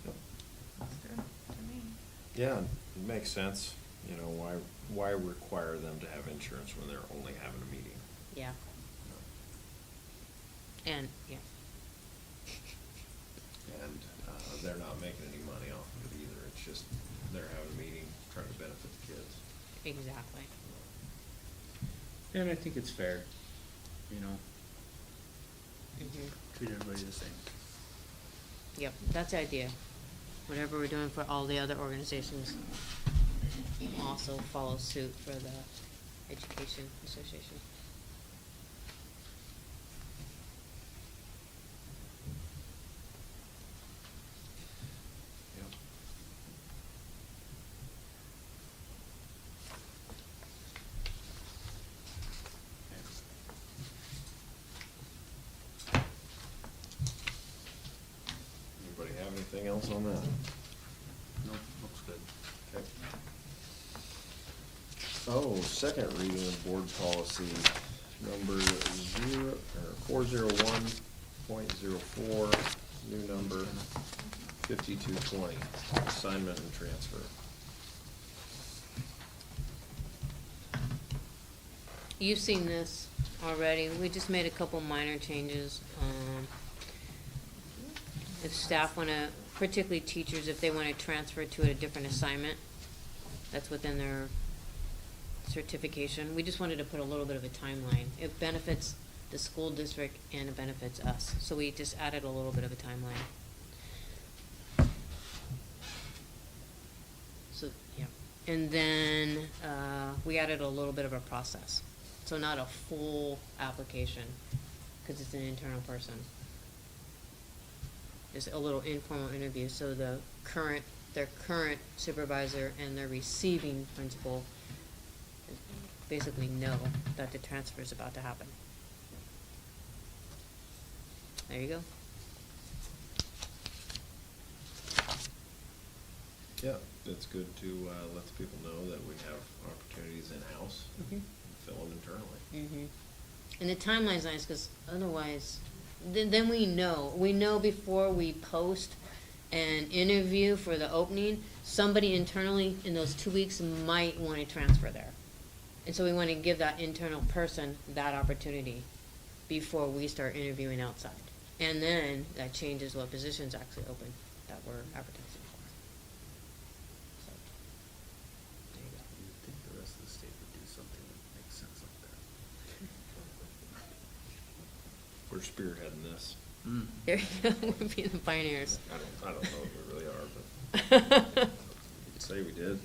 That's good to me.
Yeah, it makes sense. You know, why require them to have insurance when they're only having a meeting?
Yeah. And, yeah.
And they're not making any money off of it either. It's just they're having a meeting, trying to benefit the kids.
Exactly.
And I think it's fair, you know,
Mhm.
treat everybody the same.
Yep, that's the idea. Whatever we're doing for all the other organizations also follow suit for the Education Association.
Yep. Anybody have anything else on that?
Nope, looks good.
Okay. Oh, second reading of board policy number 401.04, new number 5220, assignment and transfer.
You've seen this already. We just made a couple minor changes. If staff want to, particularly teachers, if they want to transfer to a different assignment, that's within their certification. We just wanted to put a little bit of a timeline. It benefits the school district and it benefits us. So we just added a little bit of a timeline. So, yeah. And then we added a little bit of a process. So not a full application, because it's an internal person. Just a little informal interview, so their current supervisor and their receiving principal basically know that the transfer is about to happen. There you go.
Yeah, it's good to let the people know that we have opportunities in-house and fill them internally.
And the timeline's nice, because otherwise, then we know before we post an interview for the opening, somebody internally in those 2 weeks might want to transfer there. And so we want to give that internal person that opportunity before we start interviewing outside. And then that changes what positions actually open that we're advertising for. So, there you go.
You'd think the rest of the state would do something that makes sense like that.
We're spearheading this.
There you go, we're being the pioneers.
I don't know if we really are, but you could say we did.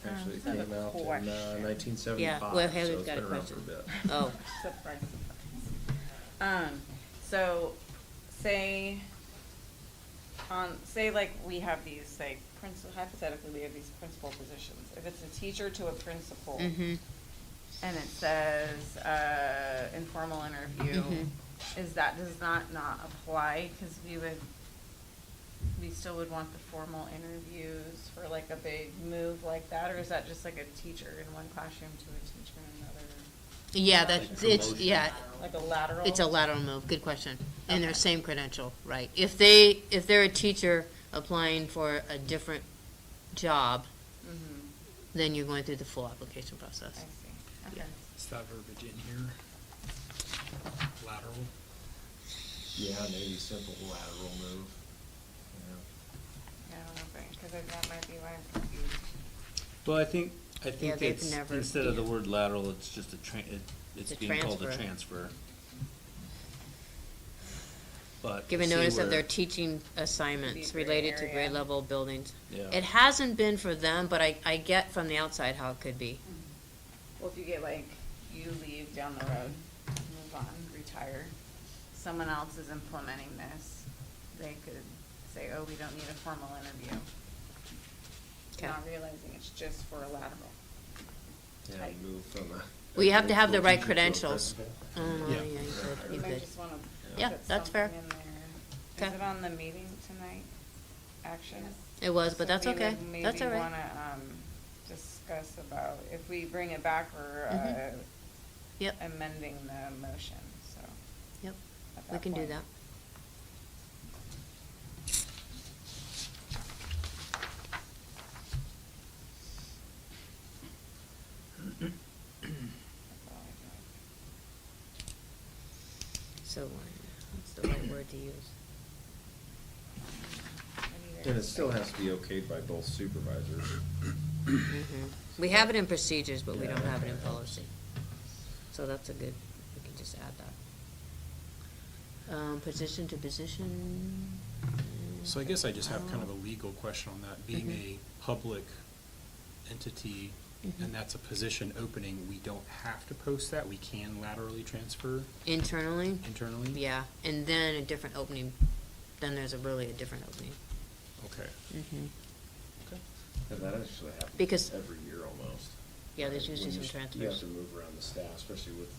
Actually, it
I have
came
a
out in
question.
1975,
Yeah, well, Heather's
so it's
got a
been around for a
question.
bit.
Oh.
Surprise, surprise. So, say like we have these, like, hypothetically, we have these principal positions. If it's a teacher to a principal,
Mhm.
and it says, informal interview, does not apply? Cause we still would want the formal interviews for like a big move like that, or is that just like a teacher in one classroom to a teacher in another?
Yeah, it's,
promotion.
yeah.
Like a lateral?
It's a lateral move, good question. And their same credential, right. If they're a teacher applying for a different job,
Mhm.
then you're going through the full application process.
I see, okay.
Is that verbiage in here? Lateral?
Yeah, maybe simple lateral move.
Yeah, I don't know, because that might be why I'm confused.
Well, I think
Yeah, they've
it's,
never-
instead of the
yeah.
word lateral, it's just it's
a
being called a
transfer.
transfer. But.
Given
see
notice of
where-
their teaching assignments
Be gray
related to
area.
grade level buildings.
Yeah.
It hasn't been for them, but I get from the outside how it could be.
Well, if you get like, you leave down the road, move on, retire, someone else is implementing this, they could say, oh, we don't need a formal interview.
Okay.
Not realizing it's just for a lateral.
Yeah,
Type.
move from a.
Well, you have to have the right
teacher to a
credentials.
principal.
Oh,
Yeah.
yeah, you could, you
You might
could.
just wanna
Yeah,
put
that's fair.
something in there. Is
Okay.
it on the meeting tonight, action?
It was, but
So
that's
we
okay.
would
That's all
maybe
right.
wanna, discuss about, if we bring it back, we're,
Yep.
amending the motion, so.
Yep,
at
we
that
can do
point.
that. So, what's the right word to use?
And it still has to be okayed by both supervisors.
We have it in procedures, but we don't
Yeah.
have it in policy. So that's a good, we can just add that. Position to position.
So I guess I just have kind of a legal question on that. Being
Mhm.
a public entity,
Mhm.
and that's a position opening, we don't have to post that? We can laterally transfer
Internally?
internally?
Yeah, and then a different opening, then there's really a different opening.
Okay.
Mm-hmm.
Okay.
And that actually happens
Because-
every year almost.
Yeah, there's
Right?
usually
When
some
You have
transfers.
to move around the staff, especially with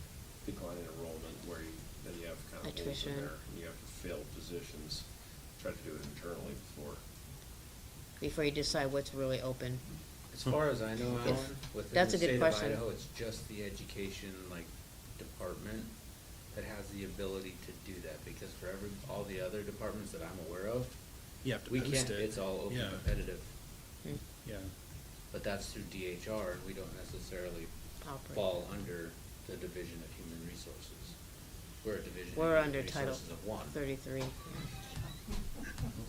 declining enrollment, where then you have kind of holes
Attrition.
in there, and you have to fill positions, try to do it internally
Before you decide what's really open.
As far as I know,
If-
Alan, within
that's
the
a good
state of
question.
Idaho, it's just the education, like, department that has the ability to do that, because for all the other departments that I'm aware of,
You have to
we
post
can't,
it.
it's all open
Yeah.
competitive.
Hmm.
Yeah.
But that's through DHR, and we don't necessarily
Operate.
fall under the Division of Human Resources. We're a Division
We're
of
under
Human
Title
Resources of one.
33.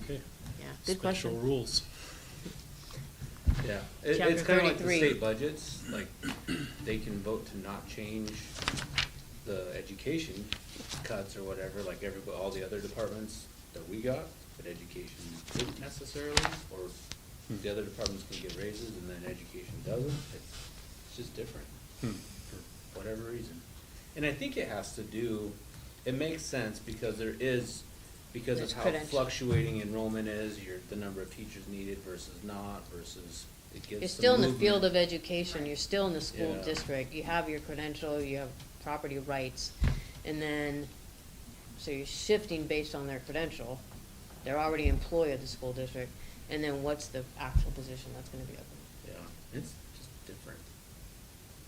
Okay.
Yeah, good question.
Special rules.
Yeah,
Chapter
it's kind of like the
33.
state budgets, like, they can vote to not change the education cuts or whatever, like all the other departments that we got, but education didn't necessarily, or the other departments can get raises and then education doesn't, it's just different, for whatever reason. And I think it has to do, it makes sense because because
There's
of how
credential.
fluctuating enrollment is, the number of teachers needed versus not, versus it gives
You're
some
still in the
movement.
field of education, you're still in the school
Yeah.
district, you have your credential, you have property rights, and then, so you're shifting based on their credential. They're already employed at the school district, and then what's the actual position that's gonna be open?
Yeah, it's just different.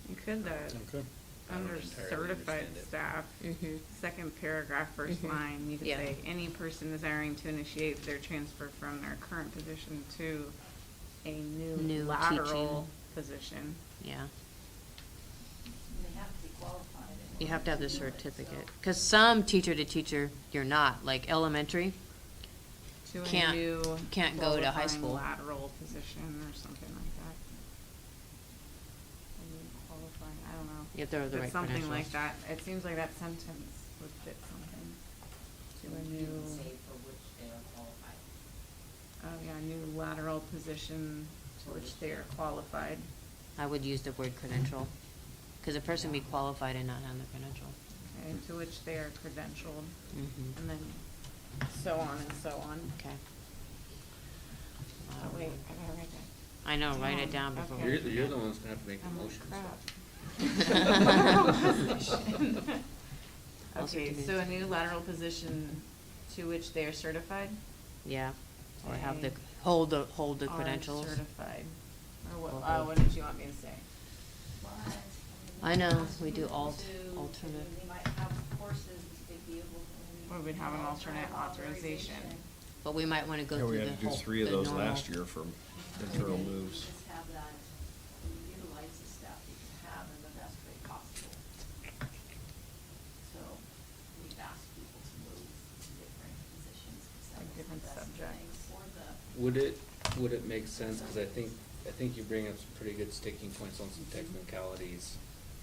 You could,
Okay.
I don't
Under
entirely
certified
understand it.
staff,
Mhm.
second paragraph, first
Mhm.
line, you could
Yeah.
say, any person desiring to initiate their transfer from their current position to a
New
new lateral position.
Yeah.
And they have to be qualified. in
You have
order
to have the
do it, so-
certificate. Because some teacher to teacher, you're not, like elementary.
To a
Can't-
new
can't go to high
qualifying
school.
lateral position or something like that. A new qualifying, I don't know.
You have to have the
But
right
something like
credentials.
that, it seems like that sentence would fit something. To a
You can
new,
say for which they are qualified.
oh yeah, new lateral position to which they are qualified.
I would use the word credential. Because a person be qualified and not have the credential.
Okay, to which they are credentialed,
Mhm.
and then so on and so on.
Okay.
Oh, wait, I gotta write that.
I know, write it down before.
Okay.
You're the one's gonna have to make the
I'm like,
motion, so.
crap.
Also
Okay,
to be-
so a new lateral position to which they are certified?
Yeah, or have the,
Okay.
hold the
Are
credentials.
certified. Or what,
Or hold.
what did you want me to say?
But,
I know,
mean,
we do
people
alternate.
They might have courses that they'd be able to.
Or we'd have an alternate authorization.
But we might want to go
Yeah,
through
we
the
had to do
whole,
3 of
the
those
normal-
last year for internal moves.
Just have that, utilize the staff you can have in the best way possible. So we've asked people to move to different positions. 'cause that
Like
was the
different
best
subjects.
thing for the.
Would it make sense, cause I think you bring up some pretty good sticking points on some technicalities.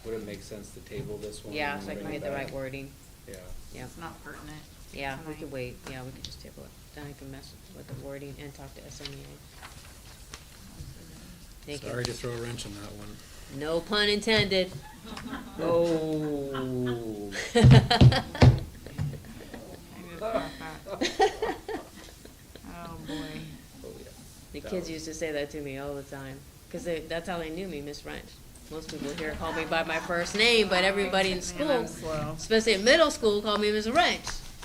Would it make sense to table this one?
Yeah,
and
so I can
bring it
get the right
back?
wording.
Yeah.
Yeah.
It's not pertinent.
Yeah, we
tonight.
could wait, yeah, we could just table it. Then I can mess with the wording and talk to SMEA. Thank you.
Sorry to throw a wrench in that one.
No pun intended.
Oh.
I just got that. Oh, boy.
Oh, yeah.
The
That
kids
was-
used to say that to me all the time, because that's how they knew me, Miss Wrench. Most people here call me by my first name, but everybody in
Man,
school,
I'm slow.
especially in middle school, called me Miss Wrench.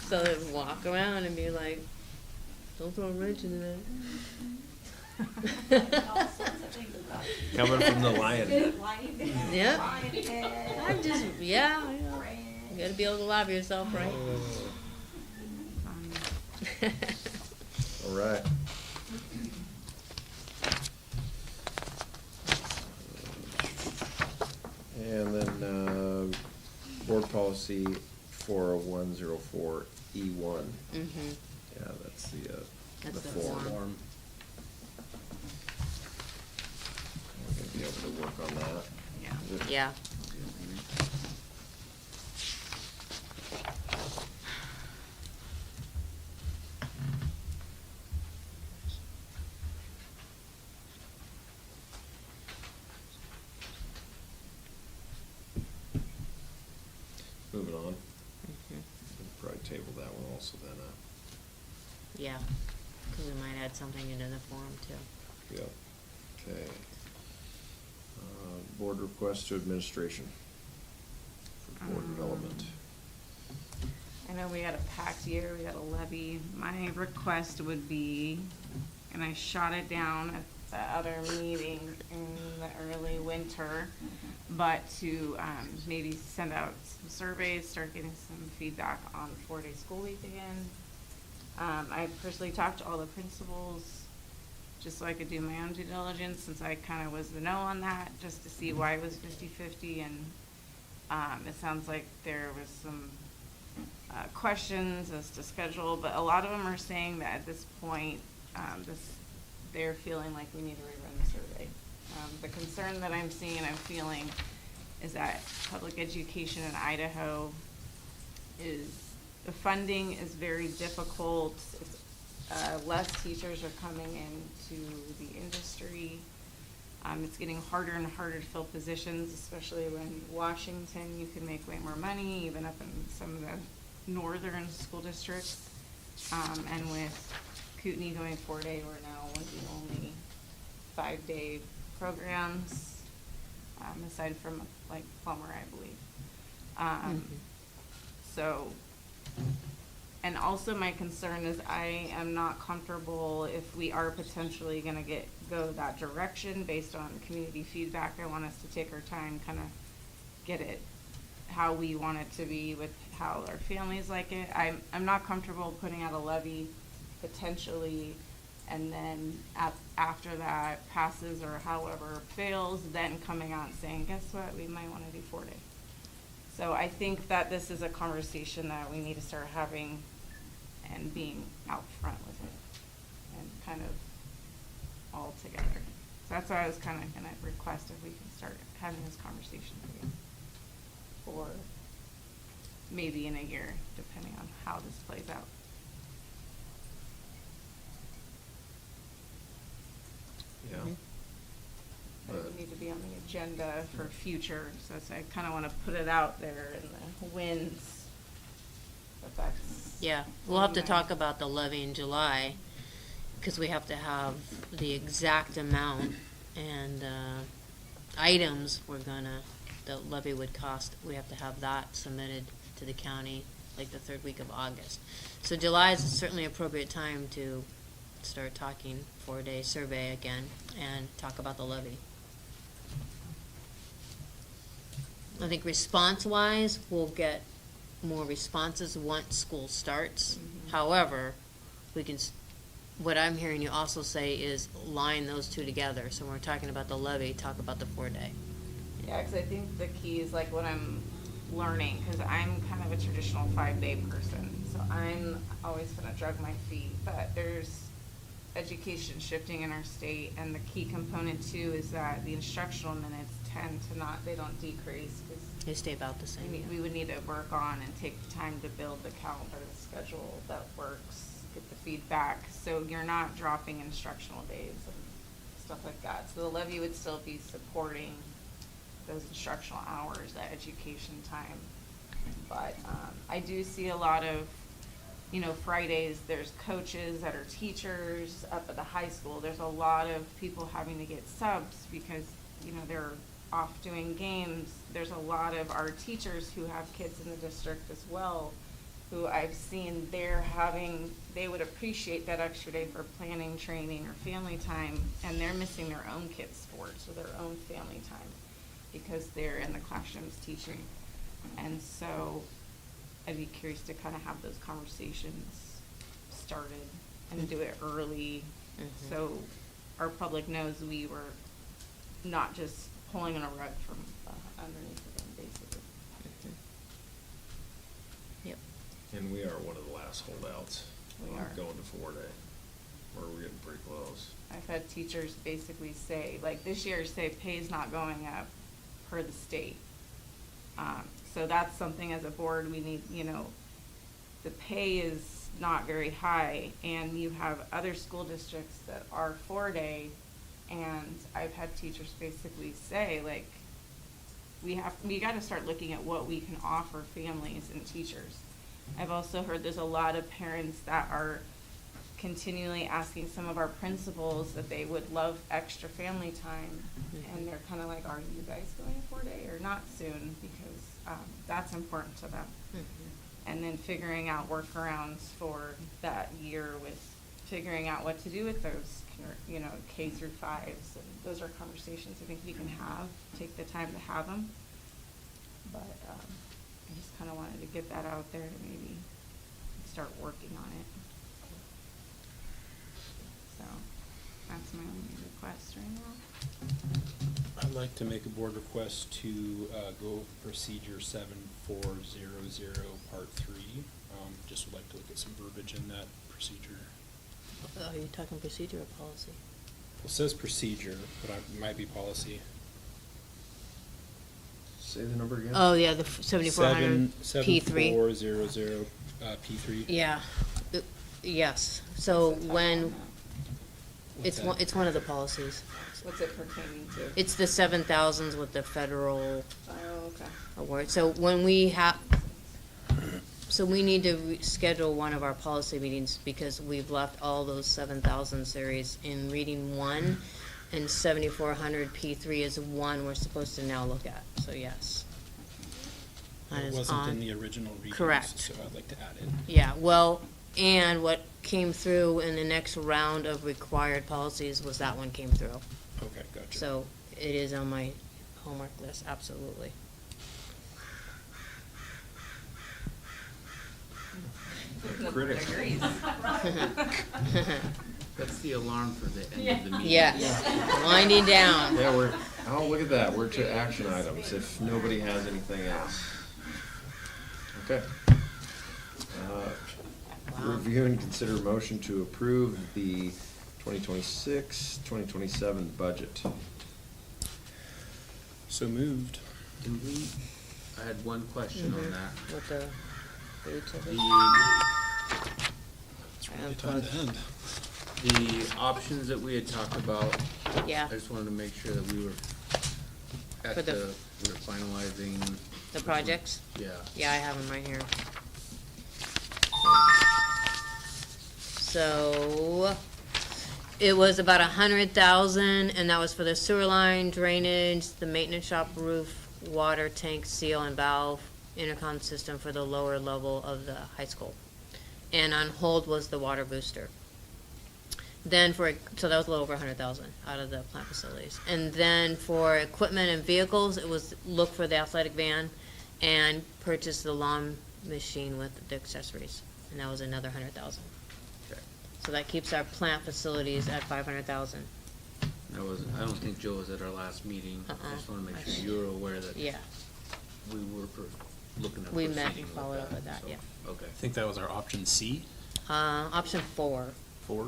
So they'd walk around and be like, don't throw a wrench into that.
All sorts of things about you.
Coming from the lion.
Lion.
Yep.
Lion head.
I'm just, yeah,
Brand.
you gotta be able to love yourself, right?
All right. And then, board policy 40104E1.
Mm-hmm.
Yeah, that's the
That's the
form.
form.
We're gonna be able to work on that.
Yeah.
Is it-
Yeah.
Moving on.
Mhm.
We'll probably table that one also then,
Yeah, because we might add something into the form too.
Yep. Okay. Board request to administration for board development.
I know we had a packed year, we had a levy. My request would be, and I shot it down at the other meeting in the early winter, but to maybe send out some surveys, start getting some feedback on 4-day school week again. I personally talked to all the principals, just so I could do my own due diligence, since I kind of was the no on that, just to see why it was 50-50, and it sounds like there was some questions as to schedule, but a lot of them are saying that at this point, they're feeling like we need to rerun the survey. The concern that I'm seeing and I'm feeling is that public education in Idaho the funding is very difficult. Less teachers are coming into the industry. It's getting harder and harder to fill positions, especially when Washington, you can make way more money, even up in some of the northern school districts. And with Kootenai going 4-day, we're now one of the only 5-day programs, aside from like Plummer, I believe. So, and also my concern is I am not comfortable if we are potentially gonna go that direction based on community feedback. I want us to take our time, kind of get it how we want it to be with how our families like it. I'm not comfortable putting out a levy potentially, and then after that passes or however fails, then coming out and saying, guess what, we might want to do 4-day. So I think that this is a conversation that we need to start having and being out front with it and kind of all together. So that's why I was kind of going to request if we can start having this conversation again. Or maybe in a year, depending on how this plays out.
Yeah.
But it would need to be on the agenda for future, so I kind of want to put it out there in the wins. But that's.
Yeah, we'll have to talk about the levy in July, because we have to have the exact amount and items the levy would cost. We have to have that submitted to the county like the third week of August. So July is certainly an appropriate time to start talking 4-day survey again and talk about the levy. I think response-wise, we'll get more responses once school starts. However, we can, what I'm hearing you also say is line those two together. So when we're talking about the levy, talk about the 4-day.
Yeah, because I think the key is like what I'm learning, because I'm kind of a traditional 5-day person. So I'm always going to drag my feet. But there's education shifting in our state, and the key component too is that the instructional minutes tend to not, they don't decrease.
They stay about the same.
We would need to work on and take the time to build the calendar, the schedule that works, get the feedback, so you're not dropping instructional days and stuff like that. So the levy would still be supporting those instructional hours, that education time. But I do see a lot of, Fridays, there's coaches that are teachers up at the high school. There's a lot of people having to get subs because, they're off doing games. There's a lot of our teachers who have kids in the district as well, who I've seen they would appreciate that extra day for planning, training, or family time, and they're missing their own kids' sports or their own family time because they're in the classrooms teaching. And so I'd be curious to kind of have those conversations started and do it early, so our public knows we were not just pulling on a rug from underneath of them, basically.
Yep.
And we are one of the last holdouts.
We are.
Going to 4-day, where we're getting pretty close.
I've had teachers basically say, like this year, say pay's not going up per the state. So that's something as a board we need, the pay is not very high, and you have other school districts that are 4-day, and I've had teachers basically say, like, we got to start looking at what we can offer families and teachers. I've also heard there's a lot of parents that are continually asking some of our principals that they would love extra family time, and they're kind of like, are you guys going 4-day or not soon? Because that's important to them. And then figuring out workarounds for that year with figuring out what to do with those, K through 5s. And those are conversations I think we can have, take the time to have them. But I just kind of wanted to get that out there to maybe start working on it. So that's my only request right now.
I'd like to make a board request to go procedure 7400, part 3. Just would like to look at some verbiage in that procedure.
Are you talking procedure or policy?
Well, it says procedure, but it might be policy.
Say the number again.
Oh, yeah, the 7400 P3.
7400 P3.
Yeah. Yes. So when,
What's that?
it's one of the policies.
What's it pertaining to?
It's the 7,000s with the federal
Oh, okay.
award. So when we we need to schedule one of our policy meetings because we've left all those 7,000 series in reading 1, and 7400 P3 is one we're supposed to now look at. So yes. That
It
is
wasn't
on.
in the original readings,
Correct.
so I'd like to add it.
Yeah, well, and what came through in the next round of required policies was that one came through.
Okay, gotcha.
So it is on my homework list, absolutely.
critic.
Degrees.
That's the alarm for the end of the meeting.
Yes, winding down.
Yeah, look at that, we're to action items, if nobody has anything else. Okay. Review and consider motion to approve the 2026-2027 budget.
So moved.
Can we, I had one question on that.
With the utility.
It's really time to end.
The options that we had talked about.
Yeah.
I just wanted to make sure that we were
For the-
we were finalizing.
The projects?
Yeah.
Yeah, I have them right here. So, it was about 100,000, and that was for the sewer line, drainage, the maintenance shop roof, water tank seal and valve, intercom system for the lower level of the high school. And on hold was the water booster. Then so that was a little over 100,000 out of the plant facilities. And then for equipment and vehicles, it was look for the athletic van and purchase the lawn machine with the accessories. And that was another 100,000.
Okay.
So that keeps our plant facilities at 500,000.
I don't think Joe was at our last meeting. I just wanna make sure you were aware that.
Yeah.
We were looking at
We
proceeding
met and followed up with that,
so,
yeah.
Okay.
I think that was our option C.
Option 4,
4?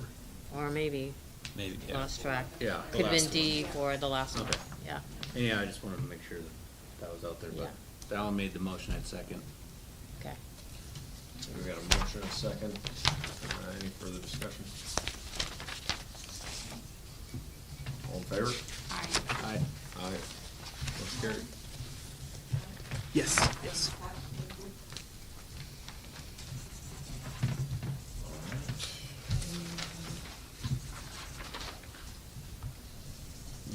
or maybe
Maybe, yeah.
lost track.
Yeah.
Could have been D for the last one,
Okay.
yeah.
Yeah, I just wanted to make sure that was out there, but Alan made the motion, I'd second.
Okay.
We got a motion, a second. Any further discussion? All in favor?
Aye.
Aye. Motion carried.
Yes, yes.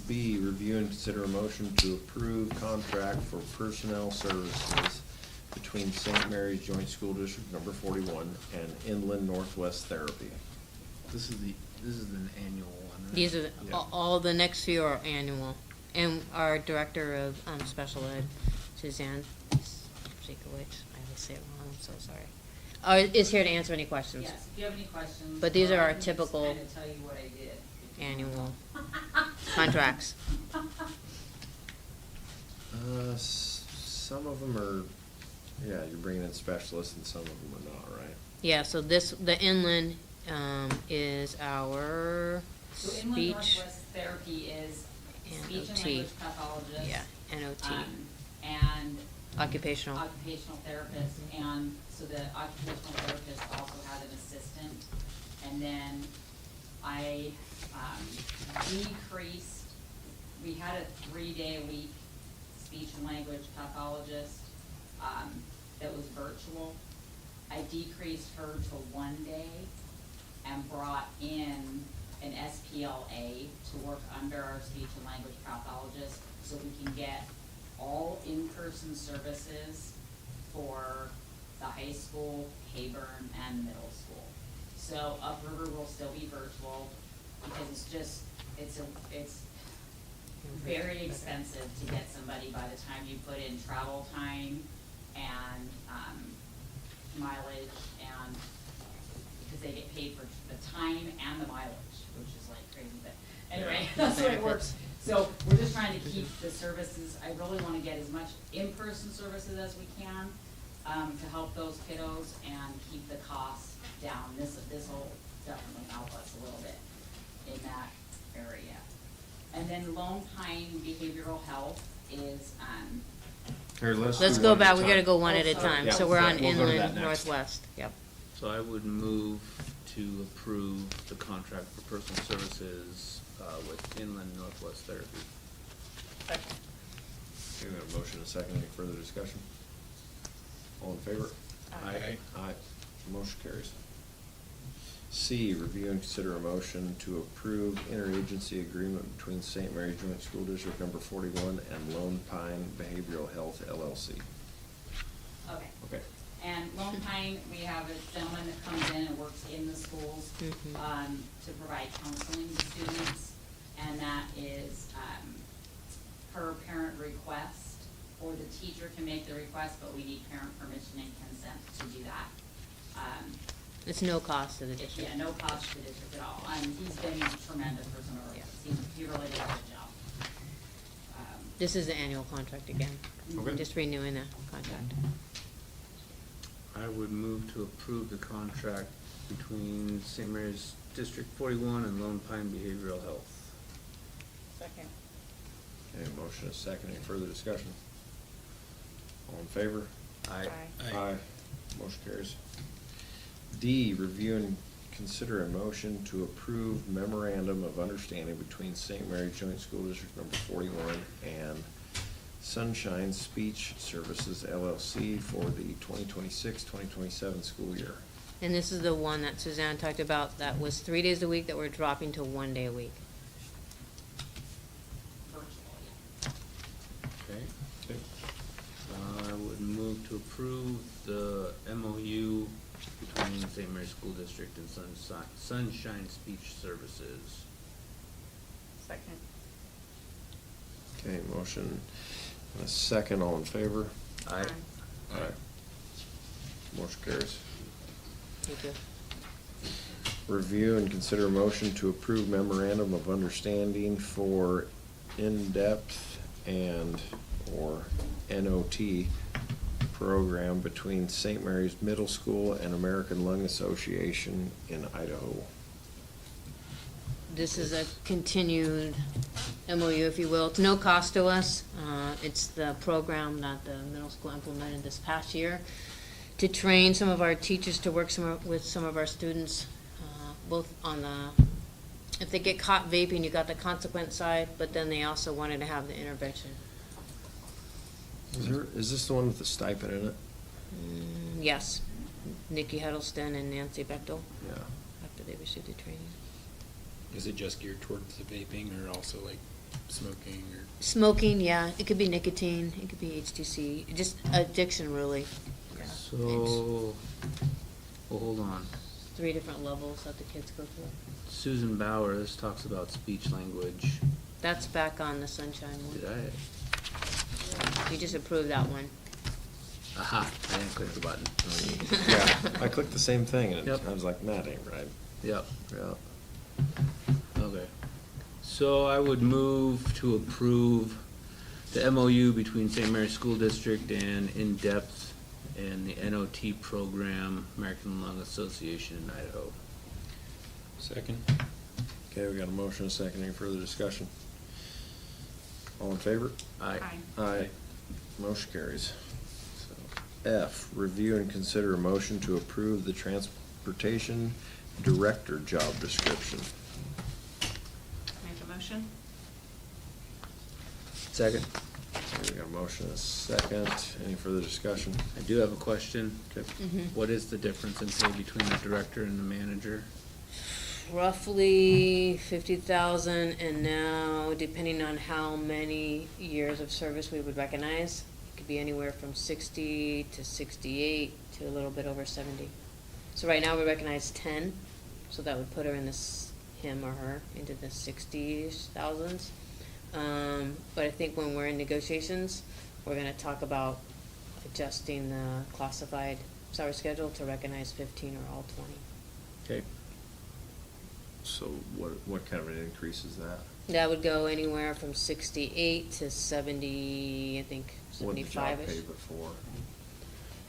B, review and consider a motion to approve contract for personnel services between St. Mary's Joint School District Number 41 and Inland Northwest Therapy.
This is an annual one, right?
These are,
Yeah.
all the next few are annual. And our director of special ed, Suzanne Zikowicz, I always say it wrong, I'm so sorry, is here to answer any questions.
Yes, if you have any questions.
But these are our
I can just
typical
kinda tell you what I did.
annual contracts.
Some of them are, yeah, you're bringing in specialists and some of them are not, right?
Yeah, so the inland is our
So Inland
speech.
Northwest Therapy is speech and
NOT.
language pathologist.
Yeah, NOT.
And
Occupational.
occupational therapist, and so the occupational therapist also had an assistant. And then I decreased, we had a 3-day-a-week speech and language pathologist that was virtual. I decreased her to 1 day and brought in an SPLA to work under our speech and language pathologist, so we can get all in-person services for the high school, Hayburn, and middle school. So Upriver will still be virtual, because it's very expensive to get somebody by the time you put in travel time and mileage, and because they get paid for the time and the mileage, which is like crazy, but anyway, that's the way it works. So we're just trying to keep the services, I really wanna get as much in-person services as we can, to help those kiddos and keep the costs down. This will definitely help us a little bit in that area. And then Lone Pine Behavioral Health is,
Here,
Let's
do
go
one
back,
at a
we gotta
time.
go one
Oh,
at a
sorry.
time.
Yeah,
So we're on
we'll go to that
inland
next.
northwest, yep.
So I would move to approve the contract for personal services with Inland Northwest Therapy.
Okay, we have a motion, a second. Any further discussion? All in favor?
Aye.
Aye. Motion carries. C, review and consider a motion to approve interagency agreement between St. Mary's Joint School District Number 41 and Lone Pine Behavioral Health LLC.
okay.
Okay.
And Lone Pine, we have a gentleman that comes in and works in the schools, to provide counseling to students. And that is, per parent request, or the teacher can make the request, but we need parent permission and consent to do that.
It's no cost to the district.
Yeah, no cost to the district at all. He's been tremendous for some of our, he really did a good job.
This is the annual contract again.
Okay.
Just renewing the contract.
I would move to approve the contract between St. Mary's District 41 and Lone Pine Behavioral Health.
Second.
Okay, motion is second. Any further discussion? All in favor?
Aye.
Aye. Motion carries. D, review and consider a motion to approve memorandum of understanding between St. Mary's Joint School District number 41 and Sunshine Speech Services LLC for the 2026-2027 school year.
And this is the one that Suzanne talked about, that was 3 days a week that we're dropping to 1 day a week.
Okay. I would move to approve the MOU between St. Mary's School District and Sunshine Speech Services.
Second.
Okay, motion and a second. All in favor?
Aye.
Aye. Motion carries.
Thank you.
Review and consider a motion to approve memorandum of understanding for in-depth and/or NOT program between St. Mary's Middle School and American Lung Association in Idaho.
This is a continued MOU, if you will. It's no cost to us. It's the program that the middle school implemented this past year to train some of our teachers to work with some of our students, both on the, if they get caught vaping, you got the consequence side, but then they also wanted to have the intervention.
Is this the one with the stipend in it?
Yes, Nikki Huddleston and Nancy Bechtel.
Yeah.
After they received the training.
Is it just geared towards the vaping or also like smoking or?
Smoking, yeah. It could be nicotine. It could be HTC. Just addiction, really. Yeah.
So, well, hold on.
3 different levels that the kids go through.
Susan Bauer, this talks about speech language.
That's back on the Sunshine one.
Did I?
You just approved that one.
Aha, I didn't click the button.
Yeah, I clicked the same thing and
Yep.
I was like, that ain't right.
Yep.
Yeah.
Okay. So I would move to approve the MOU between St. Mary's School District and In-Depth and the NOT program, American Lung Association in Idaho.
Second.
Okay, we got a motion, a second. Any further discussion? All in favor?
Aye.
Aye. Motion carries. So, F, review and consider a motion to approve the transportation director job description.
Make a motion?
Second.
Okay, we got a motion, a second. Any further discussion?
I do have a question.
Okay.
What is the difference in pay between the director and the manager?
Roughly 50,000, and now, depending on how many years of service we would recognize, it could be anywhere from 60 to 68 to a little bit over 70. So right now we recognize 10, so that would put her in this, him or her, into the 60-ish thousands. But I think when we're in negotiations, we're gonna talk about adjusting the classified salary schedule to recognize 15 or all 20.
Okay. So what kind of an increase is that?
That would go anywhere from 68 to 70, I think,
What did the job
75-ish.
pay before?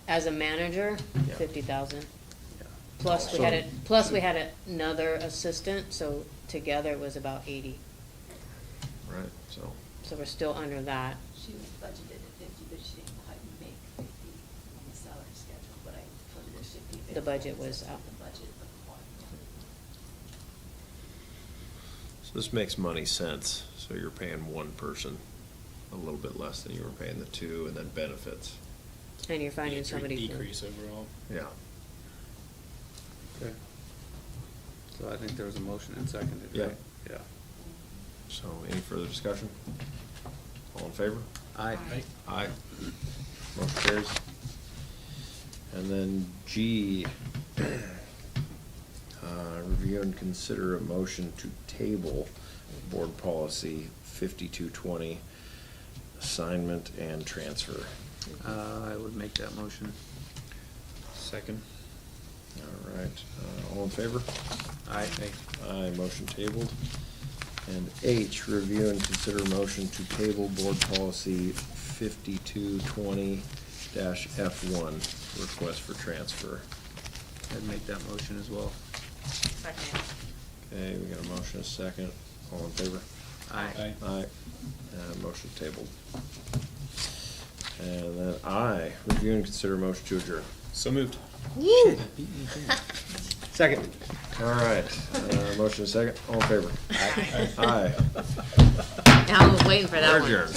As a manager,
Yeah.
50,000.
Yeah.
Plus we
So-
had plus we had another assistant, so together it was about 80.
Right, so.
So we're still under that.
She was budgeted at 50, but she didn't quite make 50 on the salary schedule, but I put it at 50.
The budget was up.
The budget, but
So this makes money sense. So you're paying one person a little bit less than you were paying the two, and then benefits.
And you're finding somebody who-
Decrease overall.
Yeah.
Okay. So I think there was a motion and seconded,
Yeah.
right? Yeah.
So any further discussion? All in favor?
Aye.
Aye. Motion carries. And then G, review and consider a motion to table board policy 5220, assignment and transfer.
I would make that motion.
Second.
All right, all in favor?
Aye.
Aye, motion tabled. And H, review and consider motion to table board policy 5220-F1, request for transfer.
I'd make that motion as well.
Second.
Okay, we got a motion, a second. All in favor?
Aye.
Aye. Motion tabled. And then I, review and consider motion to adjourn.
So moved.
Shit, beat me to it.
Second. All right, motion, a second. All in favor? Aye.
Yeah, I was waiting for that
We're
one.
adjourned.